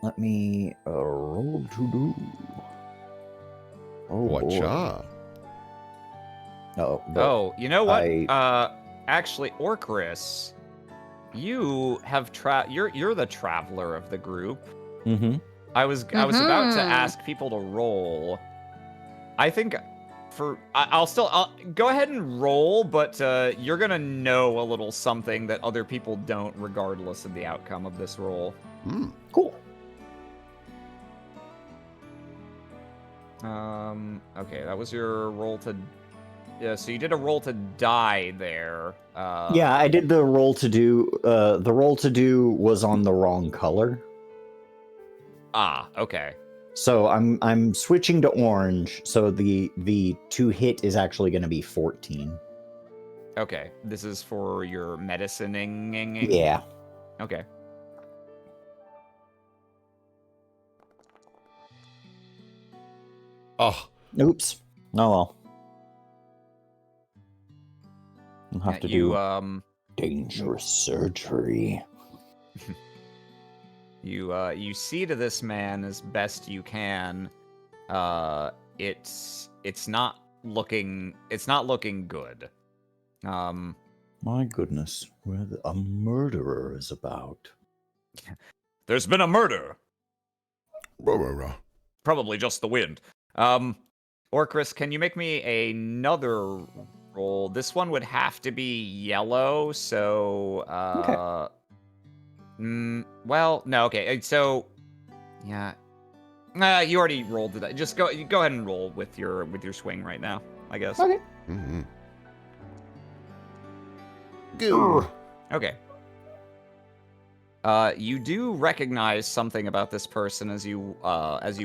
Let me roll to do. Oh, boy. Whatcha? Oh, you know what? I- Actually, Orcris, you have you're the traveler of the group. Mm-hmm. I was about to ask people to roll. I think I'll go ahead and roll, but you're gonna know a little something that other people don't, regardless of the outcome of this roll. Cool. Okay, that was your roll to. Yeah, so you did a roll to die there. Yeah, I did the roll to do. The roll to do was on the wrong color. Ah, okay. So I'm switching to orange. So the to hit is actually going to be 14. Okay, this is for your medicining. Yeah. Okay. Oh, Oops. Oh well. I'll have to do dangerous surgery. You see to this man as best you can. It's not looking good. My goodness, where a murderer is about. There's been a murder. rah, rah, rah. Probably just the wind. Orcris, can you make me another roll? This one would have to be yellow, so well, no, okay. So yeah. You already rolled that. Just go ahead and roll with your swing right now, I guess. Okay. Mm-hmm. Go. Okay. You do recognize something about this person as you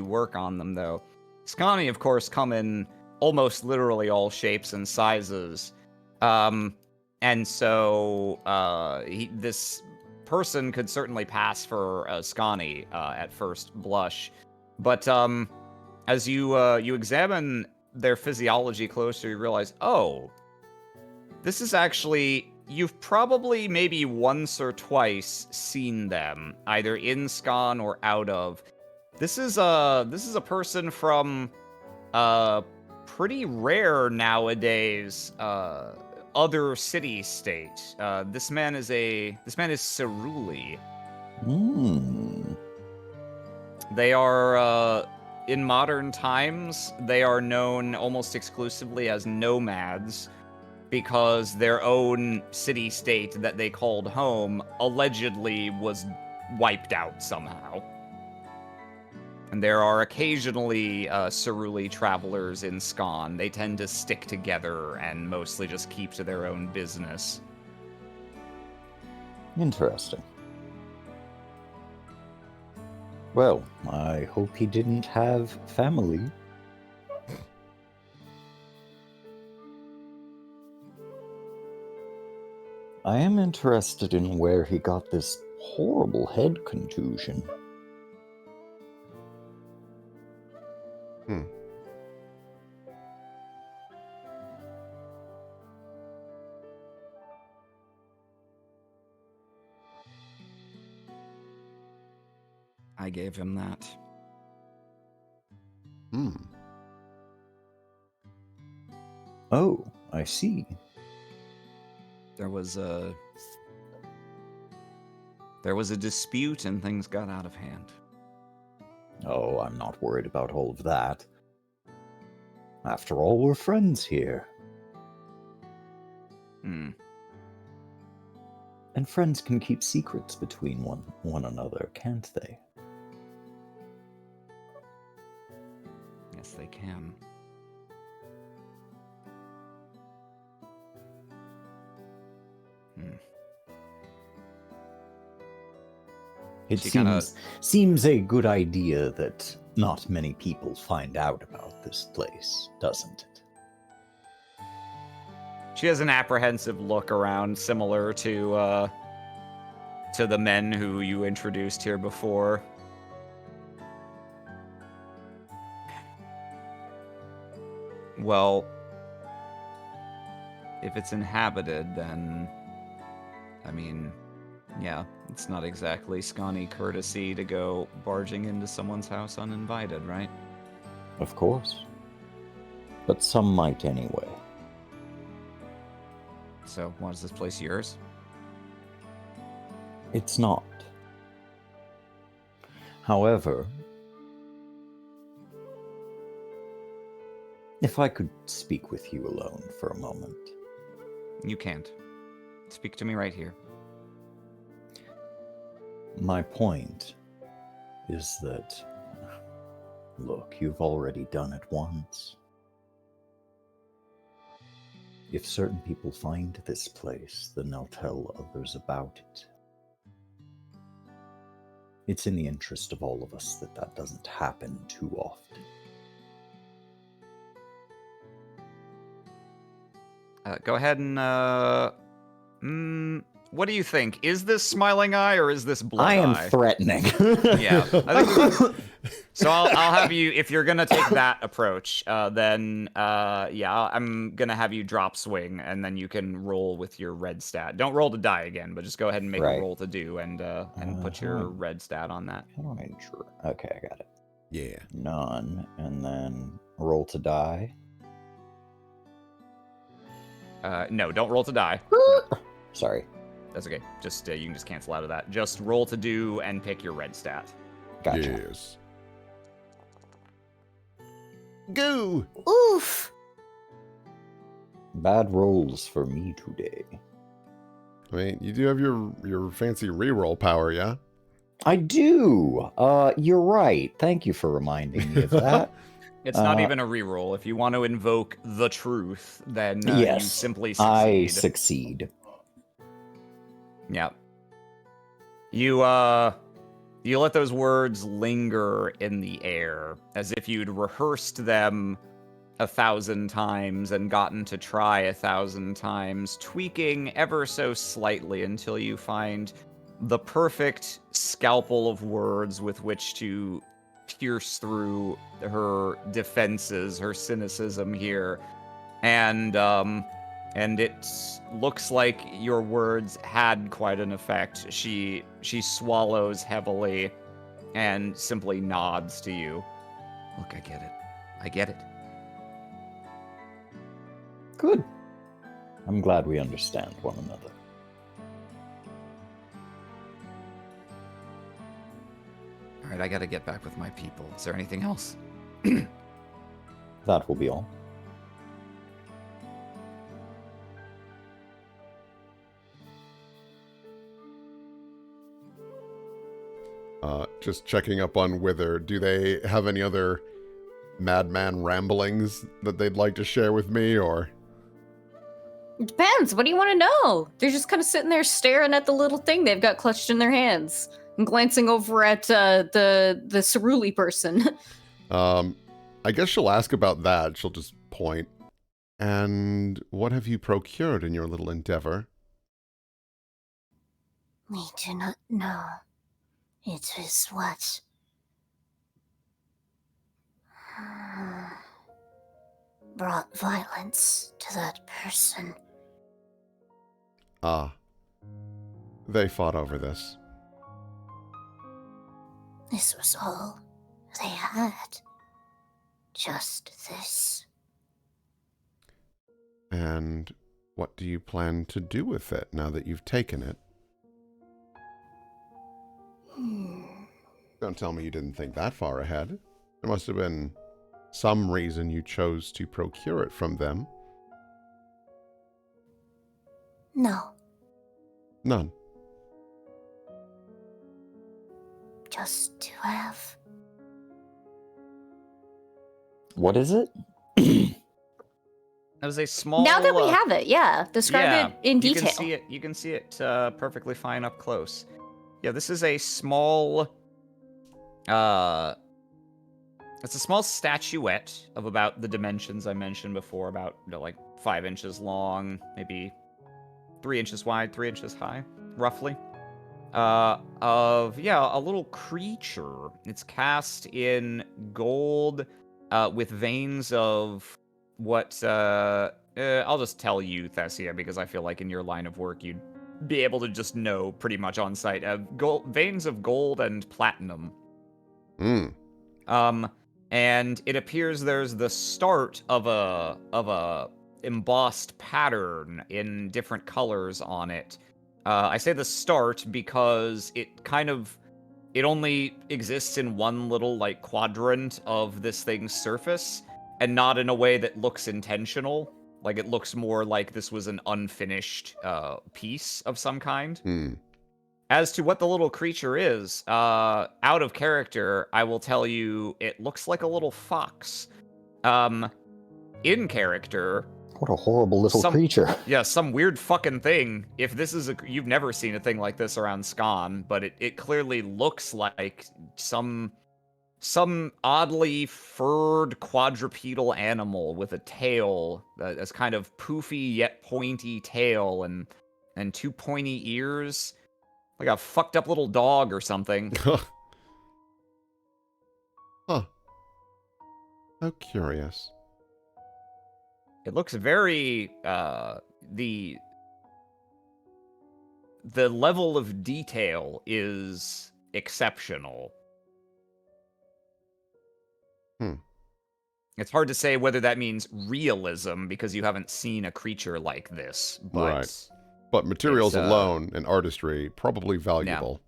work on them, though. Scani, of course, come in almost literally all shapes and sizes, and so this person could certainly pass for Scani at first blush, but as you you examine their physiology closer, you realize, oh, this is actually, you've probably maybe once or twice seen them, either in Scon or out of. This is a person from pretty rare nowadays other city state. This man is Ceruli. Hmm. They are in modern times, they are known almost exclusively as nomads because their own city-state that they called home allegedly was wiped out somehow. And there are occasionally Ceruli travelers in Scon. They tend to stick together and mostly just keep to their own business. Interesting. Well, I hope he didn't have family. I am interested in where he got this horrible head contusion. I gave him that. Hmm. Oh, I see. There was a dispute and things got out of hand. Oh, I'm not worried about all of that. After all, we're friends here. Hmm. And friends can keep secrets between one another, can't they? Yes, they can. It She kinda- seems a good idea that not many people find out about this place, doesn't it? She has an apprehensive look around, similar to the men who you introduced here before. Well, if it's inhabited, then, I mean, yeah, it's not exactly scrawny courtesy to go barging into someone's house uninvited, right? Of course. But some might anyway. So, what is this place yours? It's not. However, if I could speak with you alone for a moment. You can't. Speak to me right here. My point is that, look, you've already done it once. If certain people find this place, then they'll tell others about it. It's in the interest of all of us that that doesn't happen too often. Go ahead and, what do you think? Is this smiling eye or is this blood I am eye? threatening. Yeah. I think so I'll have you, if you're gonna take that approach, then, yeah, I'm gonna have you drop swing, and then you can roll with your red stat. Don't roll to die again, but just go ahead and make Right. a roll to do, and put your red stat on that. How do I ensure? Okay, I got it. Yeah. None, and then roll to die. No, don't roll to die. Sorry. That's okay. Just, you can just cancel out of that. Just roll to do and pick your red stat. Gotcha. Yes. Go! Oof! Bad rolls for me today. I mean, you do have your fancy reroll power, yeah? I do. You're right. Thank you for reminding me of that. It's not even a reroll. If you want to invoke the truth, then Yes, you simply I succeed. succeed. Yeah. You let those words linger in the air, as if you'd rehearsed them 1,000 times and gotten to try 1,000 times, tweaking ever so slightly until you find the perfect scalpel of words with which to pierce through her defenses, her cynicism here, and it looks like your words had quite an effect. She swallows heavily and simply nods to you. Look, I get it. I get it. Good. I'm glad we understand one another. All right, I gotta get back with my people. Is there anything else? That will be all. Just checking up on Wither. Do they have any other madman ramblings that they'd like to share with me, or? It depends. What do you want to know? They're just kind of sitting there staring at the little thing they've got clutched in their hands and glancing over at the Ceruli person. I guess she'll ask about that. She'll just point. And what have you procured in your little endeavor? We do not know. It is what brought violence to that person. Ah. They fought over this. This was all they had. Just this. And what do you plan to do with it now that you've taken it? Don't tell me you didn't think that far ahead. There must have been some reason you chose to procure it from them. No, None. just to have. What is it? That was a small. Now that we have it, yeah. Describe it in detail. You can see it perfectly fine up close. Yeah, this is a small. It's a small statuette of about the dimensions I mentioned before, about like 5 inches long, maybe 3 inches wide, 3 inches high, roughly. Of a little creature. It's cast in gold, with veins of what. I'll just tell you, Thessia, because I feel like in your line of work you'd be able to just know pretty much on sight. Veins of gold and platinum. And it appears there's the start of a embossed pattern in different colors on it. I say the start because it only exists in one little like quadrant of this thing's surface, and not in a way that looks intentional. Like it looks more like this was an unfinished piece of some kind. As to what the little creature is, out of character, I will tell you it looks like a little fox. In character, What a horrible little creature. yeah, some weird fucking thing. If this is you've never seen a thing like this around Scon, but it clearly looks like some oddly furred quadrupedal animal with a tail that's kind of poofy yet pointy tail and 2 pointy ears. Like a fucked up little dog or something. Huh. How curious. It looks very, the level of detail is exceptional. It's hard to say whether that means realism, because you haven't seen a creature like this, but... Right. But materials alone and artistry, probably valuable.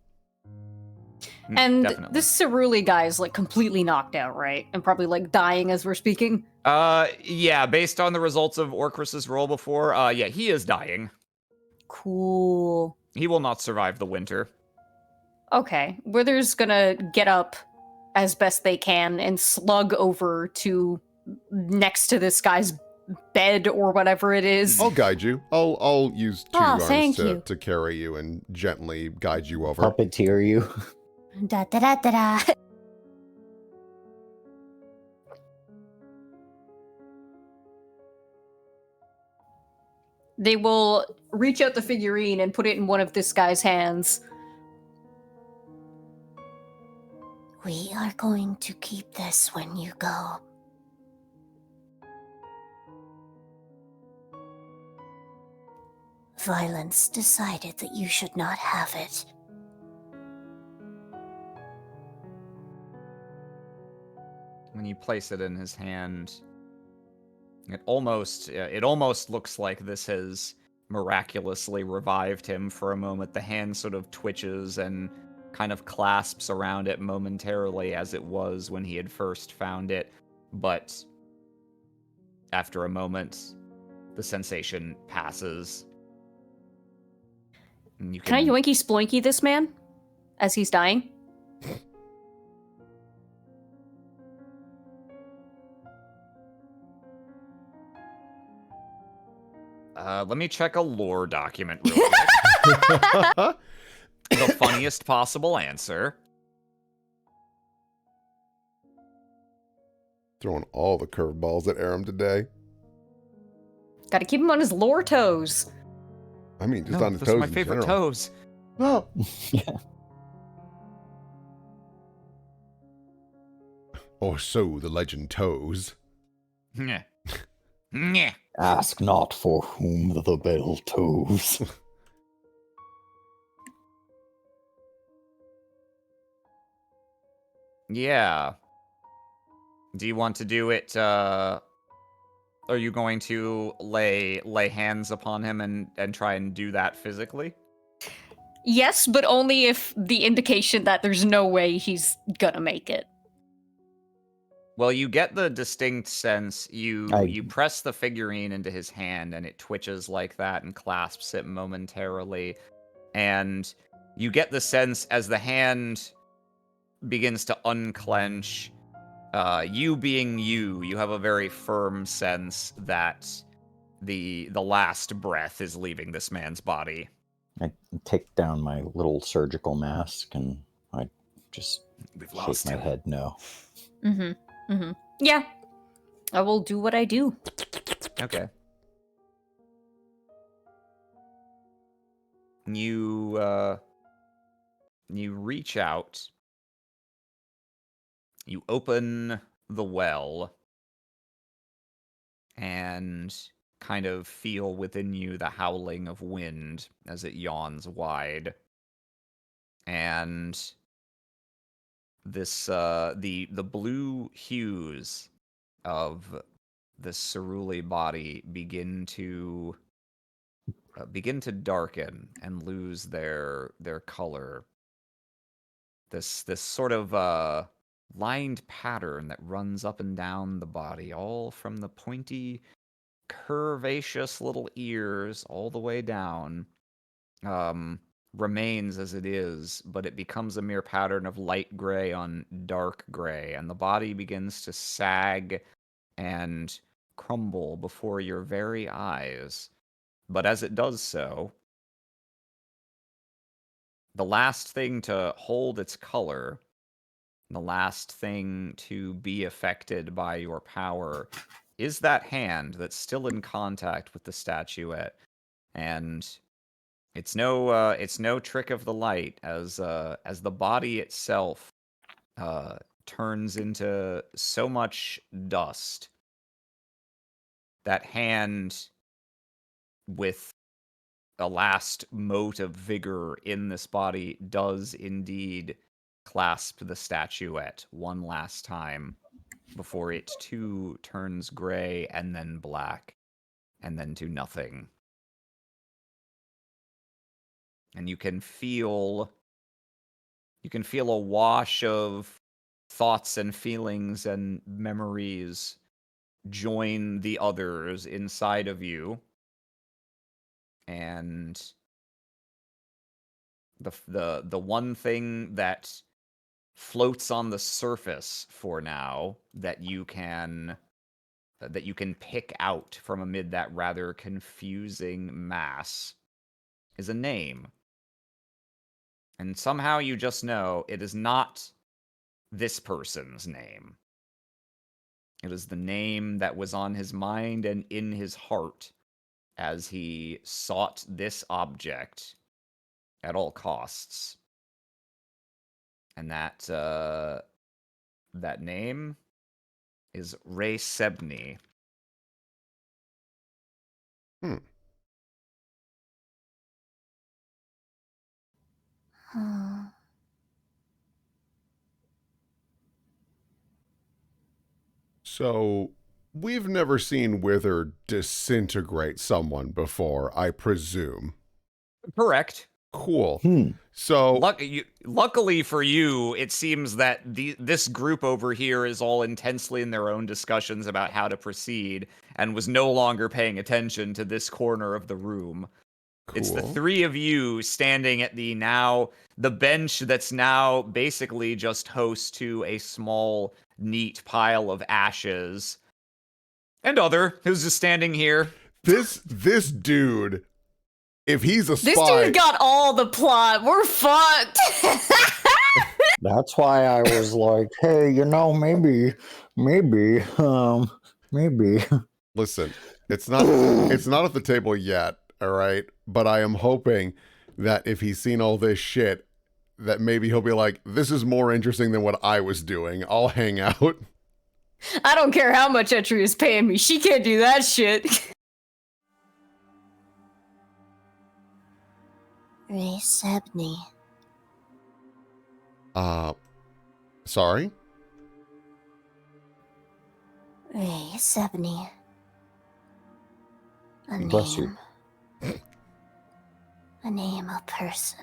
And definitely. this Ceruli guy is like completely knocked out, right? And probably like dying as we're speaking. Yeah, based on the results of Orcris's roll before, yeah, he is dying. Cool. He will not survive the winter. Okay. Wither's gonna get up as best they can and slug over to next to this guy's bed or whatever it is. I'll guide you. I'll use two arms to carry you and gently guide you over. Puppeteer you. Da da da da da. They will reach out the figurine and put it in one of this guy's hands. We are going to keep this when you go. Violence decided that you should not have it. When you place it in his hand, it almost looks like this has miraculously revived him for a moment. The hand sort of twitches and kind of clasps around it momentarily as it was when he had first found it, but after a moment, the sensation passes. And you Can I yoinky sploinky this man as he's dying? Let me check a lore document real quick. The funniest possible answer. Throwing all the curveballs at Aram today. Gotta keep him on his lore toes. I mean, just No, on his those are toes my in favorite general. toes. No. Yeah. Or so the legend toes. Nyeh. Nyeh. Ask not for whom the bell tows. Yeah. Do you want to do it, are you going to lay hands upon him and try and do that physically? Yes, but only if the indication that there's no way he's gonna make it. Well, you get the distinct sense I- you press the figurine into his hand and it twitches like that and clasps it momentarily. And you get the sense as the hand begins to unclench, you being you have a very firm sense that the last breath is leaving this man's body. I take down my little surgical mask and I just We've shake lost my him. head no. Mm-hmm. Mm-hmm. Yeah. I will do what I do. Okay. You reach out. You open the well and kind of feel within you the howling of wind as it yawns wide. And this the blue hues of the cerule body begin to darken and lose their color. This sort of lined pattern that runs up and down the body, all from the pointy, curvaceous little ears all the way down, remains as it is, but it becomes a mere pattern of light gray on dark gray, and the body begins to sag and crumble before your very eyes. But as it does so, the last thing to hold its color, the last thing to be affected by your power, is that hand that's still in contact with the statuette. And it's no trick of the light as the body itself turns into so much dust. That hand, with a last mote of vigor in this body, does indeed clasp the statuette one last time before it too turns gray and then black and then to nothing. And you can feel a wash of thoughts and feelings and memories join the others inside of you. And the one thing that floats on the surface for now that you can pick out from amid that rather confusing mass is a name. And somehow you just know it is not this person's name. It is the name that was on his mind and in his heart as he sought this object at all costs. And that that name is Ray Sebney. Hmm. Hmm. So, we've never seen Wither disintegrate someone before, I presume. Correct. Cool. Hmm. So, Luckily for you, it seems that this group over here is all intensely in their own discussions about how to proceed and was no longer paying attention to this corner of the room. cool. It's the three of you standing at the bench that's now basically just host to a small, neat pile of ashes. And Other, who's just standing here. This dude, if he's a spy, This dude got all the plot. We're fucked. That's why I was like, hey, maybe. listen, it's not at the table yet, all right? But I am hoping that if he's seen all this shit, that maybe he'll be like, this is more interesting than what I was doing. I'll hang out. I don't care how much Etri is paying me. She can't do that shit. Ray Sebney. Sorry? Ray Sebney. A Bless you. name. A name, a person.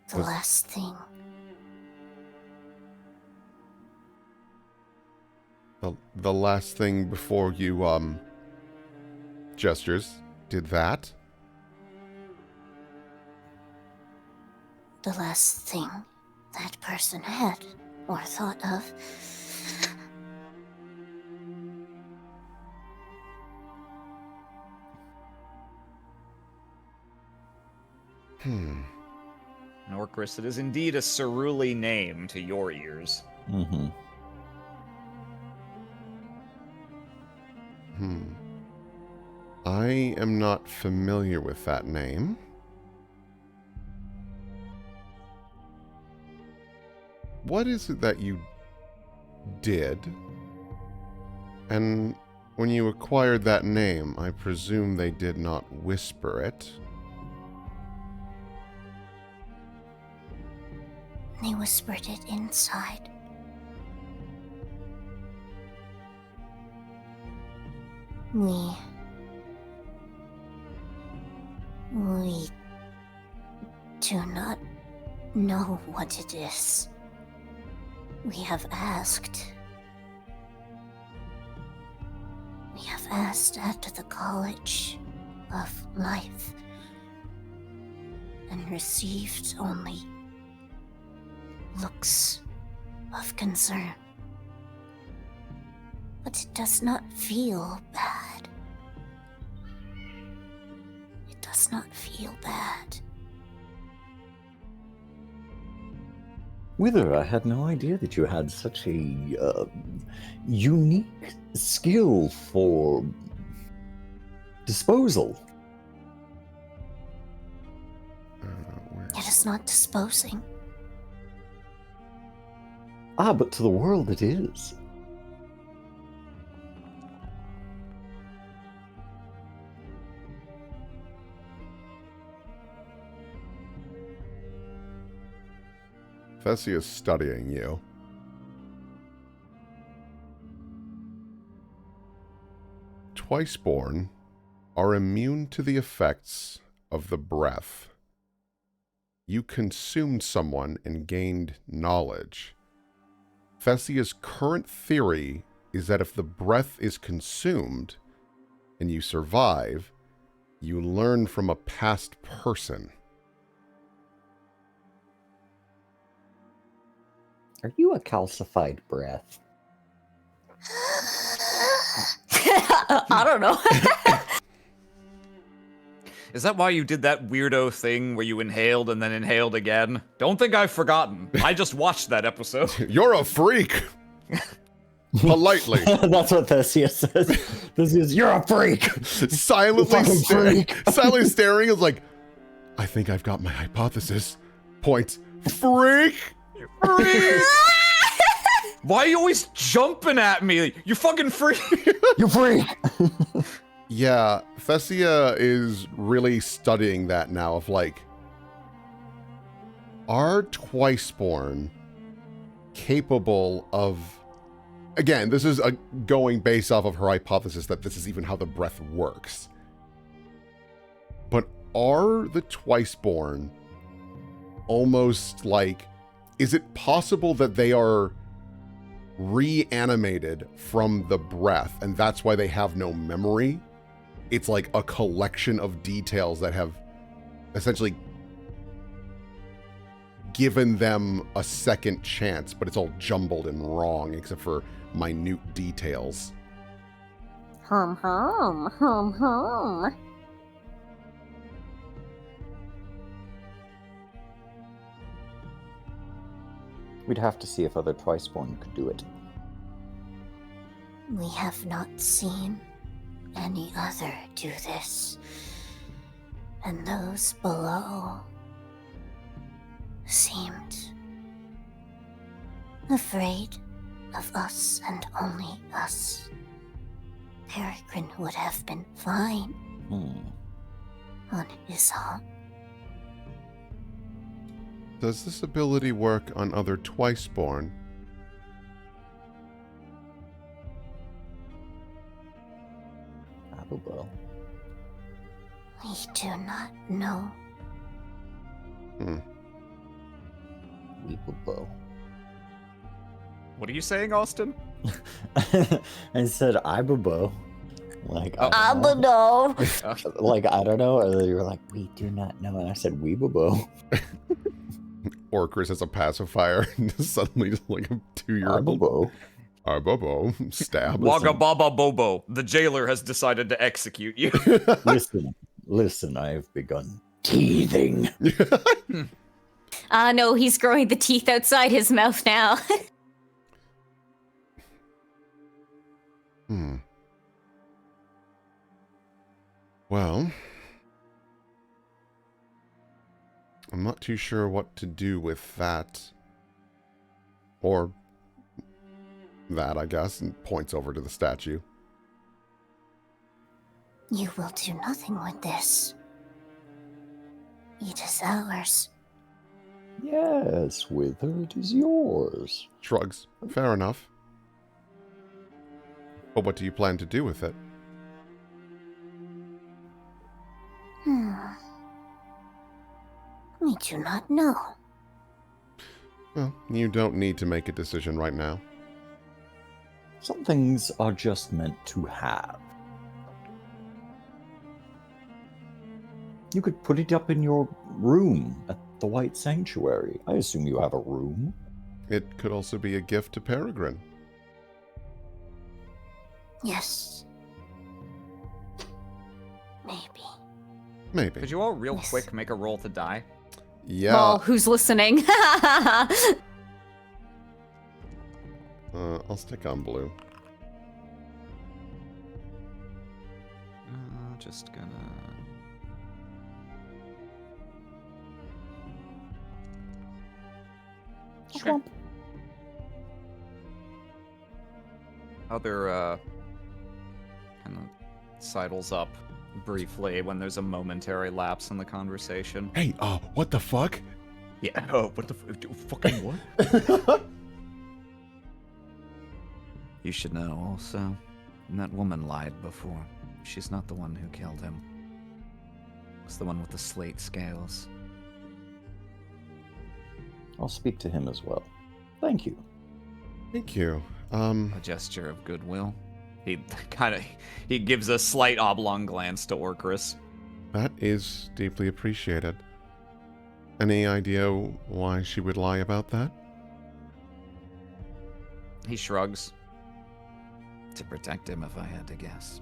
The Was- last thing. The last thing before you, gestures, did that? The last thing that person had or thought of. Norcris, it is indeed a cerulei name to your ears. Mm-hmm. I am not familiar with that name. What is it that you did? And when you acquired that name, I presume they did not whisper it. They whispered it inside. We do not know what it is. We have asked. We have asked at the College of Life and received only looks of concern. But it does not feel bad. It does not feel bad. Wither, I had no idea that you had such a unique skill for disposal. It is not disposing. Ah, but to the world it is. Thessia is studying you. Twiceborn are immune to the effects of the breath. You consumed someone and gained knowledge. Thessia's current theory is that if the breath is consumed and you survive, you learn from a past person. Are you a calcified breath? I don't know. Is that why you did that weirdo thing where you inhaled and then inhaled again? Don't think I've forgotten. I just watched that episode. You're a freak! Politely. That's what Thessia says. Thessia's, you're a freak! Silently Fucking staring. freak. Silently staring is like, I think I've got my hypothesis. Point. Freak! Freak! Why are you always jumping at me? You fucking freak! You're free! Yeah, Thessia is really studying that now of like, are Twiceborn capable of... Again, this is going based off of her hypothesis that this is even how the breath works. But are the Twiceborn almost like... Is it possible that they are reanimated from the breath, and that's why they have no memory? It's like a collection of details that have essentially given them a second chance, but it's all jumbled and wrong except for minute details. Hum. We'd have to see if other Twiceborn could do it. We have not seen any other do this. And those below seemed afraid of us and only us. Peregrine would have been fine on his own. Does this ability work on other Twiceborn? Well, We do not know. Weeble. What are you saying, Austin? I said Ibobo. Like, Oh. I don't know. Abado. Like, I don't know. And then you were like, we do not know. And I said, Weeble. Orcris has a pacifier and suddenly just like a 2-year-old. Ibobo. Arbobo. Stab. Wagga Baba Bobo. The jailer has decided to execute you. Listen, I've begun teething. No, he's growing the teeth outside his mouth now. Well, I'm not too sure what to do with that. Or that, I guess, and points over to the statue. You will do nothing with this. It is ours. Yes, Wither, it is yours. Shrugs. Fair enough. But what do you plan to do with it? We do not know. Well, you don't need to make a decision right now. Some things are just meant to have. You could put it up in your room at the White Sanctuary. I assume you have a room. It could also be a gift to Peregrine. Yes. Maybe. Maybe. Could you all real Yes. quick make a roll to die? Yeah. Well, who's listening? I'll stick on blue. Just gonna... Swamp. Other, kind of sidles up briefly when there's a momentary lapse in the conversation. Hey, what the fuck? Yeah, oh, what the fucking what? You should know also, that woman lied before. She's not the one who killed him. It's the one with the slate scales. I'll speak to him as well. Thank you. Thank you. A gesture of goodwill. He gives a slight oblong glance to Orcris. That is deeply appreciated. Any idea why she would lie about that? He shrugs. To protect him, if I had to guess.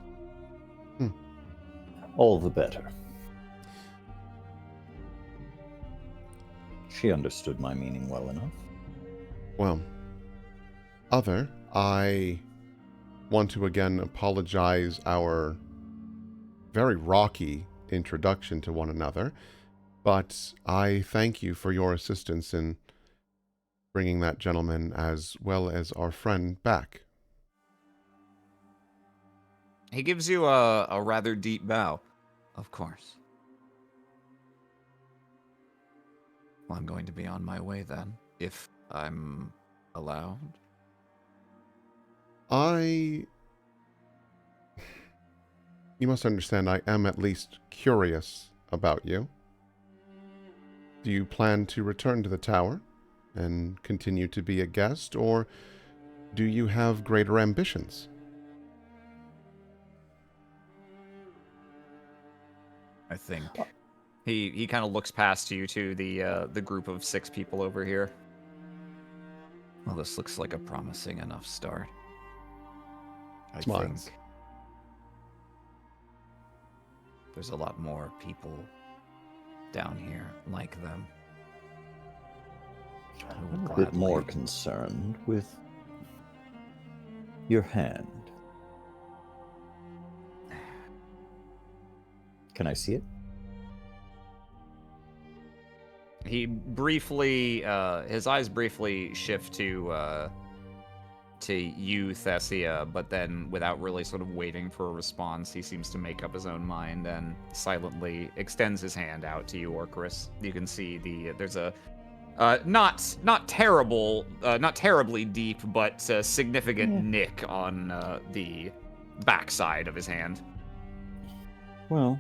All the better. She understood my meaning well enough. Well, I want to again apologize our very rocky introduction to one another, but I thank you for your assistance in bringing that gentleman as well as our friend back. He gives you a rather deep bow. Of course. Well, I'm going to be on my way then, if I'm allowed. You must understand, I am at least curious about you. Do you plan to return to the tower and continue to be a guest, or do you have greater ambitions? I think. He kind of looks past you to the group of 6 people over here. Well, this looks like a promising enough start. I Smiles. think there's a lot more people down here like them. I'm a bit more concerned with your hand. Can I see it? He briefly, his eyes briefly shift to you, Thessia, but then without really sort of waiting for a response, he seems to make up his own mind and silently extends his hand out to you, Orcris. You can see there's a not terribly deep, but significant nick on the backside of his hand. Well,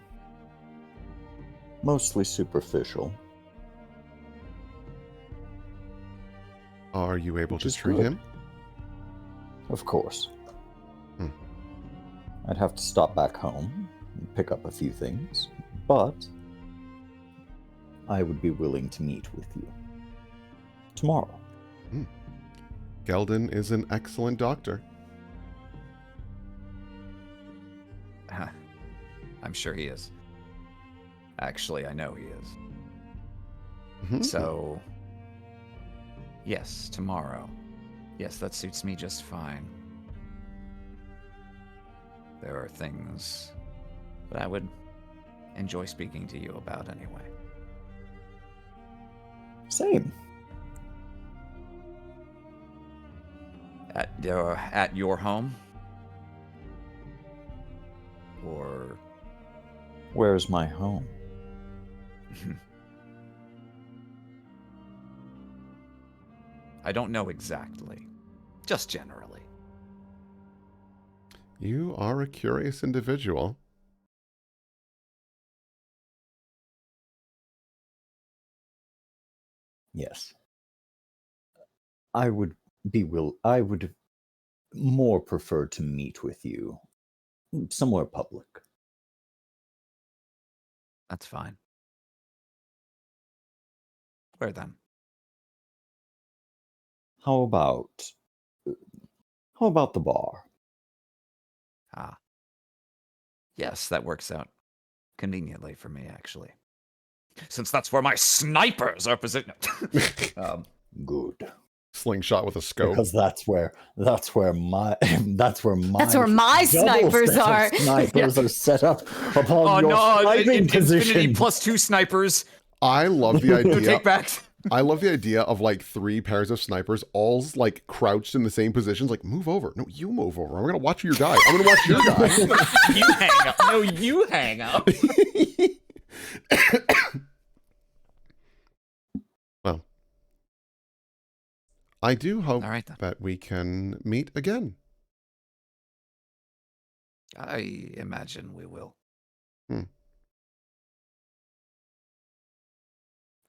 mostly superficial. Are you able Which to is treat good. him? Of course. Hmm. I'd have to stop back home and pick up a few things, but I would be willing to meet with you tomorrow. Gelden is an excellent doctor. I'm sure he is. Actually, I know he is. Mhm. So, yes, tomorrow. Yes, that suits me just fine. There are things that I would enjoy speaking to you about anyway. Same. At your home? Or Where's my home? I don't know exactly. Just generally. You are a curious individual. Yes. I would more prefer to meet with you somewhere public. That's fine. Where then? How about the bar? Ah. Yes, that works out conveniently for me, actually. Since that's where my snipers are positioned. Good. Slingshot with a scope. Because that's where my That's where my snipers are. Snipers are set up upon Oh your no! sniping position. Infinity +2 snipers. I love the No idea. take backs. I love the idea of like 3 pairs of snipers, all like crouched in the same positions. Like, move over. No, you move over. I'm gonna watch your guy. I'm gonna watch your guy. You hang up. No, you hang up. Well, I do hope All right, then. that we can meet again. I imagine we will. Hmm.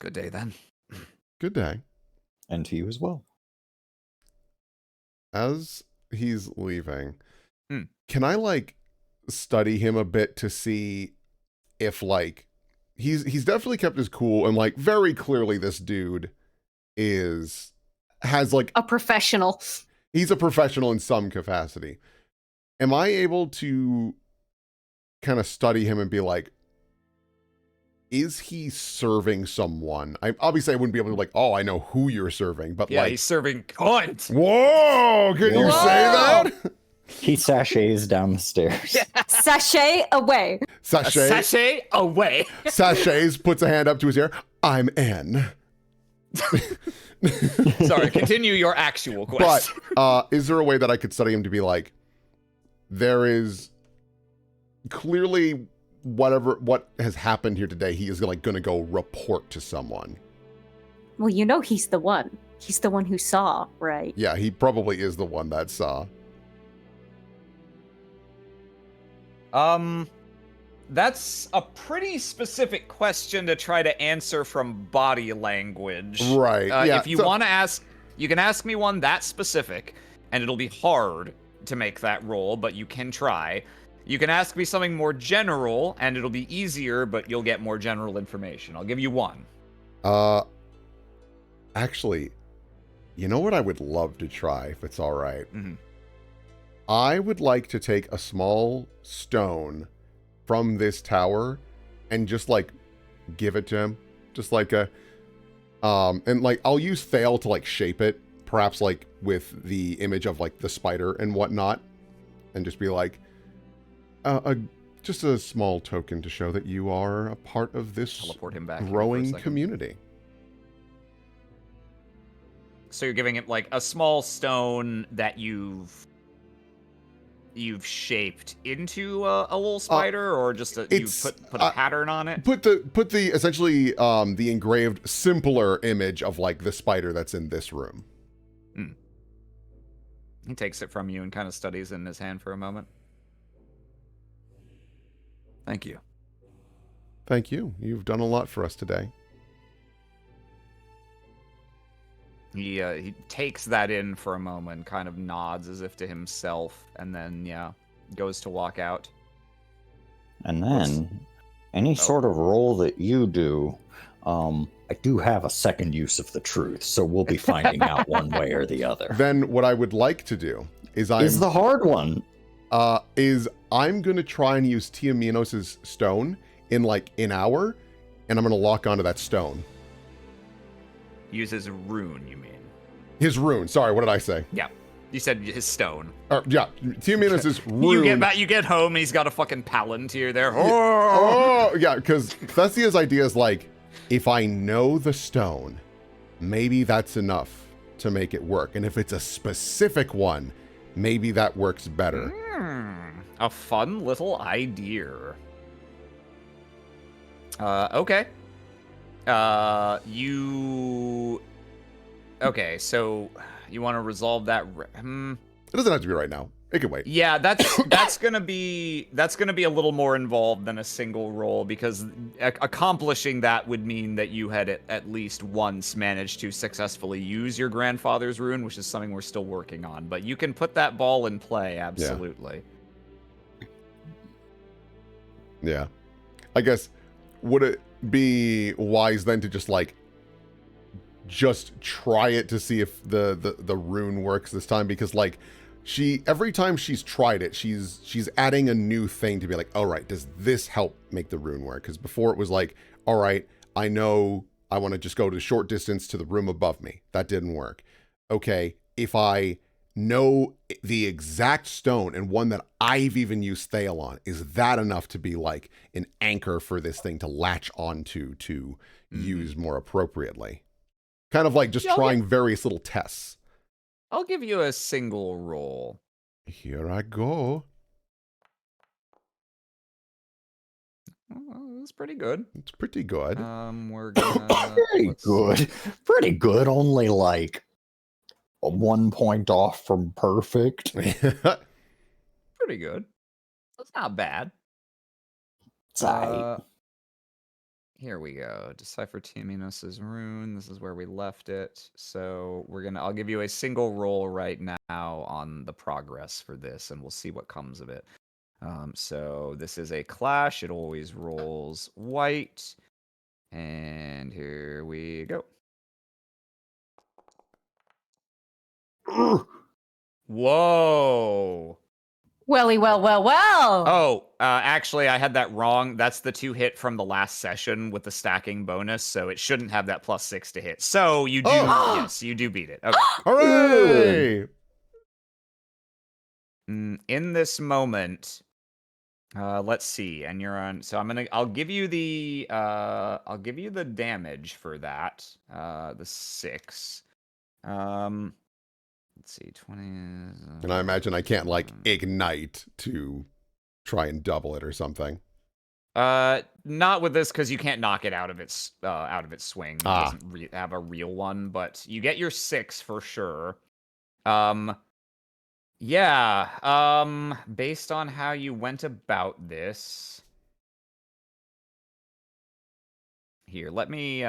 Good day, then. Good day. And to you as well. As he's leaving, Hmm. can I like study him a bit to see if like he's definitely kept his cool, and like very clearly this dude has like A professional. he's a professional in some capacity. Am I able to kind of study him and be like, is he serving someone? Obviously I wouldn't be able to like, oh, I know who you're serving, but Yeah, like, he's serving cunt. whoa, can you Whoa. say that? He sachets down the stairs. Sachet away. Sachet, Sachet away. sachets, puts a hand up to his ear. I'm N. Sorry, continue your actual quest. But is there a way that I could study him to be like, there is clearly what has happened here today, he is like going to go report to someone. Well, you know he's the one. He's the one who saw, right? Yeah, he probably is the one that saw. That's a pretty specific question to try to answer from body language. Right. Yeah. If you want to ask, you can ask me one that specific, and it'll be hard to make that roll, but you can try. You can ask me something more general, and it'll be easier, but you'll get more general information. I'll give you one. Actually, you know what I would love to try, if it's all right? Mm-hmm. I would like to take a small stone from this tower and just like give it to him, just like a and like I'll use Thale to like shape it, perhaps like with the image of like the spider and whatnot, and just be like just a small token to show that you are a part of this Teleport him back here for a growing second. community. So you're giving it like a small stone that you've shaped into a little spider, or just you've put a pattern on it? Put the essentially the engraved simpler image of like the spider that's in this room. He takes it from you and kind of studies it in his hand for a moment. Thank you. Thank you. You've done a lot for us today. He takes that in for a moment, kind of nods as if to himself, and then goes to walk out. And then, any sort of roll that you do, I do have a second use of the truth, so we'll be finding out one way or the other. Then what I would like to do is is the hard one. I'm going to try and use Tiaminos' stone in like an hour, and I'm going to lock onto that stone. Uses a rune, you mean? His rune. Sorry, what did I say? Yeah. You said his stone. Yeah, Tiaminos' rune. You get home and he's got a fucking palantir there. Yeah, because Thessia's idea is like, if I know the stone, maybe that's enough to make it work. And if it's a specific one, maybe that works better. A fun little idea. Okay. Okay, so you want to resolve that? It doesn't have to be right now. It can wait. Yeah, that's gonna be a little more involved than a single roll, because accomplishing that would mean that you had at least once managed to successfully use your grandfather's rune, which is something we're still working on. But you can put that ball in play, absolutely. Yeah. I guess, would it be wise then to just try it to see if the rune works this time? Because like every time she's tried it, she's adding a new thing to be like, all right, does this help make the rune work? Because before it was like, all right, I know I want to just go to short distance to the room above me. That didn't work. Okay, if I know the exact stone and one that I've even used Thale on, is that enough to be like an anchor for this thing to latch onto to use more appropriately? Kind of like just trying various little tests. I'll give you a single roll. Here I go. Well, it's pretty good. It's pretty good. We're gonna Pretty good. Only like 1 point off from perfect. Pretty good. That's not bad. It's aight. Here we go. Decipher Tiaminos' rune. This is where we left it. So I'll give you a single roll right now on the progress for this, and we'll see what comes of it. So this is a clash. It always rolls white. And here we go. Whoa. Welly, well. Oh, actually, I had that wrong. That's the 2 hit from the last session with the stacking bonus, so it shouldn't have that +6 to hit. So you do, yes, you do beat it. Okay. Hooray! In this moment, Let's see, and you're on. So I'll give you the damage for that. The 6. Let's see, 20. And I imagine I can't like ignite to try and double it or something. Not with this because you can't knock it out of its swing. It Ah. doesn't have a real one, but you get your 6 for sure. Yeah. Based on how you went about this, here, let me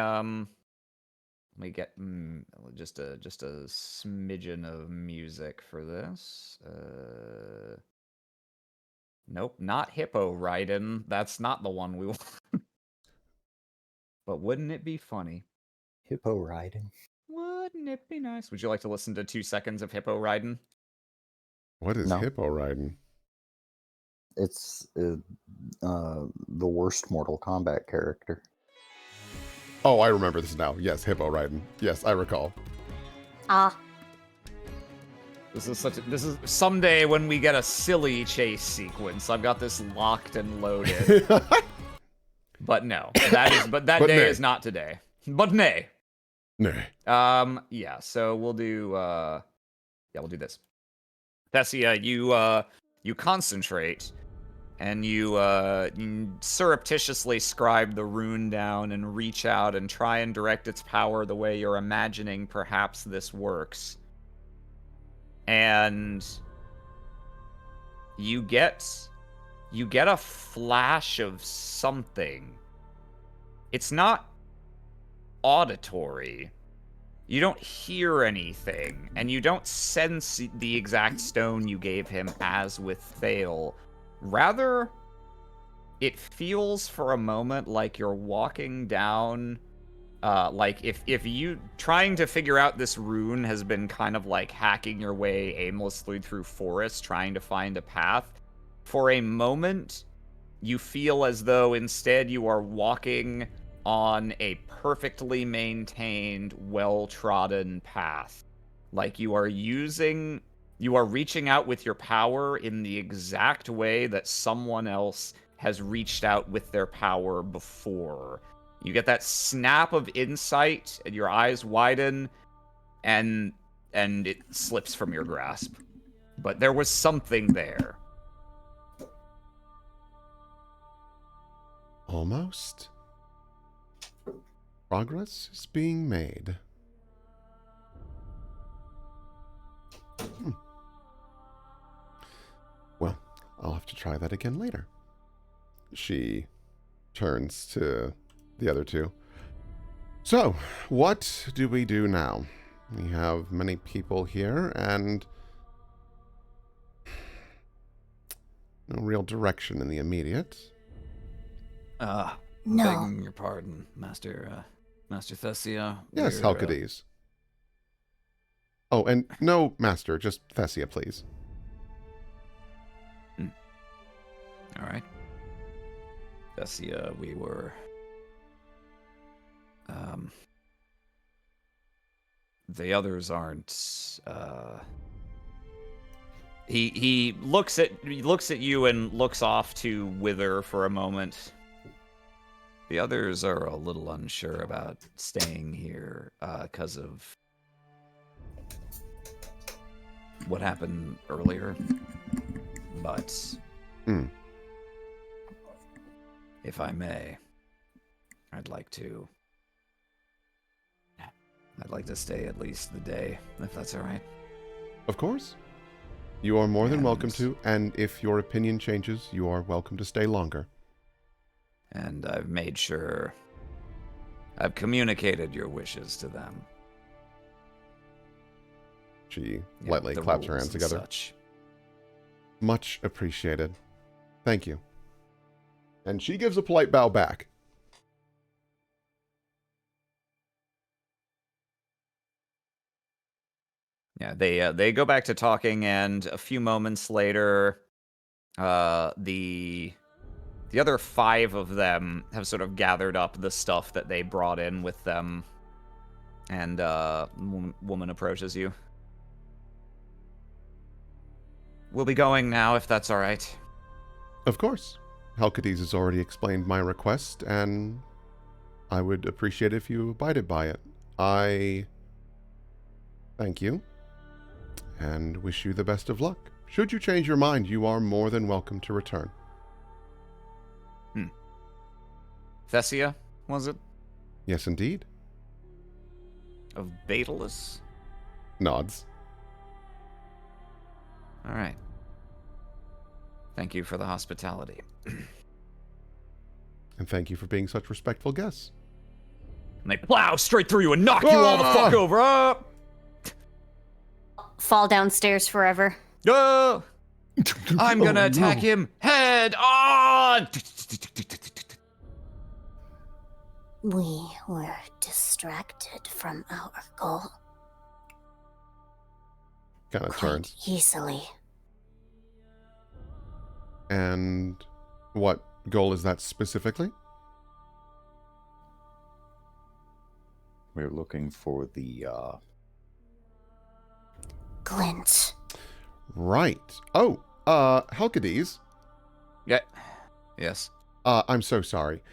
get just a smidgen of music for this. Nope, not hippo riding. That's not the one we want. But wouldn't it be funny? Hippo riding. Wouldn't it be nice? Would you like to listen to 2 seconds of hippo riding? What is No. hippo riding? It's the worst Mortal Kombat character. Oh, I remember this now. Yes, hippo riding. Yes, I recall. Ah. This is someday when we get a silly chase sequence. I've got this locked and loaded. But no, that day nay. is not today. But nay. Nay. Yeah, so we'll do this. Thessia, you concentrate and you surreptitiously scribe the rune down and reach out and try and direct its power the way you're imagining perhaps this works. And you get a flash of something. It's not auditory. You don't hear anything, and you don't sense the exact stone you gave him as with Thale. Rather, it feels for a moment like you're walking down, like if you trying to figure out this rune has been kind of like hacking your way aimlessly through forest trying to find a path. For a moment, you feel as though instead you are walking on a perfectly maintained, well-trodden path. Like you are reaching out with your power in the exact way that someone else has reached out with their power before. You get that snap of insight, and your eyes widen, and it slips from your grasp. But there was something there. Almost. Progress is being made. Well, I'll have to try that again later. She turns to the other two. So, what do we do now? We have many people here and no real direction in the immediate. No. Begging your pardon, Master Thessia. Yes, Halkades. Oh, and no, Master, just Thessia, please. All right. Thessia, we were... the others aren't... He looks at you and looks off to Wither for a moment. The others are a little unsure about staying here because of what happened earlier. But if I may, I'd like to stay at least the day, if that's all right. Of course. You are more than welcome And- to, and if your opinion changes, you are welcome to stay longer. And I've made sure I've communicated your wishes to them. She You know, lightly the claps her rules hands and together. such. Much appreciated. Thank you. And she gives a polite bow back. Yeah, they go back to talking, and a few moments later, the other 5 of them have sort of gathered up the stuff that they brought in with them, and woman approaches you. We'll be going now, if that's all right. Of course. Helcades has already explained my request, and I would appreciate it if you abided by it. I thank you, and wish you the best of luck. Should you change your mind, you are more than welcome to return. Thessia, was it? Yes, indeed. Of Batalus? Nods. All right. Thank you for the hospitality. And thank you for being such respectful guests. And they plow straight through you and knock you all the fuck over. Fall downstairs forever. I'm gonna attack him head on! We were distracted from our goal Kind of quite turns. easily. And what goal is that specifically? We're looking for the Glint. Right. Oh, Helcades. Yeah. Yes. I'm so sorry.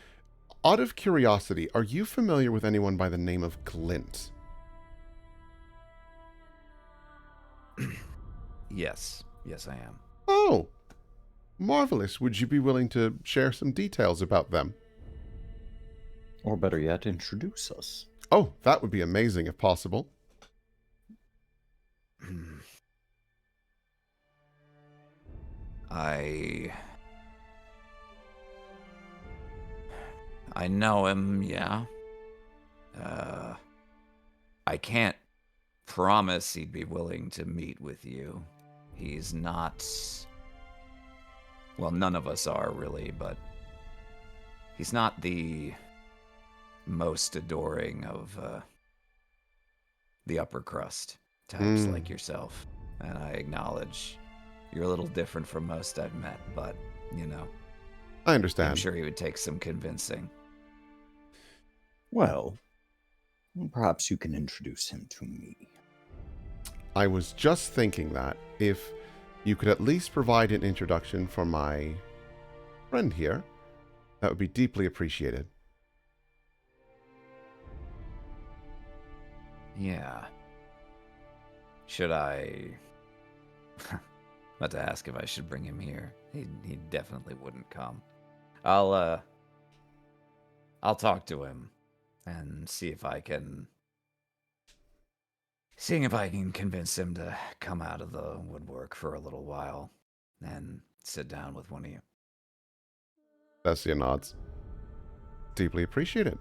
Out of curiosity, are you familiar with anyone by the name of Glint? Yes. Yes, I am. Oh, marvelous. Would you be willing to share some details about them? or better yet, introduce us. Oh, that would be amazing if possible. I know him, yeah. I can't promise he'd be willing to meet with you. He's not... Well, none of us are, really, but... He's not the most adoring of the upper crust types like yourself. And I acknowledge you're a little different from most I've met, but, you know... I understand. I'm sure he would take some convincing. Well, perhaps you can introduce him to me. I was just thinking that if you could at least provide an introduction for my friend here, that would be deeply appreciated. Yeah. Should I... About to ask if I should bring him here. He definitely wouldn't come. I'll talk to him and see if I can... Seeing if I can convince him to come out of the woodwork for a little while and sit down with one of you. Thessia nods. Deeply appreciated.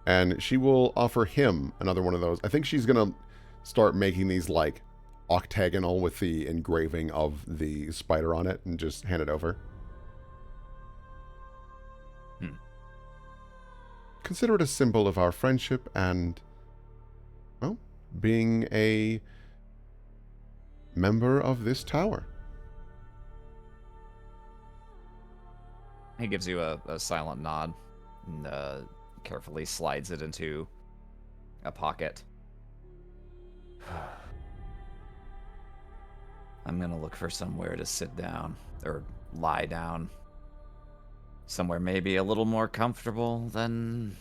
And she will offer him another one of those. I think she's going to start making these like octagonal with the engraving of the spider on it and just hand it over. Consider it a symbol of our friendship and, well, being a member of this tower. He gives you a silent nod and carefully slides it into a pocket. I'm gonna look for somewhere to sit down, or lie down. Somewhere maybe a little more comfortable than...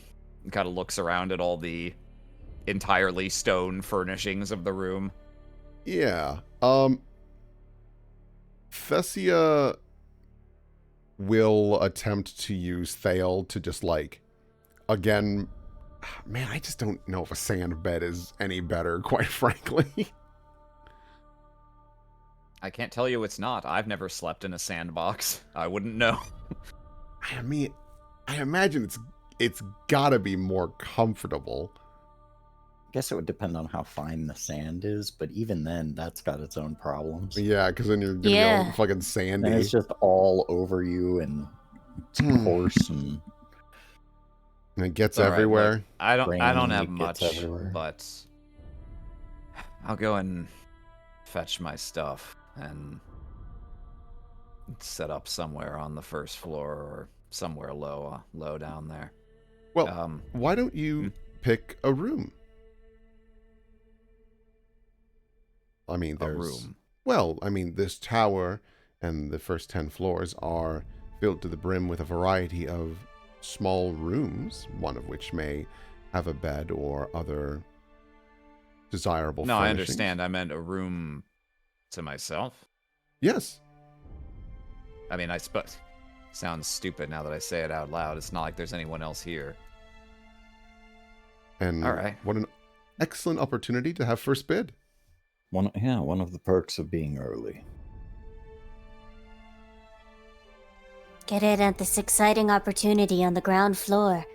Kind of looks around at all the entirely stone furnishings of the room. Yeah. Thessia will attempt to use Thale to just like, again, man, I just don't know if a sand bed is any better, quite frankly. I can't tell you it's not. I've never slept in a sandbox. I wouldn't know. I mean, I imagine it's gotta be more comfortable. I guess it would depend on how fine the sand is, but even then, that's got its own problems. Yeah, because then you're gonna be all fucking sandy. And it's just all over you, and it's coarse, and And it gets All right, everywhere. look, I don't have Rain gets much, everywhere. but I'll go and fetch my stuff and set up somewhere on the first floor or somewhere low down there. Well, why don't you pick a room? I mean, A there's... room. Well, I mean, this tower and the first 10 floors are filled to the brim with a variety of small rooms, one of which may have a bed or other desirable No, I furnishings. understand. I meant a room to myself. Yes. I mean, I suppose. Sounds stupid now that I say it out loud. It's not like there's anyone else here. And All right. what an excellent opportunity to have first bid. One of the perks of being early. Get in at this exciting opportunity on the ground floor.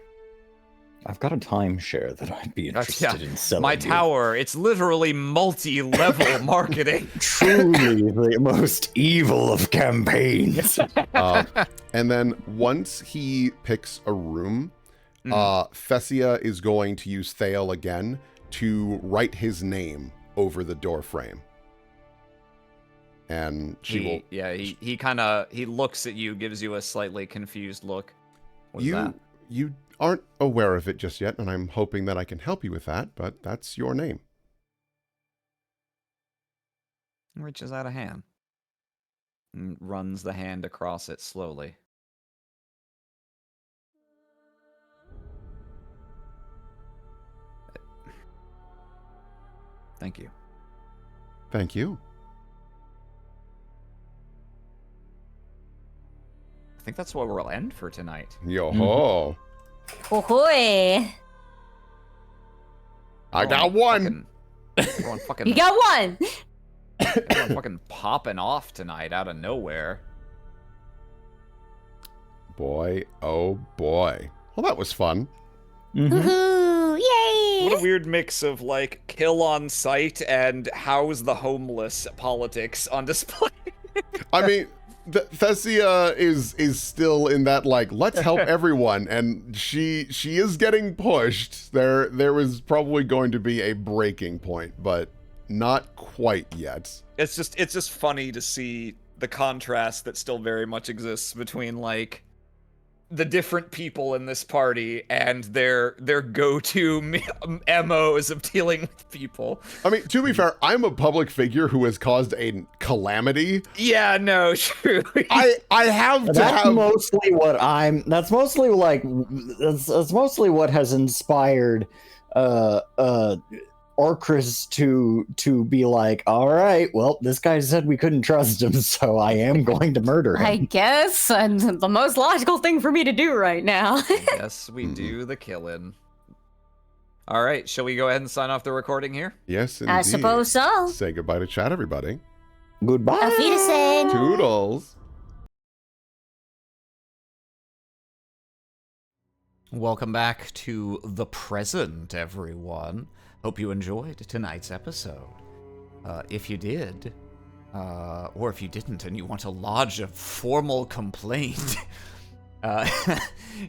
I've got a timeshare that I'd be interested in selling. My you. tower, it's literally multi-level marketing. Truly the most evil of campaigns. And then once he picks a room, Thessia is going to use Thale again to write his name over the door frame. And she will... Yeah, he kind of, he looks at you, gives you a slightly confused look. What's that? You aren't aware of it just yet, and I'm hoping that I can help you with that, but that's your name. Reaches out a hand. And runs the hand across it slowly. Thank you. Thank you. I think that's what we'll end for tonight. Yo-ho. Ahoy! I got one. Everyone fucking, You got one! everyone fucking popping off tonight out of nowhere. Boy, oh boy. Well, that was fun. Woohoo! Yay! What a weird mix of, like, kill on sight and how's the homeless politics on display. I mean, Thessia is still in that, like, let's help everyone, and she is getting pushed. There was probably going to be a breaking point, but not quite yet. It's just funny to see the contrast that still very much exists between, like, the different people in this party and their go-to MOs of dealing with people. I mean, to be fair, I'm a public figure who has caused a calamity. Yeah, no, true. I have to That's have... mostly what I'm. That's mostly like. That's mostly what has inspired Orcris to be like, all right, well, this guy said we couldn't trust him, so I am going to murder him. I guess, and the most logical thing for me to do right now. Yes, we do the killing. All right, shall we go ahead and sign off the recording here? Yes, indeed. I suppose so. Say goodbye to chat, everybody. Goodbye. Auf Wiedersehen. Toodles. Welcome back to the present, everyone. Hope you enjoyed tonight's episode. If you did, or if you didn't and you want to lodge a formal complaint,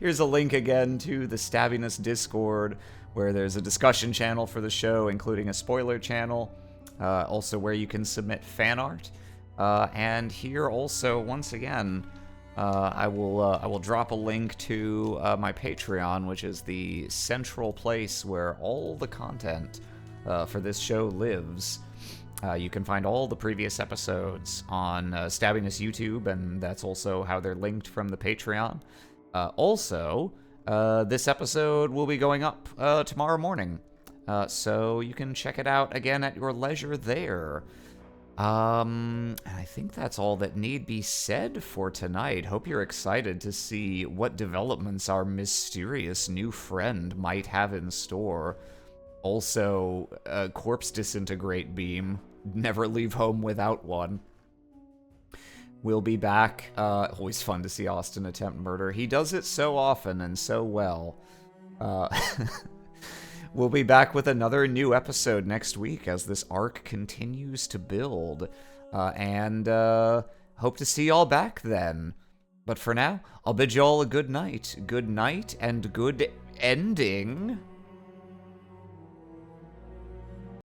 here's a link again to the Stabbiness Discord, where there's a discussion channel for the show, including a spoiler channel, also where you can submit fan art. And here also, once again, I will drop a link to my Patreon, which is the central place where all the content for this show lives. You can find all the previous episodes on Stabbiness YouTube, and that's also how they're linked from the Patreon. Also, this episode will be going up tomorrow morning, so you can check it out again at your leisure there. And I think that's all that need be said for tonight. Hope you're excited to see what developments our mysterious new friend might have in store. Also, a corpse disintegrate beam. Never leave home without one. We'll be back. Always fun to see Austin attempt murder. He does it so often and so well. We'll be back with another new episode next week as this arc continues to build. And hope to see y'all back then. But for now, I'll bid y'all a good night. Good night and good ending.